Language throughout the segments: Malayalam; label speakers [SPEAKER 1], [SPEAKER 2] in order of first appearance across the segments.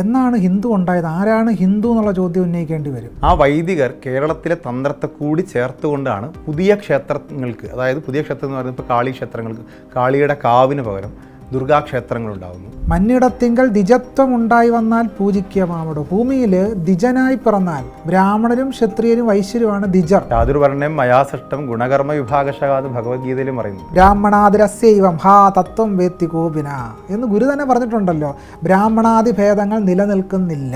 [SPEAKER 1] എന്നാണ് ഹിന്ദു ഉണ്ടായത്? ആരാണ് ഹിന്ദു എന്നുള്ള ചോദ്യം ഉന്നയിക്കേണ്ടി വരും.
[SPEAKER 2] ആ വൈദികർ കേരളത്തിലെ തന്ത്രത്തെ കൂടി ചേർത്തുകൊണ്ടാണ് പുതിയ ക്ഷേത്രങ്ങൾക്ക്, അതായത് പുതിയ ക്ഷേത്രം എന്ന് പറയുന്നത് ഇപ്പോൾ കാളി ക്ഷേത്രങ്ങൾക്ക്, കാളിയുടെ കാവിന് പകരം ദുർഗാക്ഷേത്രങ്ങളുണ്ടാകുന്നു.
[SPEAKER 1] മന്നിടത്തിങ്കൽ ദ്വിജത്വം ഉണ്ടായി വന്നാൽ പൂജിക്കുക മാമടോ. ഭൂമിയിൽ ദ്വിജനായി പിറന്നാൽ ബ്രാഹ്മണരും ക്ഷത്രിയരും വൈശ്യരുമാണ് ദ്വിജർ.
[SPEAKER 2] ചാതുർവർണ്ണം മയാസഷ്ടം ഗുണകർമ്മ വിഭാഗശകാത് ഭഗവത്ഗീതയിലും പറയുന്നു.
[SPEAKER 1] ബ്രാഹ്മണാതിരസ്യൈവം ഹാ തത്വം വേത്തി കോപിന എന്ന് ഗുരു തന്നെ പറഞ്ഞിട്ടുണ്ടല്ലോ. ബ്രാഹ്മണാദി ഭേദങ്ങൾ നിലനിൽക്കുന്നില്ല.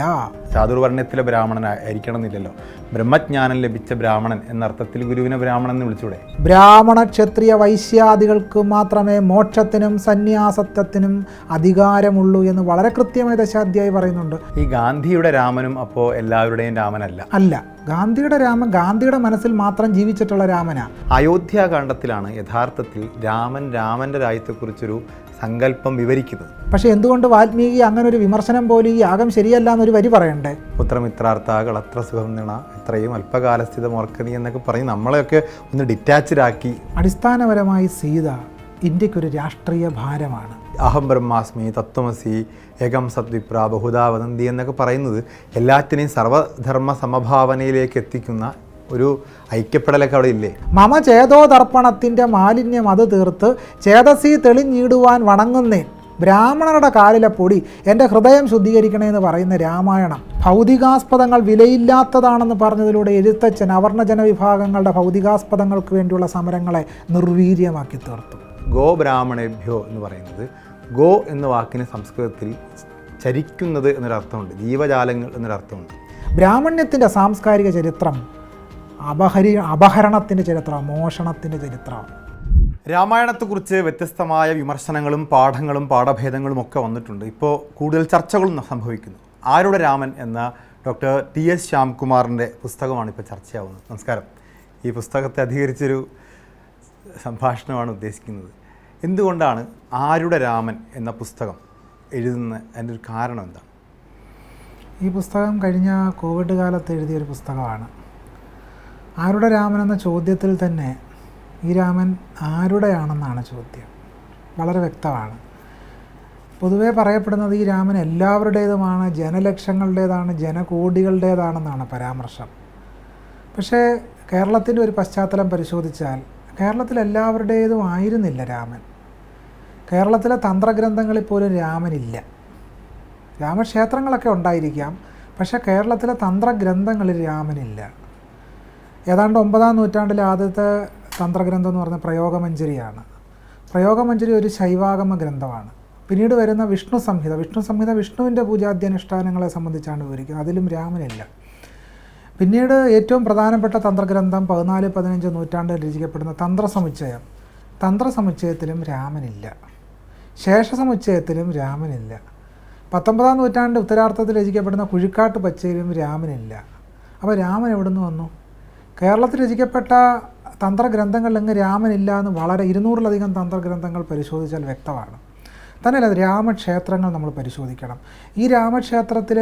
[SPEAKER 2] ചാതുർവർണ്ണത്തിലെ ബ്രാഹ്മണനായിരിക്കണം എന്നില്ലല്ലോ. ബ്രഹ്മജ്ഞാനം ലഭിച്ച ബ്രാഹ്മണൻ എന്ന അർത്ഥത്തിൽ ഗുരുവിനെ ബ്രാഹ്മണൻ എന്ന് വിളിച്ചൂടെ?
[SPEAKER 1] ബ്രാഹ്മണ ക്ഷത്രിയ വൈശ്യാദികൾക്ക് മാത്രമേ മോക്ഷത്തിനും സന്യാസത്വത്തിനും അധികാരമുള്ളൂ എന്ന് വളരെ കൃത്യമായി ദശാധ്യായി പറയുന്നുണ്ട്.
[SPEAKER 2] ഈ ഗാന്ധിയുടെ രാമനും അപ്പോൾ എല്ലാവരുടെയും രാമനല്ല.
[SPEAKER 1] അല്ല, ഗാന്ധിയുടെ രാമൻ ഗാന്ധിയുടെ മനസ്സിൽ മാത്രം ജീവിച്ചിട്ടുള്ള രാമനാ.
[SPEAKER 2] അയോധ്യാകാന്ഡത്തിലാണ് യഥാർത്ഥത്തിൽ രാമൻ്റെ രാജ്യത്തെക്കുറിച്ചൊരു സങ്കല്പം വിവരിക്കുന്നത്.
[SPEAKER 1] പക്ഷെ എന്തുകൊണ്ട് വാൽമീകി അങ്ങനെ ഒരു വിമർശനം പോലെ ഈ യാഗം ശരിയല്ല എന്നൊരു വരി പറയണ്ടേ?
[SPEAKER 2] പുത്രമിത്രാർത്ഥാകൾ അത്ര സുഖം നിണ എത്രയും അല്പകാലസ്ഥിതം ഓർക്കണി എന്നൊക്കെ പറഞ്ഞ് നമ്മളെയൊക്കെ ഒന്ന് ഡിറ്റാച്ച്ഡാക്കി.
[SPEAKER 1] അടിസ്ഥാനപരമായി സീത ഇന്ത്യക്കൊരു രാഷ്ട്രീയ ഭാരമാണ്.
[SPEAKER 2] അഹം ബ്രഹ്മാസ്മി തത്വമസി ഏകം സദ്വിപ്ര ബഹുധാ വദന്തി എന്നൊക്കെ പറയുന്നത് എല്ലാറ്റിനെയും സർവധർമ്മ സമഭാവനയിലേക്ക് എത്തിക്കുന്ന ഒരു ഐക്യപ്പെടലൊക്കെ അവിടെ ഇല്ലേ?
[SPEAKER 1] മമ ചേതോദർപ്പണത്തിൻ്റെ മാലിന്യം അത് തീർത്ത് ചേതസി തെളിഞ്ഞിടുവാൻ വണങ്ങുന്നേൻ ബ്രാഹ്മണരുടെ കാലിലെ പൊടി എൻ്റെ ഹൃദയം ശുദ്ധീകരിക്കണമെന്ന് പറയുന്ന രാമായണം ഭൗതികാസ്പദങ്ങൾ വിലയില്ലാത്തതാണെന്ന് പറഞ്ഞതിലൂടെ എഴുത്തച്ഛൻ അവർണ ജനവിഭാഗങ്ങളുടെ ഭൗതികാസ്പദങ്ങൾക്ക് വേണ്ടിയുള്ള സമരങ്ങളെ നിർവീര്യമാക്കി തീർത്തു.
[SPEAKER 2] ഗോ ബ്രാഹ്മണേഭ്യോ എന്ന് പറയുന്നത്, ഗോ എന്ന വാക്കിന് സംസ്കൃതത്തിൽ ചരിക്കുന്നത് എന്നൊരർത്ഥമുണ്ട്, ജീവജാലങ്ങൾ എന്നൊരർത്ഥമുണ്ട്.
[SPEAKER 1] ബ്രാഹ്മണ്യത്തിൻ്റെ സാംസ്കാരിക ചരിത്രം അപഹരണത്തിൻ്റെ ചരിത്രം, മോഷണത്തിൻ്റെ ചരിത്രം.
[SPEAKER 2] രാമായണത്തെക്കുറിച്ച് വ്യത്യസ്തമായ വിമർശനങ്ങളും പാഠങ്ങളും പാഠഭേദങ്ങളും ഒക്കെ വന്നിട്ടുണ്ട്. ഇപ്പോൾ കൂടുതൽ ചർച്ചകളും സംഭവിക്കുന്നു. ആരുടെ രാമൻ എന്ന ഡോക്ടർ TS ശ്യാംകുമാറിൻ്റെ പുസ്തകമാണ് ഇപ്പോൾ ചർച്ചയാവുന്നത്. നമസ്കാരം. ഈ പുസ്തകത്തെ അധികരിച്ചൊരു സംഭാഷണമാണ് ഉദ്ദേശിക്കുന്നത്. എന്തുകൊണ്ടാണ് ആരുടെ രാമൻ എന്ന പുസ്തകം എഴുതുന്ന അതിൻ്റെ ഒരു കാരണം എന്താണ്?
[SPEAKER 1] ഈ പുസ്തകം കഴിഞ്ഞ കോവിഡ് കാലത്ത് എഴുതിയൊരു പുസ്തകമാണ്. ആരുടെ രാമൻ എന്ന ചോദ്യത്തിൽ തന്നെ ഈ രാമൻ ആരുടെയാണെന്നാണ് ചോദ്യം. വളരെ വ്യക്തമാണ്. പൊതുവേ പറയപ്പെടുന്നത് ഈ രാമൻ എല്ലാവരുടേതുമാണ്, ജനലക്ഷങ്ങളുടേതാണ്, ജനകോടികളുടേതാണെന്നാണ് പരാമർശം. പക്ഷേ കേരളത്തിൻ്റെ ഒരു പശ്ചാത്തലം പരിശോധിച്ചാൽ കേരളത്തിൽ എല്ലാവരുടേതും ആയിരുന്നില്ല രാമൻ. കേരളത്തിലെ തന്ത്രഗ്രന്ഥങ്ങളിൽ പോലും രാമനില്ല. രാമക്ഷേത്രങ്ങളൊക്കെ ഉണ്ടായിരിക്കാം, പക്ഷേ കേരളത്തിലെ തന്ത്രഗ്രന്ഥങ്ങളിൽ രാമനില്ല. ഏതാണ്ട് 9-ാം നൂറ്റാണ്ടിലെ ആദ്യത്തെ തന്ത്രഗ്രന്ഥം എന്ന് പറഞ്ഞ പ്രയോഗമഞ്ജരിയാണ്. പ്രയോഗമഞ്ജരി ഒരു ശൈവാഗമ ഗ്രന്ഥമാണ്. പിന്നീട് വരുന്ന വിഷ്ണു സംഹിത വിഷ്ണുവിൻ്റെ പൂജാദ്യാനുഷ്ഠാനങ്ങളെ സംബന്ധിച്ചാണ് വിവരിക്കുന്നത്. അതിലും രാമനില്ല. പിന്നീട് ഏറ്റവും പ്രധാനപ്പെട്ട തന്ത്രഗ്രന്ഥം 14-15 നൂറ്റാണ്ടിൽ രചിക്കപ്പെടുന്ന തന്ത്രസമുച്ചയത്തിലും രാമനില്ല. ശേഷസമുച്ചയത്തിലും രാമനില്ല. 19-ാം നൂറ്റാണ്ട് ഉത്തരാർത്ഥത്തിൽ രചിക്കപ്പെടുന്ന കുഴിക്കാട്ട് പച്ചയിലും രാമനില്ല. അപ്പോൾ രാമൻ എവിടെ നിന്ന് വന്നു? കേരളത്തിൽ രചിക്കപ്പെട്ട തന്ത്രഗ്രന്ഥങ്ങളിലെങ്ങ് രാമനില്ല എന്ന് വളരെ 200-ലധികം തന്ത്രഗ്രന്ഥങ്ങൾ പരിശോധിച്ചാൽ വ്യക്തമാണ്. തന്നെയല്ല, രാമക്ഷേത്രങ്ങൾ നമ്മൾ പരിശോധിക്കണം. ഈ രാമക്ഷേത്രത്തിൽ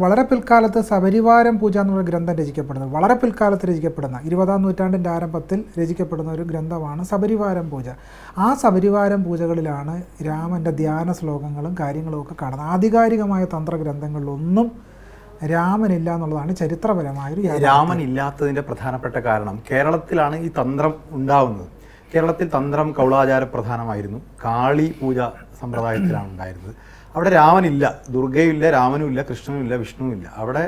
[SPEAKER 1] വളരെ പിൽക്കാലത്ത് സപരിവാരം പൂജ എന്നുള്ള ഗ്രന്ഥം രചിക്കപ്പെടുന്നത്, വളരെ പിൽക്കാലത്ത് രചിക്കപ്പെടുന്ന 20-ാം നൂറ്റാണ്ടിൻ്റെ ആരംഭത്തിൽ രചിക്കപ്പെടുന്ന ഒരു ഗ്രന്ഥമാണ് സപരിവാരം പൂജ. ആ സപരിവാരം പൂജകളിലാണ് രാമൻ്റെ ധ്യാന ശ്ലോകങ്ങളും കാര്യങ്ങളും ഒക്കെ കാണുന്നത്. ആധികാരികമായ തന്ത്രഗ്രന്ഥങ്ങളിലൊന്നും രാമനില്ല എന്നുള്ളതാണ് ചരിത്രപരമായൊരു.
[SPEAKER 2] രാമനില്ലാത്തതിൻ്റെ പ്രധാനപ്പെട്ട കാരണം കേരളത്തിലാണ് ഈ തന്ത്രം ഉണ്ടാവുന്നത്. കേരളത്തിൽ തന്ത്രം കൗളാചാര പ്രധാനമായിരുന്നു. കാളി പൂജ സമ്പ്രദായത്തിലാണ് ഉണ്ടായിരുന്നത്. അവിടെ രാമനില്ല, ദുർഗയുമില്ല, രാമനുമില്ല, കൃഷ്ണനുമില്ല, വിഷ്ണുവില്ല. അവിടെ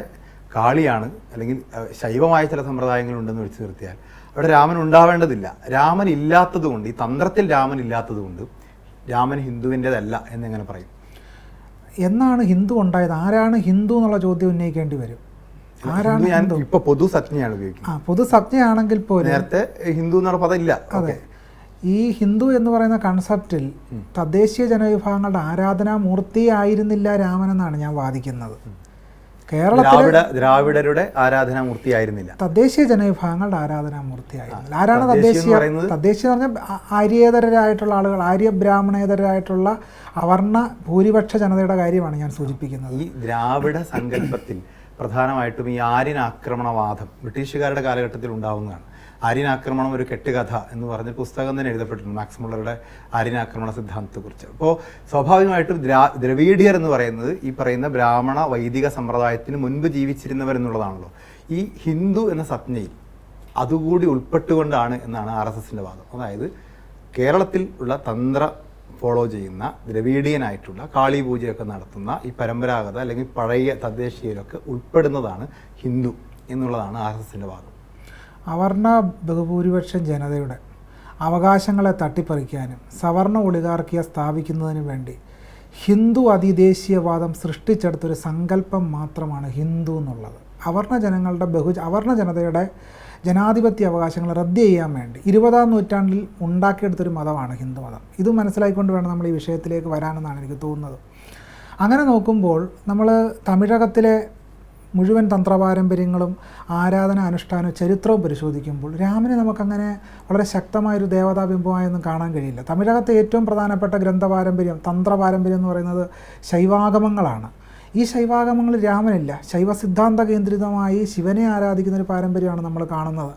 [SPEAKER 2] കാളിയാണ്. അല്ലെങ്കിൽ ശൈവമായ ചില സമ്പ്രദായങ്ങളുണ്ടെന്ന് വെച്ച് നിർത്തിയാൽ അവിടെ രാമൻ ഉണ്ടാവേണ്ടതില്ല. രാമൻ ഇല്ലാത്തതുകൊണ്ട്, ഈ തന്ത്രത്തിൽ രാമൻ ഇല്ലാത്തതുകൊണ്ട് രാമൻ ഹിന്ദുവിൻ്റെതല്ല എന്നെങ്ങനെ പറയും?
[SPEAKER 1] എന്നാണ് ഹിന്ദു ഉണ്ടായത്? ആരാണ് ഹിന്ദു എന്നുള്ള ചോദ്യം ഉന്നയിക്കേണ്ടി വരും. ആരാണ് ഹിന്ദു?
[SPEAKER 2] ഇപ്പോൾ പൊതുസജ്ഞയാണ് ഉപയോഗിക്കുന്നത്.
[SPEAKER 1] പൊതുസജ്ഞയാണെങ്കിൽ പോലും
[SPEAKER 2] നേരത്തെ ഹിന്ദു എന്നുള്ള പദം ഇല്ല.
[SPEAKER 1] അതെ, ഈ ഹിന്ദു എന്ന് പറയുന്ന കൺസെപ്റ്റിൽ തദ്ദേശീയ ജനവിഭാഗങ്ങളുടെ ആരാധനാമൂർത്തി ആയിരുന്നില്ല രാമനെന്നാണ് ഞാൻ വാദിക്കുന്നത്. കേരളത്തിലെ
[SPEAKER 2] ദ്രാവിഡരുടെ ആരാധനാമൂർത്തി ആയിരുന്നില്ല,
[SPEAKER 1] തദ്ദേശീയ ജനവിഭാഗങ്ങളുടെ ആരാധനാമൂർത്തി ആയിരുന്നില്ല. ആരാണ് തദ്ദേശീയ എന്ന് പറഞ്ഞാൽ ആര്യേതരരായിട്ടുള്ള ആളുകൾ, ആര്യബ്രാഹ്മണേതരായിട്ടുള്ള അവർണ ഭൂരിപക്ഷ ജനതയുടെ കാര്യമാണ് ഞാൻ സൂചിപ്പിക്കുന്നത്.
[SPEAKER 2] ഈ ദ്രാവിഡ സങ്കല്പത്തിൽ പ്രധാനമായിട്ടും ഈ ആര്യൻ ആക്രമണവാദം ബ്രിട്ടീഷുകാരുടെ കാലഘട്ടത്തിൽ ഉണ്ടാവുന്നതാണ്. ആര്യനാക്രമണം ഒരു കെട്ടുകഥ എന്ന് പറഞ്ഞ പുസ്തകം തന്നെ എഴുതപ്പെട്ടിട്ടുണ്ട് മാക്സ് മുള്ളറുടെ ആര്യനാക്രമണ സിദ്ധാന്തത്തെക്കുറിച്ച്. അപ്പോൾ സ്വാഭാവികമായിട്ടും ദ്രവീഡിയർ എന്ന് പറയുന്നത് ഈ പറയുന്ന ബ്രാഹ്മണ വൈദിക സമ്പ്രദായത്തിന് മുൻപ് ജീവിച്ചിരുന്നവരെന്നുള്ളതാണല്ലോ. ഈ ഹിന്ദു എന്ന സംജ്ഞയിൽ അതുകൂടി ഉൾപ്പെട്ടുകൊണ്ടാണ് എന്നാണ് RSSന്റെ വാദം. അതായത് കേരളത്തിൽ ഉള്ള തന്ത്ര ഫോളോ ചെയ്യുന്ന ദ്രവീഡിയനായിട്ടുള്ള കാളി പൂജയൊക്കെ നടത്തുന്ന ഈ പരമ്പരാഗത അല്ലെങ്കിൽ പഴയ തദ്ദേശീയരൊക്കെ ഉൾപ്പെടുന്നതാണ് ഹിന്ദു എന്നുള്ളതാണ് RSSന്റെ വാദം.
[SPEAKER 1] അവർണ ബഹുഭൂരിപക്ഷം ജനതയുടെ അവകാശങ്ങളെ തട്ടിപ്പറിക്കാനും സവർണ ഒളിഗാർക്കിയെ സ്ഥാപിക്കുന്നതിനും വേണ്ടി ഹിന്ദു അതിദേശീയവാദം സൃഷ്ടിച്ചെടുത്തൊരു സങ്കല്പം മാത്രമാണ് ഹിന്ദു എന്നുള്ളത്. അവർണ ജനതയുടെ ജനാധിപത്യ അവകാശങ്ങൾ റദ്ദ് ചെയ്യാൻ വേണ്ടി 20-ാം നൂറ്റാണ്ടിൽ ഉണ്ടാക്കിയെടുത്തൊരു മതമാണ് ഹിന്ദു മതം. ഇത് മനസ്സിലാക്കിക്കൊണ്ട് വേണം നമ്മൾ ഈ വിഷയത്തിലേക്ക് വരാനെന്നാണ് എനിക്ക് തോന്നുന്നത്. അങ്ങനെ നോക്കുമ്പോൾ നമ്മൾ തമിഴകത്തിലെ മുഴുവൻ തന്ത്രപാരമ്പര്യങ്ങളും ആരാധന അനുഷ്ഠാനവും ചരിത്രവും പരിശോധിക്കുമ്പോൾ രാമനെ നമുക്കങ്ങനെ വളരെ ശക്തമായൊരു ദേവതാബിംബമായൊന്നും കാണാൻ കഴിയില്ല. തമിഴകത്തെ ഏറ്റവും പ്രധാനപ്പെട്ട ഗ്രന്ഥപാരമ്പര്യം തന്ത്രപാരമ്പര്യം എന്ന് പറയുന്നത് ശൈവാഗമങ്ങളാണ്. ഈ ശൈവാഗമങ്ങളിൽ രാമനില്ല. ശൈവ സിദ്ധാന്ത കേന്ദ്രിതമായി ശിവനെ ആരാധിക്കുന്ന ഒരു പാരമ്പര്യമാണ് നമ്മൾ കാണുന്നത്.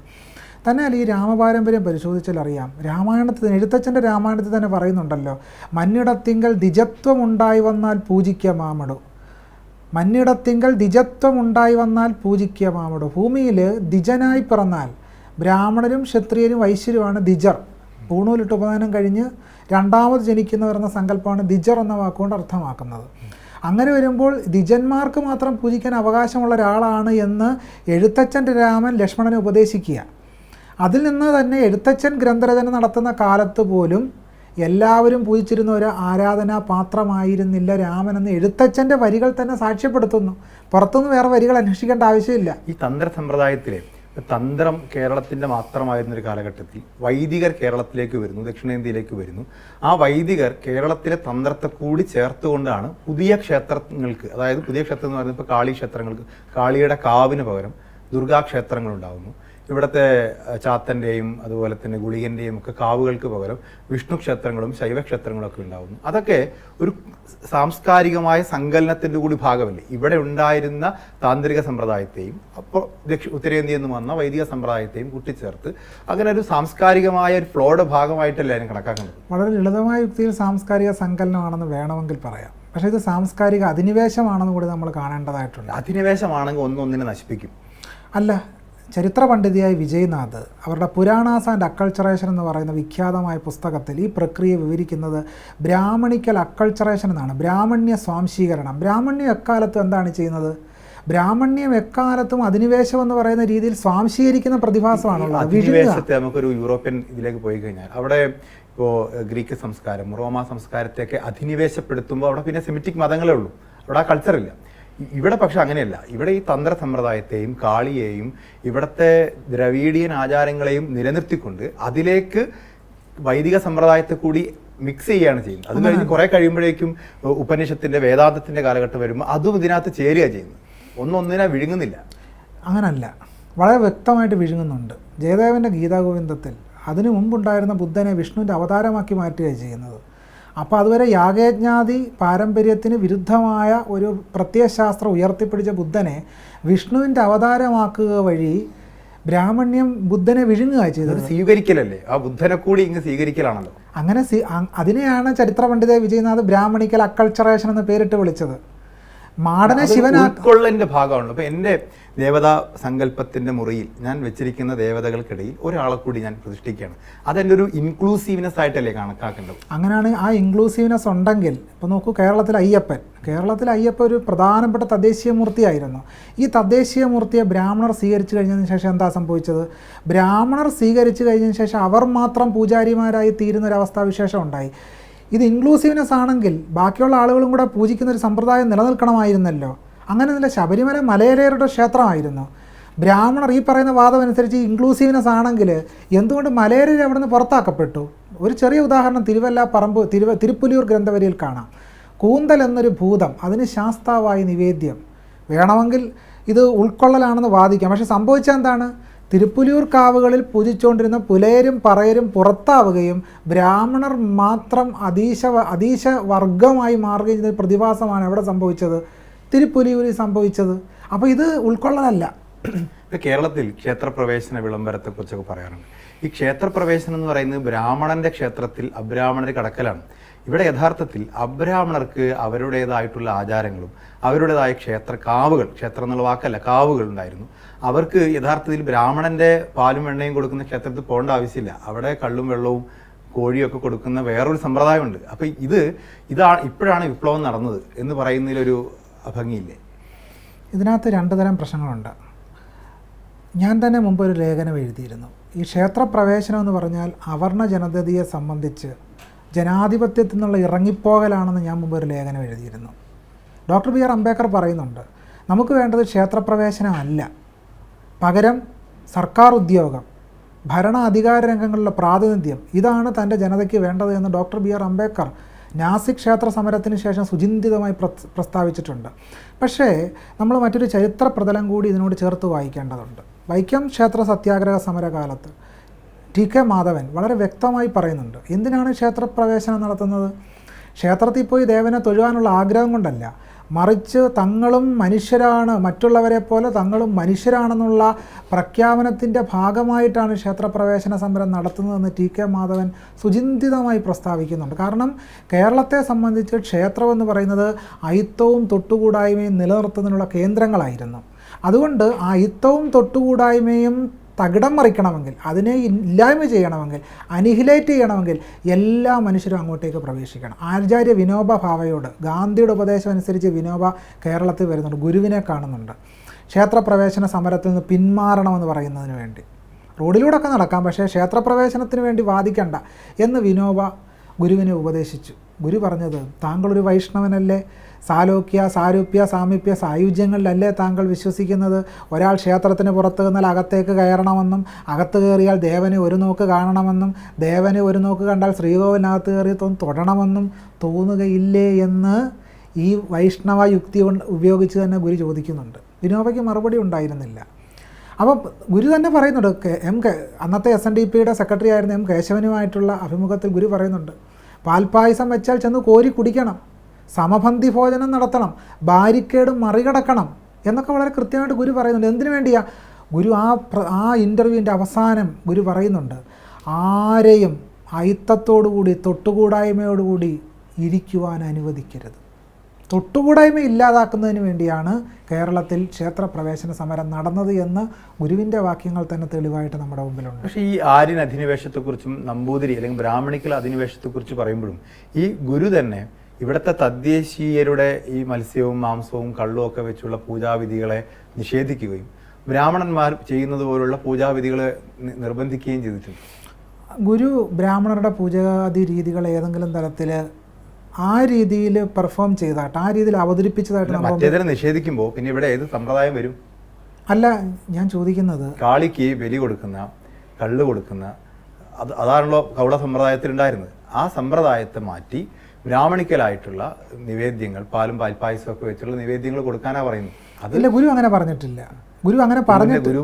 [SPEAKER 1] തന്നെയല്ല ഈ രാമപാരമ്പര്യം പരിശോധിച്ചാൽ അറിയാം, രാമായണത്തിൽ എഴുത്തച്ഛൻ്റെ രാമായണത്തിൽ തന്നെ പറയുന്നുണ്ടല്ലോ, മന്നിടത്തിങ്കൽ ദ്വിജത്വം ഉണ്ടായി വന്നാൽ പൂജിക്ക മാമടു. മന്നിടത്തിങ്കൽ ദ്വിജത്വം ഉണ്ടായി വന്നാൽ പൂജിക്ക മാമടു. ഭൂമിയിൽ ദ്വിജനായി പിറന്നാൽ ബ്രാഹ്മണരും ക്ഷത്രിയരും വൈശ്യരുമാണ് ദ്വിജർ. പൂണൂലിട്ട് ഉപനയനം കഴിഞ്ഞ് രണ്ടാമത് ജനിക്കുന്നവർ എന്ന സങ്കല്പമാണ് ദ്വിജർ എന്ന വാക്കുകൊണ്ട് അർത്ഥമാക്കുന്നത്. അങ്ങനെ വരുമ്പോൾ ദ്വിജന്മാർക്ക് മാത്രം പൂജിക്കാൻ അവകാശമുള്ള ഒരാളാണ് എന്ന് എഴുത്തച്ഛൻ്റെ രാമൻ ലക്ഷ്മണനെ ഉപദേശിക്കുക. അതിൽ നിന്ന് തന്നെ എഴുത്തച്ഛൻ ഗ്രന്ഥരചന നടത്തുന്ന കാലത്ത് പോലും എല്ലാവരും പൂജിച്ചിരുന്ന ഒരു ആരാധനാ പാത്രമായിരുന്നില്ല രാമനെന്ന് എഴുത്തച്ഛൻ്റെ വരികൾ തന്നെ സാക്ഷ്യപ്പെടുത്തുന്നു. പുറത്തുനിന്ന് വേറെ വരികൾ അന്വേഷിക്കേണ്ട ആവശ്യമില്ല.
[SPEAKER 2] ഈ തന്ത്ര സമ്പ്രദായത്തിലെ തന്ത്രം കേരളത്തിൻ്റെ മാത്രമായിരുന്നൊരു കാലഘട്ടത്തിൽ വൈദികർ കേരളത്തിലേക്ക് വരുന്നു, ദക്ഷിണേന്ത്യയിലേക്ക് വരുന്നു. ആ വൈദികർ കേരളത്തിലെ തന്ത്രത്തെ കൂടി ചേർത്തുകൊണ്ടാണ് പുതിയ ക്ഷേത്രങ്ങൾക്ക്, അതായത് പുതിയ ക്ഷേത്രം എന്ന് പറയുന്നത് ഇപ്പോൾ കാളി ക്ഷേത്രങ്ങൾക്ക്, കാളിയുടെ കാവിന് പകരം ദുർഗാക്ഷേത്രങ്ങൾ ഉണ്ടാകുന്നു. ഇവിടുത്തെ ചാത്തൻ്റെയും അതുപോലെ തന്നെ ഗുളികൻ്റെയും ഒക്കെ കാവുകൾക്ക് പകരം വിഷ്ണു ക്ഷേത്രങ്ങളും ശൈവക്ഷേത്രങ്ങളും ഒക്കെ ഉണ്ടാകുന്നു. അതൊക്കെ ഒരു സാംസ്കാരികമായ സങ്കലനത്തിൻ്റെ കൂടി ഭാഗമല്ലേ. ഇവിടെ ഉണ്ടായിരുന്ന താന്ത്രിക സമ്പ്രദായത്തെയും അപ്പോൾ ഉത്തരേന്ത്യയിൽ നിന്ന് വന്ന വൈദിക സമ്പ്രദായത്തെയും കൂട്ടിച്ചേർത്ത് അങ്ങനെ ഒരു സാംസ്കാരികമായ ഒരു ഫ്ലോയുടെ ഭാഗമായിട്ടല്ലേ അതിനെ കണക്കാക്കുന്നത്.
[SPEAKER 1] വളരെ ലളിതമായ യുക്തിയിൽ സാംസ്കാരിക സങ്കലനമാണെന്ന് വേണമെങ്കിൽ പറയാം. പക്ഷേ ഇത് സാംസ്കാരിക അധിനിവേശമാണെന്ന് കൂടി നമ്മൾ കാണേണ്ടതായിട്ടുണ്ട്.
[SPEAKER 2] അധിനിവേശമാണെങ്കിൽ ഒന്നൊന്നിനെ നശിപ്പിക്കും.
[SPEAKER 1] അല്ല, ചരിത്ര പണ്ഡിതയായ വിജയ്നാഥ് അവരുടെ പുരാണാസ് ആൻഡ് അക്കൾച്ചറേഷൻ എന്ന് പറയുന്ന വിഖ്യാതമായ പുസ്തകത്തിൽ ഈ പ്രക്രിയ വിവരിക്കുന്നത് ബ്രാഹ്മണിക്കൽ അക്കൾച്ചറേഷൻ എന്നാണ്. ബ്രാഹ്മണ്യ സ്വാംശീകരണം. ബ്രാഹ്മണ്യം എക്കാലത്തും എന്താണ് ചെയ്യുന്നത്? ബ്രാഹ്മണ്യം എക്കാലത്തും അധിനിവേശം എന്ന് പറയുന്ന രീതിയിൽ സ്വാംശീകരിക്കുന്ന പ്രതിഭാസമാണുള്ളത്.
[SPEAKER 2] അധിനിവേശത്തെ നമുക്കൊരു യൂറോപ്യൻ ഇതിലേക്ക് പോയി കഴിഞ്ഞാൽ അവിടെ ഇപ്പോൾ ഗ്രീക്ക് സംസ്കാരം, റോമ സംസ്കാരത്തെയൊക്കെ അധിനിവേശപ്പെടുത്തുമ്പോൾ അവിടെ പിന്നെ സെമിറ്റിക് മതങ്ങളേ ഉള്ളൂ, അവിടെ ആ കൾച്ചറില്ല. ഇവിടെ പക്ഷെ അങ്ങനെയല്ല. ഇവിടെ ഈ തന്ത്ര സമ്പ്രദായത്തെയും കാളിയെയും ഇവിടുത്തെ ദ്രവീഡിയൻ ആചാരങ്ങളെയും നിലനിർത്തിക്കൊണ്ട് അതിലേക്ക് വൈദിക സമ്പ്രദായത്തെ കൂടി മിക്സ് ചെയ്യുകയാണ് ചെയ്യുന്നത്. അത് കഴിഞ്ഞ് കുറെ കഴിയുമ്പോഴേക്കും ഉപനിഷത്തിന്റെ വേദാന്തത്തിന്റെ കാലഘട്ടം വരുമ്പോൾ അതും ഇതിനകത്ത് ചേരുക ചെയ്യുന്നത്. ഒന്നൊന്നിനെ വിഴുങ്ങുന്നില്ല.
[SPEAKER 1] അങ്ങനല്ല, വളരെ വ്യക്തമായിട്ട് വിഴുങ്ങുന്നുണ്ട്. ജയദേവൻ്റെ ഗീതാഗോവിന്ദത്തിൽ അതിനു മുമ്പുണ്ടായിരുന്ന ബുദ്ധനെ വിഷ്ണുവിൻ്റെ അവതാരമാക്കി മാറ്റുകയാണ് ചെയ്യുന്നത്. അപ്പോൾ അതുവരെ യാഗയജ്ഞാതി പാരമ്പര്യത്തിന് വിരുദ്ധമായ ഒരു പ്രത്യയശാസ്ത്രം ഉയർത്തിപ്പിടിച്ച ബുദ്ധനെ വിഷ്ണുവിൻ്റെ അവതാരമാക്കുക വഴി ബ്രാഹ്മണ്യം ബുദ്ധനെ വിഴുങ്ങുക ചെയ്തത്.
[SPEAKER 2] സ്വീകരിക്കലല്ലേ, ആ ബുദ്ധനെ കൂടി ഇങ്ങ് സ്വീകരിക്കലാണല്ലോ.
[SPEAKER 1] അങ്ങനെ അതിനെയാണ് ചരിത്ര പണ്ഡിത വിജയനാഥ് ബ്രാഹ്മണിക്കൽ അക്കൾച്ചറേഷൻ എന്ന് പേരിട്ട് വിളിച്ചത്. മാടനെ
[SPEAKER 2] ശിവനാക്കൊള്ളന്റെ ഭാഗമാണല്ലോ. അപ്പൊ എൻ്റെ ദേവതാ സങ്കല്പത്തിന്റെ മുറിയിൽ ഞാൻ വെച്ചിരിക്കുന്ന ദേവതകൾക്കിടയിൽ ഒരാളെ കൂടി ഞാൻ പ്രതിഷ്ഠിക്കുകയാണ്. അതെൻ്റെ ഒരു ഇൻക്ലൂസീവ്നെസ് ആയിട്ടല്ലേ കണക്കാക്കേണ്ടത്.
[SPEAKER 1] അങ്ങനെയാണ് ആ ഇൻക്ലൂസീവ്നെസ് ഉണ്ടെങ്കിൽ ഇപ്പോൾ നോക്കൂ, കേരളത്തിൽ അയ്യപ്പൻ ഒരു പ്രധാനപ്പെട്ട തദ്ദേശീയ മൂർത്തിയായിരുന്നു. ഈ തദ്ദേശീയ മൂർത്തിയെ ബ്രാഹ്മണർ സ്വീകരിച്ചു കഴിഞ്ഞതിന് ശേഷം എന്താ സംഭവിച്ചത്? ബ്രാഹ്മണർ സ്വീകരിച്ചു കഴിഞ്ഞതിന് ശേഷം അവർ മാത്രം പൂജാരിമാരായി തീരുന്നൊരവസ്ഥാവിശേഷം ഉണ്ടായി. ഇത് ഇൻക്ലൂസീവ്നെസ് ആണെങ്കിൽ ബാക്കിയുള്ള ആളുകളും കൂടെ പൂജിക്കുന്ന ഒരു സമ്പ്രദായം നിലനിൽക്കണമായിരുന്നല്ലോ. അങ്ങനെയല്ല, ശബരിമല മലയരയരുടെ ക്ഷേത്രമായിരുന്നു. ബ്രാഹ്മണർ ഈ പറയുന്ന വാദം അനുസരിച്ച് ഇൻക്ലൂസീവ്നെസ് ആണെങ്കിൽ എന്തുകൊണ്ട് മലയരർ അവിടെ നിന്ന് പുറത്താക്കപ്പെട്ടു? ഒരു ചെറിയ ഉദാഹരണം തിരുപ്പുലിയൂർ ഗ്രന്ഥവരിയിൽ കാണാം. കൂന്തൽ എന്നൊരു ഭൂതം, അതിന് ശാസ്താവായി നിവേദ്യം. വേണമെങ്കിൽ ഇത് ഉൾക്കൊള്ളലാണെന്ന് വാദിക്കാം. പക്ഷെ സംഭവിച്ചാൽ എന്താണ്? തിരുപ്പുലിയൂർ കാവുകളിൽ പൂജിച്ചുകൊണ്ടിരുന്ന പുലയരും പറയരും പുറത്താവുകയും ബ്രാഹ്മണർ മാത്രം അതീശ വർഗമായി മാറുകയും ചെയ്ത പ്രതിഭാസമാണ് എവിടെ സംഭവിച്ചത്? തിരുപ്പുലിയൂരിൽ സംഭവിച്ചത്. അപ്പോൾ ഇത് ഉൾക്കൊള്ളലല്ല.
[SPEAKER 2] ഇപ്പോൾ കേരളത്തിൽ ക്ഷേത്രപ്രവേശന വിളംബരത്തെക്കുറിച്ചൊക്കെ പറയാറുണ്ട്. ഈ ക്ഷേത്രപ്രവേശനം എന്ന് പറയുന്നത് ബ്രാഹ്മണന്റെ ക്ഷേത്രത്തിൽ അബ്രാഹ്മണർ കടക്കലാണ്. ഇവിടെ യഥാർത്ഥത്തിൽ അബ്രാഹ്മണർക്ക് അവരുടേതായിട്ടുള്ള ആചാരങ്ങളും അവരുടേതായ കാവുകൾ, ക്ഷേത്രം എന്നുള്ള വാക്കല്ല, കാവുകൾ ഉണ്ടായിരുന്നു. അവർക്ക് യഥാർത്ഥത്തിൽ ബ്രാഹ്മണന്റെ പാലും വെണ്ണയും കൊടുക്കുന്ന ക്ഷേത്രത്തിൽ പോകേണ്ട ആവശ്യമില്ല. അവിടെ കള്ളും വെള്ളവും കോഴിയൊക്കെ കൊടുക്കുന്ന വേറൊരു സമ്പ്രദായമുണ്ട്. അപ്പം ഇപ്പോഴാണ് വിപ്ലവം നടന്നത് എന്ന് പറയുന്നതിലൊരു ഭംഗിയില്ലേ?
[SPEAKER 1] ഇതിനകത്ത് രണ്ട് തരം പ്രശ്നങ്ങളുണ്ട്. ഞാൻ തന്നെ മുമ്പ് ഒരു ലേഖനം എഴുതിയിരുന്നു. ഈ ക്ഷേത്രപ്രവേശനം എന്ന് പറഞ്ഞാൽ അവർണ ജനതയെ സംബന്ധിച്ച് ജനാധിപത്യത്തിൽ നിന്നുള്ള ഇറങ്ങിപ്പോകലാണെന്ന് ഞാൻ മുമ്പ് ഒരു ലേഖനം എഴുതിയിരുന്നു. ഡോക്ടർ ബി ആർ അംബേദ്കർ പറയുന്നുണ്ട്, നമുക്ക് വേണ്ടത് ക്ഷേത്രപ്രവേശനമല്ല, പകരം സർക്കാർ ഉദ്യോഗം, ഭരണ അധികാര രംഗങ്ങളിലെ പ്രാതിനിധ്യം, ഇതാണ് തൻ്റെ ജനതയ്ക്ക് വേണ്ടത് എന്ന് doctor B R Ambedkar Nashik ക്ഷേത്ര സമരത്തിന് ശേഷം സുചിന്തിതമായി പ്രസ്താവിച്ചിട്ടുണ്ട്. പക്ഷേ നമ്മൾ മറ്റൊരു ചരിത്ര പ്രതലം കൂടി ഇതിനോട് ചേർത്ത് വായിക്കേണ്ടതുണ്ട്. വൈക്കം ക്ഷേത്ര സത്യാഗ്രഹ സമരകാലത്ത് ടി കെ മാധവൻ വളരെ വ്യക്തമായി പറയുന്നുണ്ട്, എന്തിനാണ് ക്ഷേത്രപ്രവേശനം നടത്തുന്നത്? ക്ഷേത്രത്തിൽ പോയി ദേവനെ തൊഴുവാനുള്ള ആഗ്രഹം കൊണ്ടല്ല, മറിച്ച് തങ്ങളും മനുഷ്യരാണ്, മറ്റുള്ളവരെ പോലെ തങ്ങളും മനുഷ്യരാണെന്നുള്ള പ്രഖ്യാപനത്തിൻ്റെ ഭാഗമായിട്ടാണ് ക്ഷേത്രപ്രവേശന സമരം നടത്തുന്നതെന്ന് ടി കെ മാധവൻ സുചിന്തിതമായി പ്രസ്താവിക്കുന്നുണ്ട്. കാരണം കേരളത്തെ സംബന്ധിച്ച് ക്ഷേത്രമെന്ന് പറയുന്നത് അയിത്തവും തൊട്ടുകൂടായ്മയും നിലനിർത്തുന്നതിനുള്ള കേന്ദ്രങ്ങളായിരുന്നു. അതുകൊണ്ട് ആ അയിത്തവും തൊട്ടുകൂടായ്മയും തകിടം മറിക്കണമെങ്കിൽ, അതിനെ ഇല്ലായ്മ ചെയ്യണമെങ്കിൽ, അനിഹിലേറ്റ് ചെയ്യണമെങ്കിൽ എല്ലാ മനുഷ്യരും അങ്ങോട്ടേക്ക് പ്രവേശിക്കണം. ആചാര്യ വിനോബ ഭാവയോട് ഗാന്ധിയുടെ ഉപദേശം അനുസരിച്ച് വിനോബ കേരളത്തിൽ വരുന്നുണ്ട്, ഗുരുവിനെ കാണുന്നുണ്ട്. ക്ഷേത്രപ്രവേശന സമരത്തിൽ നിന്ന് പിന്മാറണമെന്ന് പറയുന്നതിന് വേണ്ടി റോഡിലൂടെ ഒക്കെ നടക്കാം, പക്ഷേ ക്ഷേത്രപ്രവേശനത്തിന് വേണ്ടി വാദിക്കണ്ട എന്ന് വിനോബ ഗുരുവിനെ ഉപദേശിച്ചു. ഗുരു പറഞ്ഞത്, താങ്കളൊരു വൈഷ്ണവനല്ലേ, സാലോക്യ, സാരൂപ്യ, സാമീപ്യ, സായുജ്യങ്ങളിലല്ലേ താങ്കൾ വിശ്വസിക്കുന്നത്? ഒരാൾ ക്ഷേത്രത്തിന് പുറത്ത് നിന്നാൽ അകത്തേക്ക് കയറണമെന്നും, അകത്ത് കയറിയാൽ ദേവനെ ഒരു നോക്ക് കാണണമെന്നും, ദേവനെ ഒരു നോക്ക് കണ്ടാൽ ശ്രീകോവിലിനകത്ത് കയറി തൊടണമെന്നും തോന്നുകയില്ലേ എന്ന് ഈ വൈഷ്ണവ യുക്തി ഉപയോഗിച്ച് തന്നെ ഗുരു ചോദിക്കുന്നുണ്ട്. വിനോബയ്ക്ക് മറുപടി ഉണ്ടായിരുന്നില്ല. അപ്പോൾ ഗുരു തന്നെ പറയുന്നുണ്ട്, അന്നത്തെ SNDPയുടെ സെക്രട്ടറി ആയിരുന്ന M കേശവനുമായിട്ടുള്ള അഭിമുഖത്തിൽ ഗുരു പറയുന്നുണ്ട്, പാൽപ്പായസം വെച്ചാൽ ചെന്ന് കോരി കുടിക്കണം, സമപന്തി ഭോജനം നടത്തണം, ബാരിക്കേഡ് മറികടക്കണം എന്നൊക്കെ വളരെ കൃത്യമായിട്ട് ഗുരു പറയുന്നുണ്ട്. എന്തിനു വേണ്ടിയാ? ഗുരു ആ ഇൻ്റർവ്യൂവിൻ്റെ അവസാനം ഗുരു പറയുന്നുണ്ട്, ആരെയും അയിത്തത്തോടുകൂടി തൊട്ടുകൂടായ്മയോടുകൂടി ഇരിക്കുവാൻ അനുവദിക്കരുത്. തൊട്ടുകൂടായ്മ ഇല്ലാതാക്കുന്നതിന് വേണ്ടിയാണ് കേരളത്തിൽ ക്ഷേത്രപ്രവേശന സമരം നടന്നത് എന്ന് ഗുരുവിൻ്റെ വാക്യങ്ങൾ തന്നെ തെളിവായിട്ട് നമ്മുടെ മുമ്പിലുണ്ട്.
[SPEAKER 2] പക്ഷേ ഈ ആര്യൻ അധിനിവേശത്തെക്കുറിച്ചും നമ്പൂതിരി അല്ലെങ്കിൽ ബ്രാഹ്മണിക്കൽ അധിനിവേശത്തെക്കുറിച്ച് പറയുമ്പോഴും ഈ ഗുരു തന്നെ ഇവിടുത്തെ തദ്ദേശീയരുടെ ഈ മത്സ്യവും മാംസവും കള്ളും ഒക്കെ വെച്ചുള്ള പൂജാവിധികളെ നിഷേധിക്കുകയും ബ്രാഹ്മണന്മാർ ചെയ്യുന്നത് പോലുള്ള പൂജാവിധികളെ നിർബന്ധിക്കുകയും ചെയ്തിട്ടുണ്ട്.
[SPEAKER 1] ഗുരു ബ്രാഹ്മണരുടെ പൂജാതി രീതികൾ ഏതെങ്കിലും തരത്തിൽ ആ രീതിയിൽ പെർഫോം ചെയ്തായിട്ട്, ആ രീതിയിൽ അവതരിപ്പിച്ചതായിട്ട്
[SPEAKER 2] മറ്റേതിനെ നിഷേധിക്കുമ്പോൾ പിന്നെ ഇവിടെ ഏത് സമ്പ്രദായം വരും?
[SPEAKER 1] അല്ല, ഞാൻ ചോദിക്കുന്നത്,
[SPEAKER 2] കാളിക്ക് ബലി കൊടുക്കുന്ന, കള്ള് കൊടുക്കുന്ന, അതാണല്ലോ കൗള സമ്പ്രദായത്തിലുണ്ടായിരുന്നത്. ആ സമ്പ്രദായത്തെ മാറ്റി ബ്രാഹ്മണിക്കലായിട്ടുള്ള നിവേദ്യങ്ങൾ, പാലും പാൽപ്പായസം ഒക്കെ വെച്ചുള്ള നിവേദ്യങ്ങൾ കൊടുക്കാനാണ് പറയുന്നത്.
[SPEAKER 1] അതില്ല, ഗുരു അങ്ങനെ പറഞ്ഞിട്ടില്ല. ഗുരു അങ്ങനെ പറഞ്ഞു. ഗുരു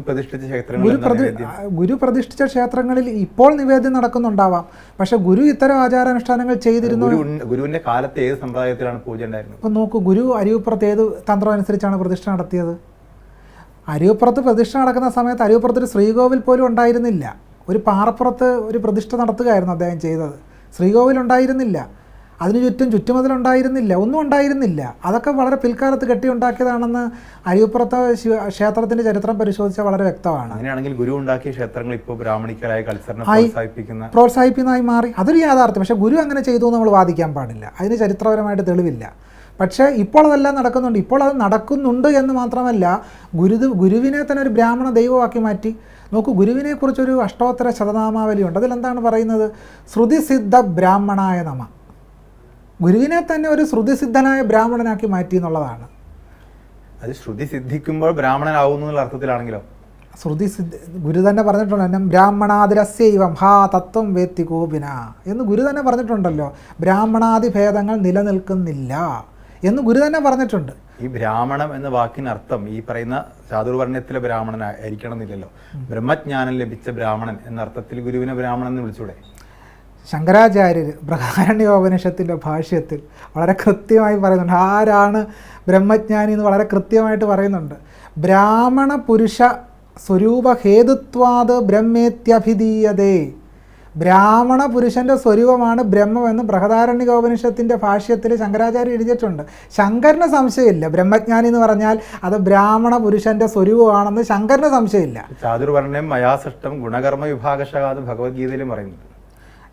[SPEAKER 1] പ്രതിഷ്ഠിച്ച ക്ഷേത്രങ്ങളിൽ ഇപ്പോൾ നിവേദ്യം നടക്കുന്നുണ്ടാവാം, പക്ഷെ ഗുരു ഇത്തരം ആചാരാനുഷ്ഠാനങ്ങൾ ചെയ്തിരുന്നു.
[SPEAKER 2] ഗുരുവിന്റെ കാലത്ത് ഏത് സമ്പ്രദായത്തിലാണ് പൂജ ഉണ്ടായിരുന്നത്?
[SPEAKER 1] അപ്പം നോക്കൂ, ഗുരു അരിവുപ്പുറത്ത് ഏത് തന്ത്രം അനുസരിച്ചാണ് പ്രതിഷ്ഠ നടത്തിയത്? അരിവുപ്പുറത്ത് പ്രതിഷ്ഠ നടക്കുന്ന സമയത്ത് അരിവുപ്പുറത്തൊരു ശ്രീകോവിൽ പോലും ഉണ്ടായിരുന്നില്ല. ഒരു പാറപ്പുറത്ത് ഒരു പ്രതിഷ്ഠ നടത്തുകയായിരുന്നു അദ്ദേഹം ചെയ്തത്. ശ്രീകോവിൽ ഉണ്ടായിരുന്നില്ല, അതിനു ചുറ്റുമതിലുണ്ടായിരുന്നില്ല, ഒന്നും ഉണ്ടായിരുന്നില്ല. അതൊക്കെ വളരെ പിൽക്കാലത്ത് കെട്ടിയുണ്ടാക്കിയതാണെന്ന് അരിവുപ്പുറത്തെ ക്ഷേത്രത്തിന്റെ ചരിത്രം പരിശോധിച്ചാൽ വളരെ വ്യക്തമാണ്.
[SPEAKER 2] അങ്ങനെയാണെങ്കിൽ ഗുരു ഉണ്ടാക്കിയ ക്ഷേത്രങ്ങൾ ഇപ്പോൾ ബ്രാഹ്മണിക്കലായ കൾച്ചറിനെ
[SPEAKER 1] പ്രോത്സാഹിപ്പിക്കുന്നതായി മാറി. അതൊരു യാഥാർത്ഥ്യം. പക്ഷേ ഗുരു അങ്ങനെ ചെയ്തു എന്ന് നമ്മൾ വാദിക്കാൻ പാടില്ല, അതിന് ചരിത്രപരമായിട്ട് തെളിവില്ല. പക്ഷേ ഇപ്പോൾ അതെല്ലാം നടക്കുന്നുണ്ട്. ഇപ്പോൾ അത് നടക്കുന്നുണ്ട് എന്ന് മാത്രമല്ല, ഗുരുവിനെ തന്നെ ഒരു ബ്രാഹ്മണ ദൈവമാക്കി മാറ്റി. നോക്കൂ, ഗുരുവിനെക്കുറിച്ചൊരു അഷ്ടോത്തര ശതനാമാവലിയുണ്ട്. അതിലെന്താണ് പറയുന്നത്? ശ്രുതിസിദ്ധ ബ്രാഹ്മണായ നമ. ഗുരുവിനെ തന്നെ ഒരു ശ്രുതിസിദ്ധനായ ബ്രാഹ്മണനാക്കി മാറ്റി എന്നുള്ളതാണ്.
[SPEAKER 2] അത് ശ്രുതി സിദ്ധിക്കുമ്പോൾ ബ്രാഹ്മണനാവുന്നു എന്നുള്ള അർത്ഥത്തിലാണെങ്കിലോ?
[SPEAKER 1] ഗുരു തന്നെ പറഞ്ഞിട്ടുണ്ട്, ബ്രാഹ്മണാദിരസ്യൈവം ഹാ തത്വം വേത്തി കോപിന എന്ന് ഗുരു തന്നെ പറഞ്ഞിട്ടുണ്ടല്ലോ. ബ്രാഹ്മണാദി ഭേദങ്ങൾ നിലനിൽക്കുന്നില്ല എന്ന് ഗുരു തന്നെ പറഞ്ഞിട്ടുണ്ട്.
[SPEAKER 2] ഈ ബ്രാഹ്മണം എന്ന വാക്കിനർത്ഥം ഈ പറയുന്ന ചാതുർവർണ്ണയത്തിലെ ബ്രാഹ്മണനായിരിക്കണം എന്നില്ലല്ലോ. ബ്രഹ്മജ്ഞാനം ലഭിച്ച ബ്രാഹ്മണൻ എന്ന അർത്ഥത്തിൽ ഗുരുവിനെ ബ്രാഹ്മണൻ എന്ന് വിളിച്ചൂടെ?
[SPEAKER 1] ശങ്കരാചാര്യർ ബൃഹദാരണ്യോപനിഷത്തിൻ്റെ ഭാഷ്യത്തിൽ വളരെ കൃത്യമായി പറയുന്നുണ്ട്, ആരാണ് ബ്രഹ്മജ്ഞാനി എന്ന് വളരെ കൃത്യമായിട്ട് പറയുന്നുണ്ട്. ബ്രാഹ്മണ പുരുഷ സ്വരൂപഹേതുത്വാത് ബ്രഹ്മേത്യഭിധീയതേ. ബ്രാഹ്മണ പുരുഷൻ്റെ സ്വരൂപമാണ് ബ്രഹ്മമെന്ന് ബൃഹദാരണ്യകോപനിഷത്തിൻ്റെ ഭാഷ്യത്തിൽ ശങ്കരാചാര്യ എഴുതിയിട്ടുണ്ട്. ശങ്കരന് സംശയമില്ല, ബ്രഹ്മജ്ഞാനി എന്ന് പറഞ്ഞാൽ അത് ബ്രാഹ്മണ പുരുഷൻ്റെ സ്വരൂപമാണെന്ന് ശങ്കരന് സംശയമില്ല.
[SPEAKER 2] ചാതുർവർണ്ണ്യം മയാസൃഷ്ടം ഗുണകർമ്മ വിഭാഗശകാത് ഭഗവത്ഗീതയിലും പറയുന്നുണ്ട്.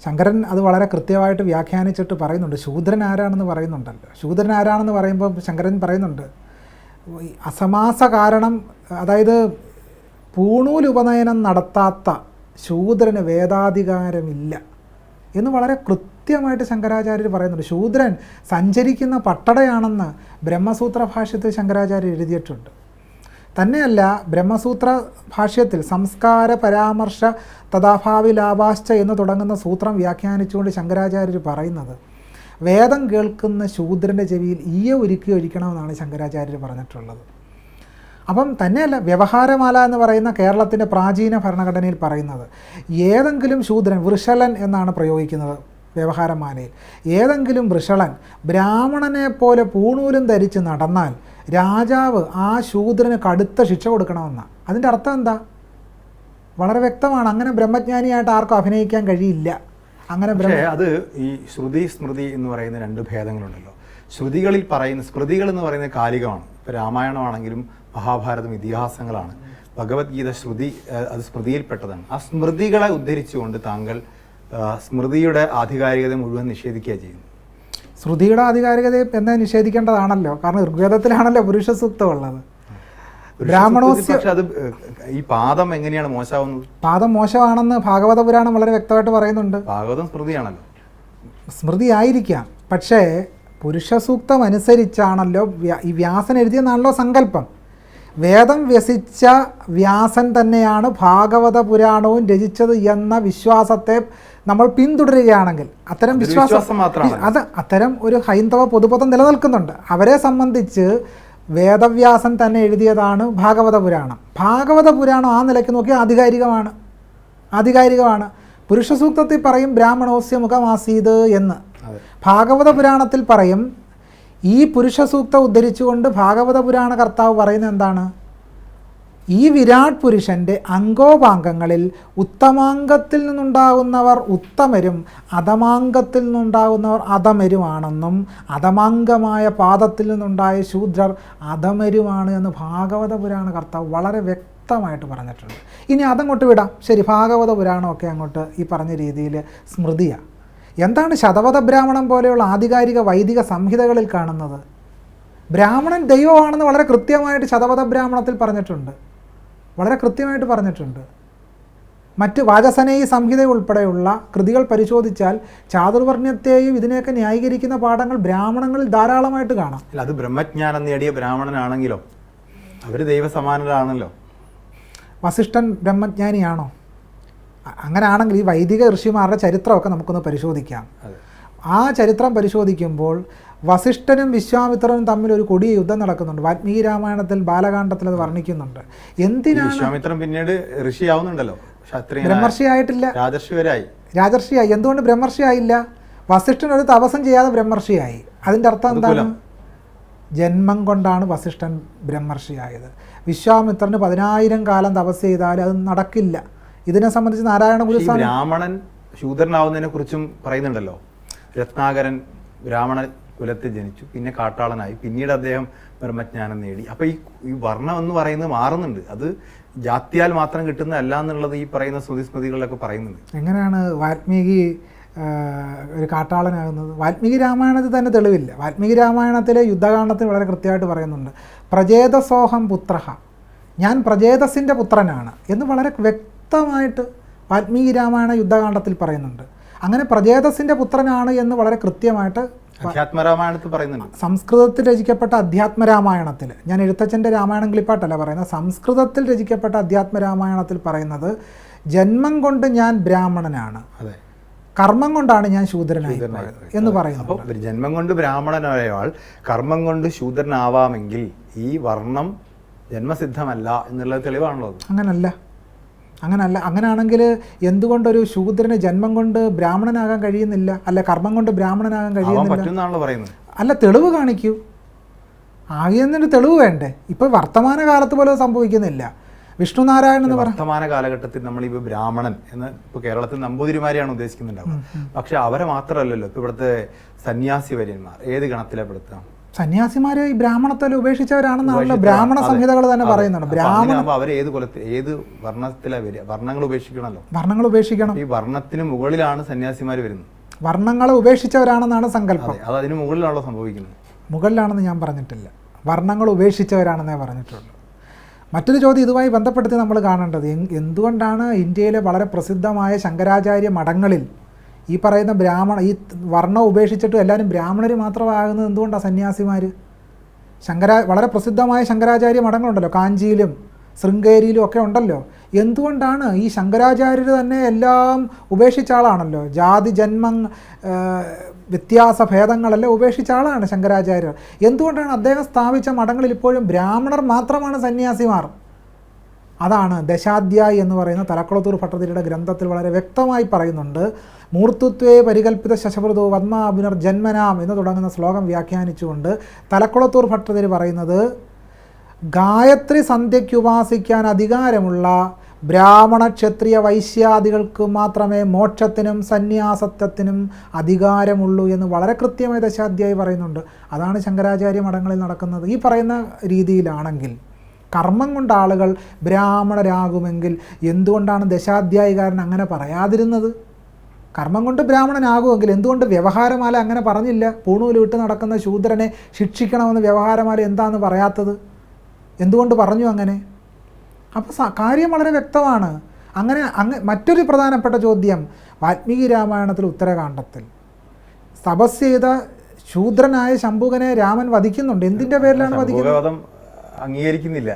[SPEAKER 1] ശങ്കരൻ അത് വളരെ കൃത്യമായിട്ട് വ്യാഖ്യാനിച്ചിട്ട് പറയുന്നുണ്ട്. ശൂദ്രൻ ആരാണെന്ന് പറയുന്നുണ്ടല്ലോ. ശൂദ്രൻ ആരാണെന്ന് പറയുമ്പോൾ ശങ്കരൻ പറയുന്നുണ്ട്, അസമാസ കാരണം, അതായത് പൂണൂലുപനയനം നടത്താത്ത ശൂദ്രന് വേദാധികാരമില്ല എന്ന് വളരെ കൃത്യമായിട്ട് ശങ്കരാചാര്യർ പറയുന്നുണ്ട്. ശൂദ്രൻ സഞ്ചരിക്കുന്ന പട്ടടയാണെന്ന് ബ്രഹ്മസൂത്ര ഭാഷ്യത്തിൽ ശങ്കരാചാര്യർ എഴുതിയിട്ടുണ്ട്. തന്നെയല്ല, ബ്രഹ്മസൂത്ര ഭാഷ്യത്തിൽ സംസ്കാര പരാമർശ തഥാഭാവി ലാഭാശ്ച എന്ന് തുടങ്ങുന്ന സൂത്രം വ്യാഖ്യാനിച്ചുകൊണ്ട് ശങ്കരാചാര്യർ പറയുന്നത്, വേദം കേൾക്കുന്ന ശൂദ്രൻ്റെ ചെവിയിൽ ഈയ ഒരുക്കി ഒഴിക്കണമെന്നാണ് ശങ്കരാചാര്യർ പറഞ്ഞിട്ടുള്ളത്. അപ്പം തന്നെയല്ല, വ്യവഹാരമാല എന്ന് പറയുന്ന കേരളത്തിൻ്റെ പ്രാചീന ഭരണഘടനയിൽ പറയുന്നത്, ഏതെങ്കിലും ശൂദ്രൻ, വൃഷലൻ എന്നാണ് പ്രയോഗിക്കുന്നത് വ്യവഹാരമാലയിൽ, ഏതെങ്കിലും വൃഷളൻ ബ്രാഹ്മണനെ പോലെ പൂണൂലും ധരിച്ച് നടന്നാൽ രാജാവ് ആ ശൂദ്രന് കടുത്ത ശിക്ഷ കൊടുക്കണമെന്നാണ്. അതിൻ്റെ അർത്ഥം എന്താ? വളരെ വ്യക്തമാണ്. അങ്ങനെ ബ്രഹ്മജ്ഞാനിയായിട്ട് ആർക്കും അഭിനയിക്കാൻ കഴിയില്ല. അങ്ങനെ
[SPEAKER 2] അത് ഈ ശ്രുതി സ്മൃതി എന്ന് പറയുന്ന രണ്ട് ഭേദങ്ങളുണ്ടല്ലോ. ശ്രുതികളിൽ പറയുന്ന, സ്മൃതികൾ എന്ന് പറയുന്നത് കാലികമാണ്. ഇപ്പോൾ രാമായണമാണെങ്കിലും മഹാഭാരതം ഇതിഹാസങ്ങളാണ്. ഭഗവത്ഗീത ശ്രുതി, അത് സ്മൃതിയിൽപ്പെട്ടതാണ്. ആ സ്മൃതികളെ ഉദ്ധരിച്ചുകൊണ്ട് താങ്കൾ സ്മൃതിയുടെ ആധികാരികത മുഴുവൻ നിഷേധിക്കുക ചെയ്യുന്നു.
[SPEAKER 1] ശ്രുതിയുടെ ആധികാരികത എന്നാ നിഷേധിക്കേണ്ടതാണല്ലോ, കാരണം ഋഗ്വേദത്തിലാണല്ലോ പുരുഷ സൂക്തം ഉള്ളത്. ബ്രാഹ്മണോസ്യ,
[SPEAKER 2] അത് ഈ പാദം എങ്ങനെയാണ് മോശമാവുന്നത്?
[SPEAKER 1] പാദം മോശമാണെന്ന് ഭാഗവത പുരാണം വളരെ വ്യക്തമായിട്ട് പറയുന്നുണ്ട്.
[SPEAKER 2] ഭാഗവതം സ്മൃതിയാണല്ലോ.
[SPEAKER 1] സ്മൃതി ആയിരിക്കാം, പക്ഷേ പുരുഷ സൂക്തം അനുസരിച്ചാണല്ലോ ഈ വ്യാസൻ എഴുതിയെന്നാണല്ലോ സങ്കല്പം. വേദം വ്യസിച്ച വ്യാസൻ തന്നെയാണ് ഭാഗവത പുരാണവും രചിച്ചത് എന്ന വിശ്വാസത്തെ നമ്മൾ പിന്തുടരുകയാണെങ്കിൽ, അത്തരം വിശ്വാസം അത് അത്തരം ഒരു ഹൈന്ദവ പൊതുപദം നിലനിൽക്കുന്നുണ്ട്. അവരെ സംബന്ധിച്ച് വേദവ്യാസൻ തന്നെ എഴുതിയതാണ് ഭാഗവത പുരാണം. ഭാഗവത പുരാണം ആ നിലയ്ക്ക് നോക്കിയാൽ ആധികാരികമാണ്. പുരുഷ സൂക്തത്തിൽ പറയും ബ്രാഹ്മണോസ്യ മുഖമാസീത് എന്ന്. ഭാഗവത പുരാണത്തിൽ പറയും, ഈ പുരുഷ സൂക്തം ഉദ്ധരിച്ചുകൊണ്ട് ഭാഗവത പുരാണ കർത്താവ് പറയുന്നത് എന്താണ്? ഈ വിരാട് പുരുഷൻ്റെ അംഗോപാംഗങ്ങളിൽ ഉത്തമാംഗത്തിൽ നിന്നുണ്ടാകുന്നവർ ഉത്തമരും അധമാംഗത്തിൽ നിന്നുണ്ടാകുന്നവർ അധമരുമാണെന്നും അധമാംഗമായ പാദത്തിൽ നിന്നുണ്ടായ ശൂദ്രർ അധമരുമാണ് എന്ന് ഭാഗവത പുരാണ കർത്താവ് വളരെ വ്യക്തമായിട്ട് പറഞ്ഞിട്ടുണ്ട്. ഇനി അതങ്ങോട്ട് വിടാം, ശരി, ഭാഗവത പുരാണമൊക്കെ അങ്ങോട്ട് ഈ പറഞ്ഞ രീതിയിൽ സ്മൃതിയാണ്. എന്താണ് ശതപഥ ബ്രാഹ്മണം പോലെയുള്ള ആധികാരിക വൈദിക സംഹിതകളിൽ കാണുന്നത്? ബ്രാഹ്മണൻ ദൈവമാണെന്ന് വളരെ കൃത്യമായിട്ട് ശതപഥ ബ്രാഹ്മണത്തിൽ പറഞ്ഞിട്ടുണ്ട്, വളരെ കൃത്യമായിട്ട് പറഞ്ഞിട്ടുണ്ട്. മറ്റ് വാചസനേയി സംഹിത ഉൾപ്പെടെയുള്ള കൃതികൾ പരിശോധിച്ചാൽ ചാതുർവർണ്ണ്യത്തെയും ഇതിനെയൊക്കെ ന്യായീകരിക്കുന്ന പാഠങ്ങൾ ബ്രാഹ്മണങ്ങളിൽ ധാരാളമായിട്ട് കാണാം.
[SPEAKER 2] അത് ബ്രഹ്മജ്ഞാനം നേടിയ ബ്രാഹ്മണനാണെങ്കിലോ അവർ ദൈവസമാനരാണല്ലോ.
[SPEAKER 1] വസിഷ്ഠൻ ബ്രഹ്മജ്ഞാനിയാണോ? അങ്ങനെ ആണെങ്കിൽ ഈ വൈദിക ഋഷിമാരുടെ ചരിത്രമൊക്കെ നമുക്കൊന്ന് പരിശോധിക്കാം. ആ ചരിത്രം പരിശോധിക്കുമ്പോൾ വസിഷ്ഠനും വിശ്വാമിത്രനും തമ്മിൽ ഒരു കൊടിയ യുദ്ധം നടക്കുന്നുണ്ട്. വാൽമീകി രാമായണത്തിൽ ബാലകാണ്ഡത്തിൽ അത് വർണ്ണിക്കുന്നുണ്ട്. എന്തിനാണ്
[SPEAKER 2] വിശ്വാമിത്രൻ പിന്നീട് ഋഷിയാവുന്നുണ്ടല്ലോ,
[SPEAKER 1] ബ്രഹ്മർഷിയായിട്ടില്ല, രാജർഷിയായി. എന്തുകൊണ്ട് ബ്രഹ്മർഷിയായില്ല? വസിഷ്ഠൻ ഒരു തപസ്സം ചെയ്യാതെ ബ്രഹ്മർഷിയായി. അതിൻ്റെ അർത്ഥം എന്താണ്? ജന്മം കൊണ്ടാണ് വസിഷ്ഠൻ ബ്രഹ്മർഷിയായത്. വിശ്വാമിത്രന് 10,000 കാലം തപസ് ചെയ്താൽ അത് നടക്കില്ല. ഇതിനെ സംബന്ധിച്ച് നാരായണ ഗുരുസ്വാമി
[SPEAKER 2] ബ്രാഹ്മണൻ ശൂദ്രനാവുന്നതിനെ കുറിച്ചും പറയുന്നുണ്ടല്ലോ. രത്നാകരൻ ബ്രാഹ്മണ കുലത്തിൽ ജനിച്ചു, പിന്നെ കാട്ടാളനായി, പിന്നീട് അദ്ദേഹം ബ്രഹ്മജ്ഞാനം നേടി. അപ്പോൾ ഈ വർണ്ണം എന്ന് പറയുന്നത് മാറുന്നുണ്ട്. അത് ജാത്യാൽ മാത്രം കിട്ടുന്നതല്ല എന്നുള്ളത് ഈ പറയുന്ന സ്മൃതികളിലൊക്കെ പറയുന്നുണ്ട്.
[SPEAKER 1] എങ്ങനെയാണ് വാൽമീകി ഒരു കാട്ടാളനാകുന്നത്? വാൽമീകി രാമായണത്തിൽ തന്നെ തെളിവില്ല. വാൽമീകി രാമായണത്തിലെ യുദ്ധകാണ്ഡത്തിൽ വളരെ കൃത്യമായിട്ട് പറയുന്നുണ്ട്, പ്രജേതസോഹം പുത്രഹ, ഞാൻ പ്രജേതസിൻ്റെ പുത്രനാണ് എന്ന് വളരെ വ്യക്തമായിട്ട് വാൽമീകി രാമായണ യുദ്ധകാണ്ഡത്തിൽ പറയുന്നുണ്ട്. അങ്ങനെ പ്രജേതസിൻ്റെ പുത്രനാണ് എന്ന് വളരെ കൃത്യമായിട്ട്
[SPEAKER 2] അധ്യാത്മരാമായണത്തിൽ പറയുന്നുണ്ട്.
[SPEAKER 1] സംസ്കൃതത്തിൽ രചിക്കപ്പെട്ട അധ്യാത്മരാമായണത്തിൽ, ഞാൻ എഴുത്തച്ഛൻ്റെ രാമായണം ക്ലിപ്പാട്ടല്ല പറയുന്നത്, സംസ്കൃതത്തിൽ രചിക്കപ്പെട്ട അധ്യാത്മരാമായണത്തിൽ പറയുന്നത്, ജന്മം കൊണ്ട് ഞാൻ ബ്രാഹ്മണനാണ്, കർമ്മം കൊണ്ടാണ് ഞാൻ ശൂദ്രനായി എന്ന് പറയുന്നു.
[SPEAKER 2] അപ്പോൾ ജന്മം കൊണ്ട് ബ്രാഹ്മണനായയാൾ കർമ്മം കൊണ്ട് ശൂദ്രനാവാമെങ്കിൽ ഈ വർണ്ണം ജന്മസിദ്ധമല്ല എന്നുള്ളത് തെളിവാണല്ലോ.
[SPEAKER 1] അങ്ങനല്ല. അങ്ങനെയാണെങ്കിൽ എന്തുകൊണ്ടൊരു ശൂദ്രന് ജന്മം കൊണ്ട് ബ്രാഹ്മണനാകാൻ കഴിയുന്നില്ല, അല്ല കർമ്മം കൊണ്ട് ബ്രാഹ്മണനാകാൻ കഴിയുന്നില്ല? അല്ല, തെളിവ് കാണിക്കൂ. ആകിയെന്നൊരു തെളിവ് വേണ്ടേ? ഇപ്പോൾ വർത്തമാന കാലത്ത് പോലും സംഭവിക്കുന്നില്ല. വിഷ്ണുനാരായണൻ എന്ന്
[SPEAKER 2] വർത്തമാന കാലഘട്ടത്തിൽ നമ്മൾ ഈ ബ്രാഹ്മണൻ എന്ന് ഇപ്പോൾ കേരളത്തിൽ നമ്പൂതിരിമാരെയാണ് ഉദ്ദേശിക്കുന്നുണ്ടാവുക. പക്ഷെ അവരെ മാത്രമല്ലല്ലോ ഇപ്പോൾ ഇവിടുത്തെ സന്യാസി വര്യന്മാർ ഏത് ഗണത്തിലെ പെടുത്താം?
[SPEAKER 1] സന്യാസിമാരെ ഈ ബ്രാഹ്മണത്തിൽ ഉപേക്ഷിച്ചവരാണെന്നാണല്ലോ ബ്രാഹ്മണ സംഹിതകൾ തന്നെ പറയുന്നുണ്ട്. ബ്രാഹ്മണ
[SPEAKER 2] അവർ ഏത് കുലത്തിൽ ഏത് വർണ്ണത്തിലെ വരിക? വർണ്ണങ്ങൾ ഉപേക്ഷിക്കണമല്ലോ.
[SPEAKER 1] വർണ്ണങ്ങൾ ഉപേക്ഷിക്കണം.
[SPEAKER 2] ഈ വർണ്ണത്തിന് മുകളിലാണ് സന്യാസിമാർ വരുന്നത്.
[SPEAKER 1] വർണ്ണങ്ങളെ ഉപേക്ഷിച്ചവരാണെന്നാണ് സങ്കല്പം.
[SPEAKER 2] അത് അതിന് മുകളിലാണല്ലോ സംഭവിക്കുന്നത്.
[SPEAKER 1] മുകളിലാണെന്ന് ഞാൻ പറഞ്ഞിട്ടില്ല, വർണ്ണങ്ങൾ ഉപേക്ഷിച്ചവരാണെന്നേ പറഞ്ഞിട്ടുള്ളൂ. മറ്റൊരു ചോദ്യം ഇതുമായി ബന്ധപ്പെടുത്തി നമ്മൾ കാണേണ്ടത്, എന്തുകൊണ്ടാണ് ഇന്ത്യയിലെ വളരെ പ്രസിദ്ധമായ ശങ്കരാചാര്യ മഠങ്ങളിൽ ഈ പറയുന്ന ഈ വർണ്ണം ഉപേക്ഷിച്ചിട്ട് എല്ലാവരും ബ്രാഹ്മണർ മാത്രമാകുന്നത് എന്തുകൊണ്ടാണ്? സന്യാസിമാർ വളരെ പ്രസിദ്ധമായ ശങ്കരാചാര്യ മഠങ്ങളുണ്ടല്ലോ, കാഞ്ചിയിലും ശൃംഗേരിയിലും ഒക്കെ ഉണ്ടല്ലോ. എന്തുകൊണ്ടാണ് ഈ ശങ്കരാചാര്യർ തന്നെ എല്ലാം ഉപേക്ഷിച്ച ആളാണല്ലോ, ജാതി ജന്മം വ്യത്യാസ ഭേദങ്ങളെല്ലാം ഉപേക്ഷിച്ച ആളാണ് ശങ്കരാചാര്യർ. എന്തുകൊണ്ടാണ് അദ്ദേഹം സ്ഥാപിച്ച മഠങ്ങളിൽ ഇപ്പോഴും ബ്രാഹ്മണർ മാത്രമാണ് സന്യാസിമാർ? അതാണ് ദശാധ്യായി എന്ന് പറയുന്ന തലക്കുളത്തൂർ ഭട്ടതിരിയുടെ ഗ്രന്ഥത്തിൽ വളരെ വ്യക്തമായി പറയുന്നുണ്ട്. മൂർത്തുത്വേ പരികൽപ്പിത ശശവൃതോ പത്മാഭിനർ ജന്മനാം എന്ന് തുടങ്ങുന്ന ശ്ലോകം വ്യാഖ്യാനിച്ചുകൊണ്ട് തലക്കുളത്തൂർ ഭട്ടതിരി പറയുന്നത്, ഗായത്രി സന്ധ്യയ്ക്ക് ഉപാസിക്കാൻ അധികാരമുള്ള ബ്രാഹ്മണ ക്ഷത്രിയ വൈശ്യാദികൾക്ക് മാത്രമേ മോക്ഷത്തിനും സന്യാസത്വത്തിനും അധികാരമുള്ളൂ എന്ന് വളരെ കൃത്യമായി ദശാധ്യായി പറയുന്നുണ്ട്. അതാണ് ശങ്കരാചാര്യ മഠങ്ങളിൽ നടക്കുന്നത്. ഈ പറയുന്ന രീതിയിലാണെങ്കിൽ കർമ്മം കൊണ്ട് ആളുകൾ ബ്രാഹ്മണരാകുമെങ്കിൽ എന്തുകൊണ്ടാണ് ദശാധ്യായികാരൻ അങ്ങനെ പറയാതിരുന്നത്? കർമ്മം കൊണ്ട് ബ്രാഹ്മണനാകുമെങ്കിൽ എന്തുകൊണ്ട് വ്യവഹാരമാല അങ്ങനെ പറഞ്ഞില്ല? പൂണൂല് വിട്ട് നടക്കുന്ന ശൂദ്രനെ ശിക്ഷിക്കണമെന്ന് വ്യവഹാരമാല എന്താണെന്ന് പറയാത്തത്? എന്തുകൊണ്ട് പറഞ്ഞു അങ്ങനെ? അപ്പോൾ കാര്യം വളരെ വ്യക്തമാണ്. മറ്റൊരു പ്രധാനപ്പെട്ട ചോദ്യം, വാൽമീകി രാമായണത്തിൽ ഉത്തരകാണ്ഡത്തിൽ തപസ് ചെയ്ത ശൂദ്രനായ ശംഭുകനെ രാമൻ വധിക്കുന്നുണ്ട്. എന്തിൻ്റെ പേരിലാണ് വധിക്കുന്നത്?
[SPEAKER 2] അംഗീകരിക്കുന്നില്ല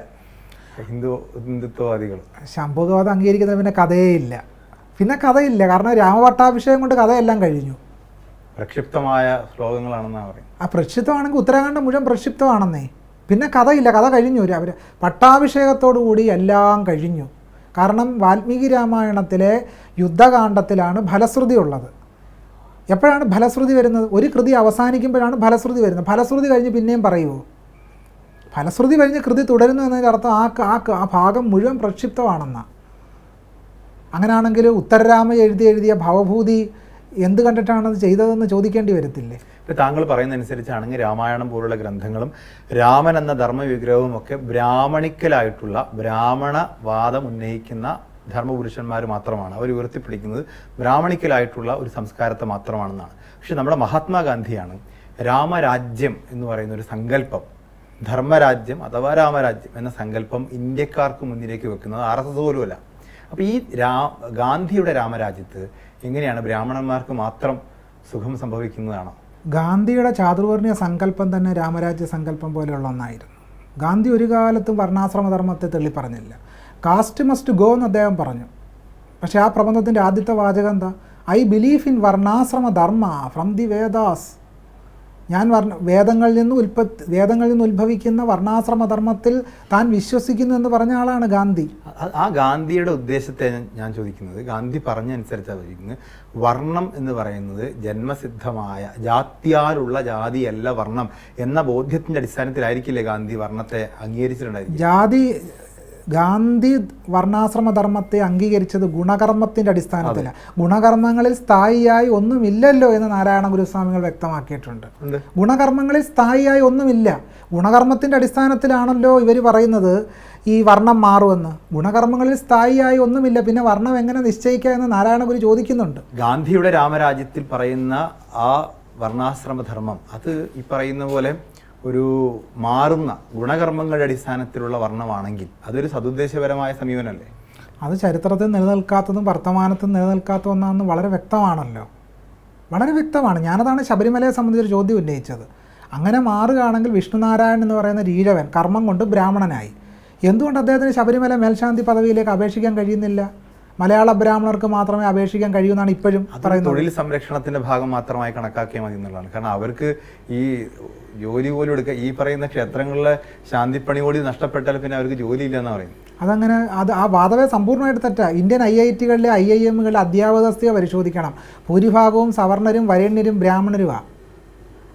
[SPEAKER 2] ഹിന്ദുത്വവാദികൾ.
[SPEAKER 1] ശംഭുകവധം അംഗീകരിക്കുന്നത് പിന്നെ കഥയില്ല. കാരണം രാമപട്ടാഭിഷേകം കൊണ്ട് കഥയെല്ലാം കഴിഞ്ഞു.
[SPEAKER 2] പ്രക്ഷിപ്തമായ ശ്ലോകങ്ങളാണെന്നാണ് പറയുന്നത്.
[SPEAKER 1] ആ പ്രക്ഷിപ്തമാണെങ്കിൽ ഉത്തരാഖണ്ഡം മുഴുവൻ പ്രക്ഷിപ്തമാണെന്നേ. പിന്നെ കഥയില്ല, കഥ കഴിഞ്ഞു. അവർ പട്ടാഭിഷേകത്തോടു കൂടി എല്ലാം കഴിഞ്ഞു. കാരണം വാൽമീകി രാമായണത്തിലെ യുദ്ധകാണ്ഡത്തിലാണ് ഫലശ്രുതി ഉള്ളത്. എപ്പോഴാണ് ഫലശ്രുതി വരുന്നത്? ഒരു കൃതി അവസാനിക്കുമ്പോഴാണ് ഫലശ്രുതി വരുന്നത്. ഫലശ്രുതി കഴിഞ്ഞ് പിന്നെയും പറയുമോ? ഫലശ്രുതി കഴിഞ്ഞ് കൃതി തുടരുന്നു എന്നതിൻ്റെ അർത്ഥം ആ ഭാഗം മുഴുവൻ പ്രക്ഷിപ്തമാണെന്നാണ്. അങ്ങനെയാണെങ്കിൽ ഉത്തരരാമ എഴുതിയ ഭവഭൂതി എന്ത് കണ്ടിട്ടാണത് ചെയ്തതെന്ന് ചോദിക്കേണ്ടി വരത്തില്ലേ?
[SPEAKER 2] താങ്കൾ പറയുന്നതനുസരിച്ചാണെങ്കിൽ രാമായണം പോലുള്ള ഗ്രന്ഥങ്ങളും രാമൻ എന്ന ധർമ്മവിഗ്രഹവും ഒക്കെ ബ്രാഹ്മണിക്കലായിട്ടുള്ള ബ്രാഹ്മണവാദം ഉന്നയിക്കുന്ന ധർമ്മപുരുഷന്മാർ മാത്രമാണ്. അവർ ഉയർത്തിപ്പിടിക്കുന്നത് ബ്രാഹ്മണിക്കലായിട്ടുള്ള ഒരു സംസ്കാരത്തെ മാത്രമാണെന്നാണ്. പക്ഷെ നമ്മുടെ മഹാത്മാഗാന്ധിയാണ് രാമരാജ്യം എന്ന് പറയുന്ന ഒരു സങ്കല്പം, ധർമ്മരാജ്യം അഥവാ രാമരാജ്യം എന്ന സങ്കല്പം ഇന്ത്യക്കാർക്ക് മുന്നിലേക്ക് വെക്കുന്നത് RSS പോലുമല്ല. അപ്പോൾ ഈ ഗാന്ധിയുടെ രാമരാജ്യത്ത് എങ്ങനെയാണ് ബ്രാഹ്മണന്മാർക്ക് മാത്രം സുഖം സംഭവിക്കുന്നതാണോ?
[SPEAKER 1] ഗാന്ധിയുടെ ചാതുർവർണ്ണയ സങ്കല്പം തന്നെ രാമരാജ്യ സങ്കല്പം പോലെയുള്ള ഒന്നായിരുന്നു. ഗാന്ധി ഒരു കാലത്തും വർണ്ണാശ്രമധർമ്മത്തെ തള്ളിപ്പറഞ്ഞില്ല. കാസ്റ്റ് മസ്റ്റ് ഗോ എന്ന് അദ്ദേഹം പറഞ്ഞു. പക്ഷേ ആ പ്രബന്ധത്തിൻ്റെ ആദ്യത്തെ വാചകം എന്താ? I believe in varnashramadharma from the Vedas. ഞാൻ വേദങ്ങളിൽ നിന്ന് ഉത്ഭവിക്കുന്ന വർണ്ണാശ്രമധർമ്മത്തിൽ താൻ വിശ്വസിക്കുന്നു എന്ന് പറഞ്ഞ ആളാണ് ഗാന്ധി.
[SPEAKER 2] ആ ഗാന്ധിയുടെ ഉദ്ദേശത്തെ ഞാൻ ചോദിക്കുന്നത്, ഗാന്ധി പറഞ്ഞനുസരിച്ചാണ് ചോദിക്കുന്നത്. വർണ്ണം എന്ന് പറയുന്നത് ജന്മസിദ്ധമായ ജാത്യാലുള്ള ജാതിയല്ല വർണ്ണം എന്ന ബോധ്യത്തിൻ്റെ അടിസ്ഥാനത്തിലായിരിക്കില്ലേ ഗാന്ധി വർണ്ണത്തെ അംഗീകരിച്ചിട്ടുണ്ടായിരിക്കും?
[SPEAKER 1] ഗാന്ധി വർണ്ണാശ്രമധർമ്മത്തെ അംഗീകരിച്ചത് ഗുണകർമ്മത്തിൻ്റെ അടിസ്ഥാനത്തിലാണ്. ഗുണകർമ്മങ്ങളിൽ സ്ഥായിയായി ഒന്നുമില്ലല്ലോ എന്ന് നാരായണ ഗുരുസ്വാമികൾ വ്യക്തമാക്കിയിട്ടുണ്ട്. ഗുണകർമ്മങ്ങളിൽ സ്ഥായിയായി ഒന്നുമില്ല. ഗുണകർമ്മത്തിൻ്റെ അടിസ്ഥാനത്തിലാണല്ലോ ഇവർ പറയുന്നത് ഈ വർണ്ണം മാറുമെന്ന്. ഗുണകർമ്മങ്ങളിൽ സ്ഥായിയായി ഒന്നുമില്ല, പിന്നെ വർണ്ണം എങ്ങനെ നിശ്ചയിക്കുക എന്ന് നാരായണ ഗുരു ചോദിക്കുന്നുണ്ട്.
[SPEAKER 2] ഗാന്ധിയുടെ രാമരാജ്യത്തിൽ പറയുന്ന ആ വർണ്ണാശ്രമധർമ്മം അത് ഈ പറയുന്ന പോലെ ഒരു മാറുന്ന ഗുണകർമ്മങ്ങളുടെ അടിസ്ഥാനത്തിലുള്ള വർണ്ണമാണെങ്കിൽ അതൊരു സതുദ്ദേശപരമായ സമീപനമല്ലേ?
[SPEAKER 1] അത് ചരിത്രത്തിൽ നിലനിൽക്കാത്തതും വർത്തമാനത്തിൽ നിലനിൽക്കാത്ത ഒന്നാണെന്ന് വളരെ വ്യക്തമാണല്ലോ, വളരെ വ്യക്തമാണ്. ഞാനതാണ് ശബരിമലയെ സംബന്ധിച്ചൊരു ചോദ്യം ഉന്നയിച്ചത്. അങ്ങനെ മാറുകയാണെങ്കിൽ വിഷ്ണുനാരായണൻ എന്ന് പറയുന്ന രീഴവൻ കർമ്മം കൊണ്ട് ബ്രാഹ്മണനായി. എന്തുകൊണ്ട് അദ്ദേഹത്തിന് ശബരിമല മേൽശാന്തി പദവിയിലേക്ക് അപേക്ഷിക്കാൻ കഴിയുന്നില്ല? മലയാള ബ്രാഹ്മണർക്ക് മാത്രമേ അപേക്ഷിക്കാൻ കഴിയൂ എന്നാണ് ഇപ്പോഴും പറയുന്നത്.
[SPEAKER 2] തൊഴിൽ സംരക്ഷണത്തിന്റെ ഭാഗം മാത്രമായി കണക്കാക്കിയാൽ മതി എന്നുള്ളതാണ്. കാരണം അവർക്ക് ഈ ജോലി പോലും എടുക്കുക, ഈ പറയുന്ന ക്ഷേത്രങ്ങളിലെ ശാന്തിപ്പണി കൂടി നഷ്ടപ്പെട്ടാൽ പിന്നെ അവർക്ക് ജോലിയില്ല എന്ന് പറയും.
[SPEAKER 1] അതങ്ങനെ ആ വാദവേ സമ്പൂർണ്ണമായിട്ട് തെറ്റാ. ഇന്ത്യൻ IIT-കളിലെ IIM-കളിലെ അധ്യാപക തസ്തിക പരിശോധിക്കണം. ഭൂരിഭാഗവും സവർണരും വരേണ്യരും ബ്രാഹ്മണരുമാണ്.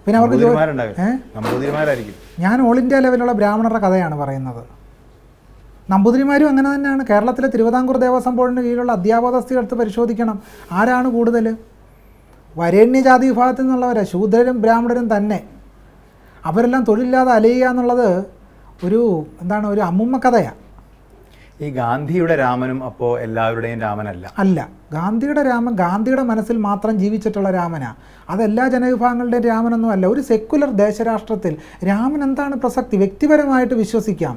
[SPEAKER 1] പിന്നെ അവർക്ക്
[SPEAKER 2] നമ്പൂതിരിമാരായിരിക്കും.
[SPEAKER 1] ഞാൻ ഓൾ ഇന്ത്യ ലെവലുള്ള ബ്രാഹ്മണരുടെ കഥയാണ് പറയുന്നത്. നമ്പൂതിരിമാരും അങ്ങനെ തന്നെയാണ്. കേരളത്തിലെ തിരുവിതാംകൂർ ദേവസ്വം ബോർഡിന് കീഴിലുള്ള അധ്യാപകസ്ഥ എടുത്ത് പരിശോധിക്കണം, ആരാണ് കൂടുതൽ? വരേണ്യജാതി വിഭാഗത്തിൽ നിന്നുള്ളവരാണ്, ശൂദ്രരും ബ്രാഹ്മണരും തന്നെ. അവരെല്ലാം തൊഴിലില്ലാതെ അലയുക എന്നുള്ളത് ഒരു ഒരു അമ്മുമ്മ കഥയാണ്.
[SPEAKER 2] ഈ ഗാന്ധിയുടെ രാമനും അപ്പോൾ എല്ലാവരുടെയും രാമനല്ല.
[SPEAKER 1] അല്ല, ഗാന്ധിയുടെ രാമൻ ഗാന്ധിയുടെ മനസ്സിൽ മാത്രം ജീവിച്ചിട്ടുള്ള രാമനാണ്. അതെല്ലാ ജനവിഭാഗങ്ങളുടെയും രാമനൊന്നും അല്ല. ഒരു സെക്കുലർ ദേശരാഷ്ട്രത്തിൽ രാമൻ എന്താണ് പ്രസക്തി? വ്യക്തിപരമായിട്ട് വിശ്വസിക്കാം,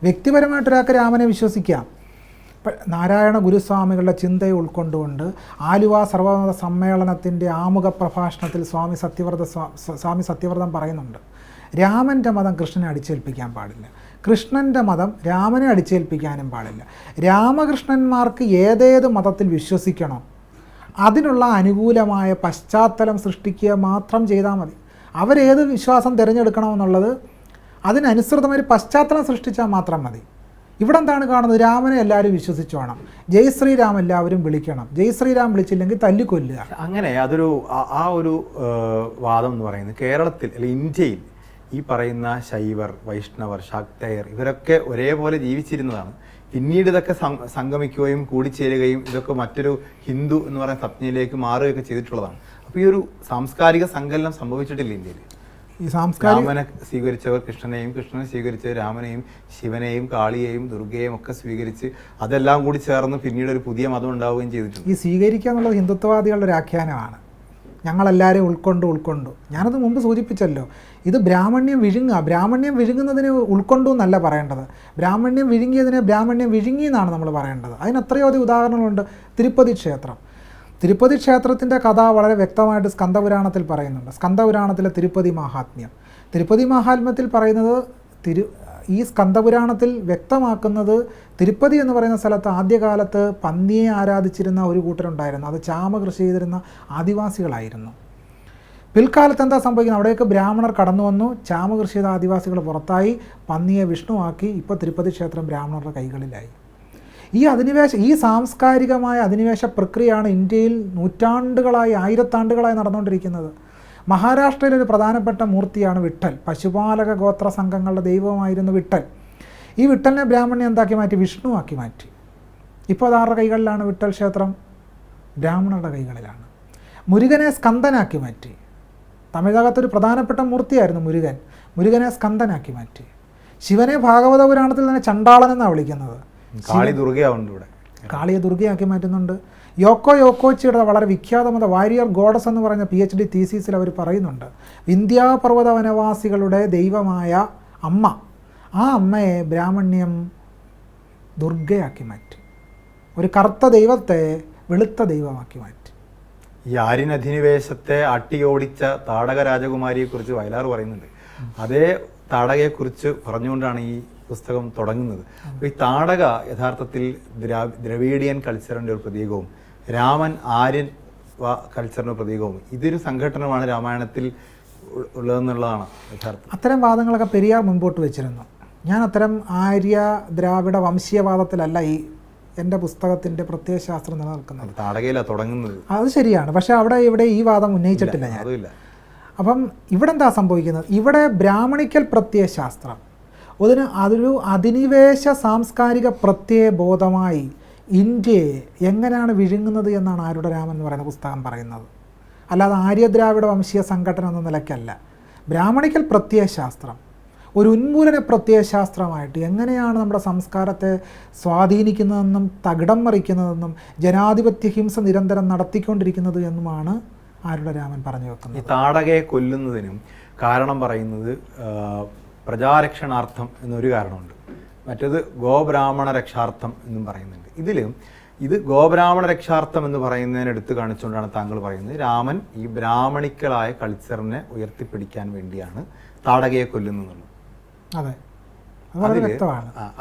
[SPEAKER 1] വ്യക്തിപരമായിട്ടൊരാൾക്ക് രാമനെ വിശ്വസിക്കാം. നാരായണ ഗുരുസ്വാമികളുടെ ചിന്തയെ ഉൾക്കൊണ്ടുകൊണ്ട് ആലുവ സർവമത സമ്മേളനത്തിൻ്റെ ആമുഖ പ്രഭാഷണത്തിൽ സ്വാമി സത്യവ്രതം പറയുന്നുണ്ട്, രാമൻ്റെ മതം കൃഷ്ണനെ അടിച്ചേൽപ്പിക്കാൻ പാടില്ല, കൃഷ്ണൻ്റെ മതം രാമനെ അടിച്ചേൽപ്പിക്കാനും പാടില്ല. രാമകൃഷ്ണന്മാർക്ക് ഏതേത് മതത്തിൽ വിശ്വസിക്കണോ അതിനുള്ള അനുകൂലമായ പശ്ചാത്തലം സൃഷ്ടിക്കുക മാത്രം ചെയ്താൽ മതി. അവരേത് വിശ്വാസം തിരഞ്ഞെടുക്കണമെന്നുള്ളത് അതിനനുസൃതമായ ഒരു പശ്ചാത്തലം സൃഷ്ടിച്ചാൽ മാത്രം മതി. ഇവിടെ എന്താണ് കാണുന്നത്? രാമനെ എല്ലാവരും വിശ്വസിച്ചു വേണം, ജയ് ശ്രീരാം എല്ലാവരും വിളിക്കണം, ജയ് ശ്രീരാം വിളിച്ചില്ലെങ്കിൽ തല്ലിക്കൊല്ലുക.
[SPEAKER 2] അങ്ങനെ അതൊരു ഒരു വാദം എന്ന് പറയുന്നത് കേരളത്തിൽ അല്ലെങ്കിൽ ഇന്ത്യയിൽ ഈ പറയുന്ന ശൈവർ, വൈഷ്ണവർ, ശാക്തയർ ഇവരൊക്കെ ഒരേപോലെ ജീവിച്ചിരുന്നതാണ്. പിന്നീട് ഇതൊക്കെ സംഗമിക്കുകയും കൂടിച്ചേരുകയും ഇതൊക്കെ മറ്റൊരു ഹിന്ദു എന്ന് പറയുന്ന സംജ്ഞയിലേക്ക് മാറുകയൊക്കെ ചെയ്തിട്ടുള്ളതാണ്. അപ്പോൾ ഈ ഒരു സാംസ്കാരിക സങ്കലനം സംഭവിച്ചിട്ടില്ല ഇന്ത്യയിൽ.
[SPEAKER 1] ഈ രാമനെ
[SPEAKER 2] സ്വീകരിച്ചവർ കൃഷ്ണനെയും, കൃഷ്ണനെ സ്വീകരിച്ചവർ രാമനെയും, ശിവനെയും, കാളിയെയും, ദുർഗയെയും ഒക്കെ സ്വീകരിച്ച് അതെല്ലാം കൂടി ചേർന്ന് പിന്നീട് ഒരു പുതിയ മതം ഉണ്ടാവുകയും ചെയ്തിട്ടുണ്ട്.
[SPEAKER 1] ഈ സ്വീകരിക്കുക എന്നുള്ളത് ഹിന്ദുത്വവാദികളുടെ ഒരു ആഖ്യാനമാണ്. ഞങ്ങളെല്ലാവരെയും ഉൾക്കൊണ്ടു. ഞാനത് മുമ്പ് സൂചിപ്പിച്ചല്ലോ, ഇത് ബ്രാഹ്മണ്യം വിഴുങ്ങുക. ബ്രാഹ്മണ്യം വിഴുങ്ങുന്നതിന് ഉൾക്കൊണ്ടു എന്നല്ല പറയേണ്ടത്, ബ്രാഹ്മണ്യം വിഴുങ്ങിയതിനെ ബ്രാഹ്മണ്യം വിഴുങ്ങി എന്നാണ് നമ്മൾ പറയേണ്ടത്. അതിന് എത്രയോ അധികം ഉദാഹരണങ്ങളുണ്ട്. തിരുപ്പതി ക്ഷേത്രത്തിൻ്റെ കഥ വളരെ വ്യക്തമായിട്ട് സ്കന്ദപുരാണത്തിൽ പറയുന്നുണ്ട്. സ്കന്ദപുരാണത്തിലെ തിരുപ്പതി മാഹാത്മ്യത്തിൽ പറയുന്നത് ഈ സ്കന്ദപുരാണത്തിൽ വ്യക്തമാക്കുന്നത് തിരുപ്പതി എന്ന് പറയുന്ന സ്ഥലത്ത് ആദ്യകാലത്ത് പന്നിയെ ആരാധിച്ചിരുന്ന ഒരു കൂട്ടരുണ്ടായിരുന്നു. അത് ചാമ കൃഷി ചെയ്തിരുന്ന ആദിവാസികളായിരുന്നു. പിൽക്കാലത്ത് എന്താ സംഭവിക്കുന്നത്? അവിടേക്ക് ബ്രാഹ്മണർ കടന്നു വന്നു, ചാമ കൃഷി ചെയ്ത ആദിവാസികൾ പുറത്തായി, പന്നിയെ വിഷ്ണുവാക്കി. ഇപ്പോൾ തിരുപ്പതി ക്ഷേത്രം ബ്രാഹ്മണരുടെ കൈകളിലായി. ഈ സാംസ്കാരികമായ അധിനിവേശ പ്രക്രിയയാണ് ഇന്ത്യയിൽ നൂറ്റാണ്ടുകളായി, ആയിരത്താണ്ടുകളായി നടന്നുകൊണ്ടിരിക്കുന്നത്. മഹാരാഷ്ട്രയിലൊരു പ്രധാനപ്പെട്ട മൂർത്തിയാണ് വിട്ടൽ. പശുപാലക ഗോത്ര സംഘങ്ങളുടെ ദൈവമായിരുന്നു വിട്ടൽ. ഈ വിട്ടലിനെ ബ്രാഹ്മണ്യം എന്താക്കി മാറ്റി? വിഷ്ണുവാക്കി മാറ്റി. ഇപ്പോൾ അതാരുടെ കൈകളിലാണ് വിട്ടൽ ക്ഷേത്രം? ബ്രാഹ്മണരുടെ കൈകളിലാണ്. മുരുകനെ സ്കന്ദനാക്കി മാറ്റി. തമിഴകത്തൊരു പ്രധാനപ്പെട്ട മൂർത്തിയായിരുന്നു മുരുകനെ സ്കന്ദനാക്കി മാറ്റി. ശിവനെ ഭാഗവത പുരാണത്തിൽ തന്നെ ചണ്ടാളൻ എന്നാണ് വിളിക്കുന്നത്. കാളിയെ ദുർഗയാക്കി മാറ്റുന്നുണ്ട്. യോക്കോച്ചിയുടെ വളരെ വിഖ്യാതമായ വാരിയർ ഗോഡസ് എന്ന് പറഞ്ഞ PhD തീസീസിൽ അവർ പറയുന്നുണ്ട്, വിന്ധ്യാപർവ്വത വനവാസികളുടെ ദൈവമായ അമ്മ, ആ അമ്മയെ ബ്രാഹ്മണ്യം ദുർഗയാക്കി മാറ്റി. ഒരു കറുത്ത ദൈവത്തെ വെളുത്ത ദൈവമാക്കി മാറ്റി.
[SPEAKER 2] ഈ ആര്യൻ അധിനിവേശത്തെ അട്ടിയോടിച്ച താടക രാജകുമാരിയെക്കുറിച്ച് വയലാർ പറയുന്നുണ്ട്. അതേ താടകയെക്കുറിച്ച് പറഞ്ഞുകൊണ്ടാണ് ഈ പുസ്തകം തുടങ്ങുന്നത്. അപ്പോൾ ഈ താടക യഥാർത്ഥത്തിൽ ദ്രവീഡിയൻ കൾച്ചറിൻ്റെ ഒരു പ്രതീകവും രാമൻ ആര്യൻ കൾച്ചറിൻ്റെ പ്രതീകവും ഇതൊരു സംഘടനമാണ് രാമായണത്തിൽ ഉള്ളതെന്നുള്ളതാണ് യഥാർത്ഥം.
[SPEAKER 1] അത്തരം വാദങ്ങളൊക്കെ പെരിയാർ മുൻപോട്ട് വെച്ചിരുന്നു. ഞാൻ അത്തരം ആര്യ ദ്രാവിഡ വംശീയവാദത്തിലല്ല എൻ്റെ പുസ്തകത്തിൻ്റെ പ്രത്യയശാസ്ത്രം നിലനിൽക്കുന്നത്.
[SPEAKER 2] താടകയിലാണ് തുടങ്ങുന്നത്.
[SPEAKER 1] അത് ശരിയാണ്, പക്ഷേ ഇവിടെ ഈ വാദം ഉന്നയിച്ചിട്ടില്ല ഞാൻ. അപ്പം ഇവിടെ എന്താ സംഭവിക്കുന്നത്? ഇവിടെ ബ്രാഹ്മണിക്കൽ പ്രത്യയശാസ്ത്രം അതൊരു അധിനിവേശ സാംസ്കാരിക പ്രത്യയബോധമായി ഇന്ത്യയെ എങ്ങനെയാണ് വിഴുങ്ങുന്നത് എന്നാണ് ആരുടെ രാമൻ എന്ന് പറയുന്ന പുസ്തകം പറയുന്നത്. അല്ലാതെ ആര്യദ്രാവിഡ വംശീയ സംഘടന എന്ന നിലയ്ക്കല്ല. ബ്രാഹ്മണിക്കൽ പ്രത്യയശാസ്ത്രം ഒരു ഉന്മൂലന പ്രത്യയശാസ്ത്രമായിട്ട് എങ്ങനെയാണ് നമ്മുടെ സംസ്കാരത്തെ സ്വാധീനിക്കുന്നതെന്നും തകിടം മറിക്കുന്നതെന്നും ജനാധിപത്യ ഹിംസ നിരന്തരം നടത്തിക്കൊണ്ടിരിക്കുന്നത് എന്നുമാണ് ആരുടെ രാമൻ പറഞ്ഞു വെക്കുന്നത്.
[SPEAKER 2] ഈ താടകയെ കൊല്ലുന്നതിനും കാരണം പറയുന്നത് പ്രജാരക്ഷണാർത്ഥം എന്നൊരു കാരണമുണ്ട്. മറ്റേത് ഗോബ്രാഹ്മണ രക്ഷാർത്ഥം എന്നും പറയുന്നുണ്ട്. ഇത് ഗോബ്രാഹ്മണ രക്ഷാർത്ഥം എന്ന് പറയുന്നതിന് എടുത്ത് കാണിച്ചുകൊണ്ടാണ് താങ്കൾ പറയുന്നത് രാമൻ ഈ ബ്രാഹ്മണിക്കലായ കൾച്ചറിനെ ഉയർത്തിപ്പിടിക്കാൻ വേണ്ടിയാണ് താടകയെ കൊല്ലുന്നത്.
[SPEAKER 1] അതെ,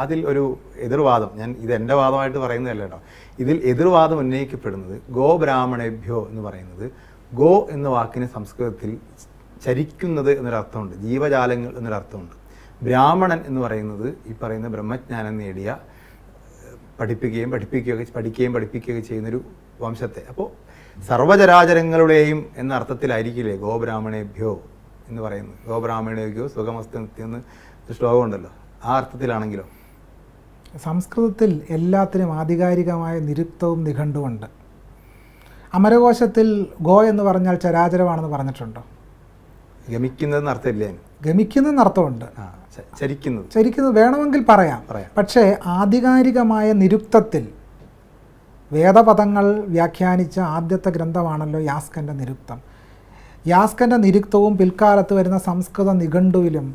[SPEAKER 2] അതിൽ ഒരു എതിർവാദം, ഞാൻ ഇത് എൻ്റെ വാദമായിട്ട് പറയുന്നതല്ല കേട്ടോ, ഇതിൽ എതിർവാദം ഉന്നയിക്കപ്പെടുന്നത് ഗോബ്രാഹ്മണേഭ്യോ എന്ന് പറയുന്നത്, ഗോ എന്ന വാക്കിന് സംസ്കൃതത്തിൽ ചരിക്കുന്നത് എന്നൊരർത്ഥമുണ്ട്, ജീവജാലങ്ങൾ എന്നൊരർത്ഥമുണ്ട്. ബ്രാഹ്മണൻ എന്ന് പറയുന്നത് ഈ പറയുന്ന ബ്രഹ്മജ്ഞാനം നേടിയ പഠിക്കുകയും പഠിപ്പിക്കുകയൊക്കെ ചെയ്യുന്നൊരു വംശത്തെ. അപ്പോൾ സർവ്വചരാചരങ്ങളുടെയും എന്ന അർത്ഥത്തിലായിരിക്കില്ലേ ഗോബ്രാഹ്മണേഭ്യോ എന്ന് പറയുന്നത്. ഗോബ്രാഹ്മണേഭ്യോ സുഖമസ്തു നിത്യം എന്ന് ശ്ലോകമുണ്ടല്ലോ, ആ അർത്ഥത്തിലാണെങ്കിലോ
[SPEAKER 1] സംസ്കൃതത്തിൽ എല്ലാത്തിനും ആധികാരികമായ നിരുക്തവും നിഘണ്ടുവുണ്ട്. അമരകോശത്തിൽ ഗോ എന്ന് പറഞ്ഞാൽ ചരാചരമാണെന്ന് പറഞ്ഞിട്ടുണ്ടോ?
[SPEAKER 2] ഗമിക്കുന്നതെന്ന് അർത്ഥമില്ല.
[SPEAKER 1] ഗമിക്കുന്നതെന്ന് അർത്ഥമുണ്ട്. ചരിക്കുന്നത് വേണമെങ്കിൽ പറയാം. പക്ഷേ ആധികാരികമായ നിരുക്തത്തിൽ വേദപദങ്ങൾ വ്യാഖ്യാനിച്ച ആദ്യത്തെ ഗ്രന്ഥമാണല്ലോ യാസ്കൻ്റെ നിരുക്തം. യാസ്കൻ്റെ നിരുക്തവും പിൽക്കാലത്ത് വരുന്ന സംസ്കൃത നിഘണ്ടുവിലും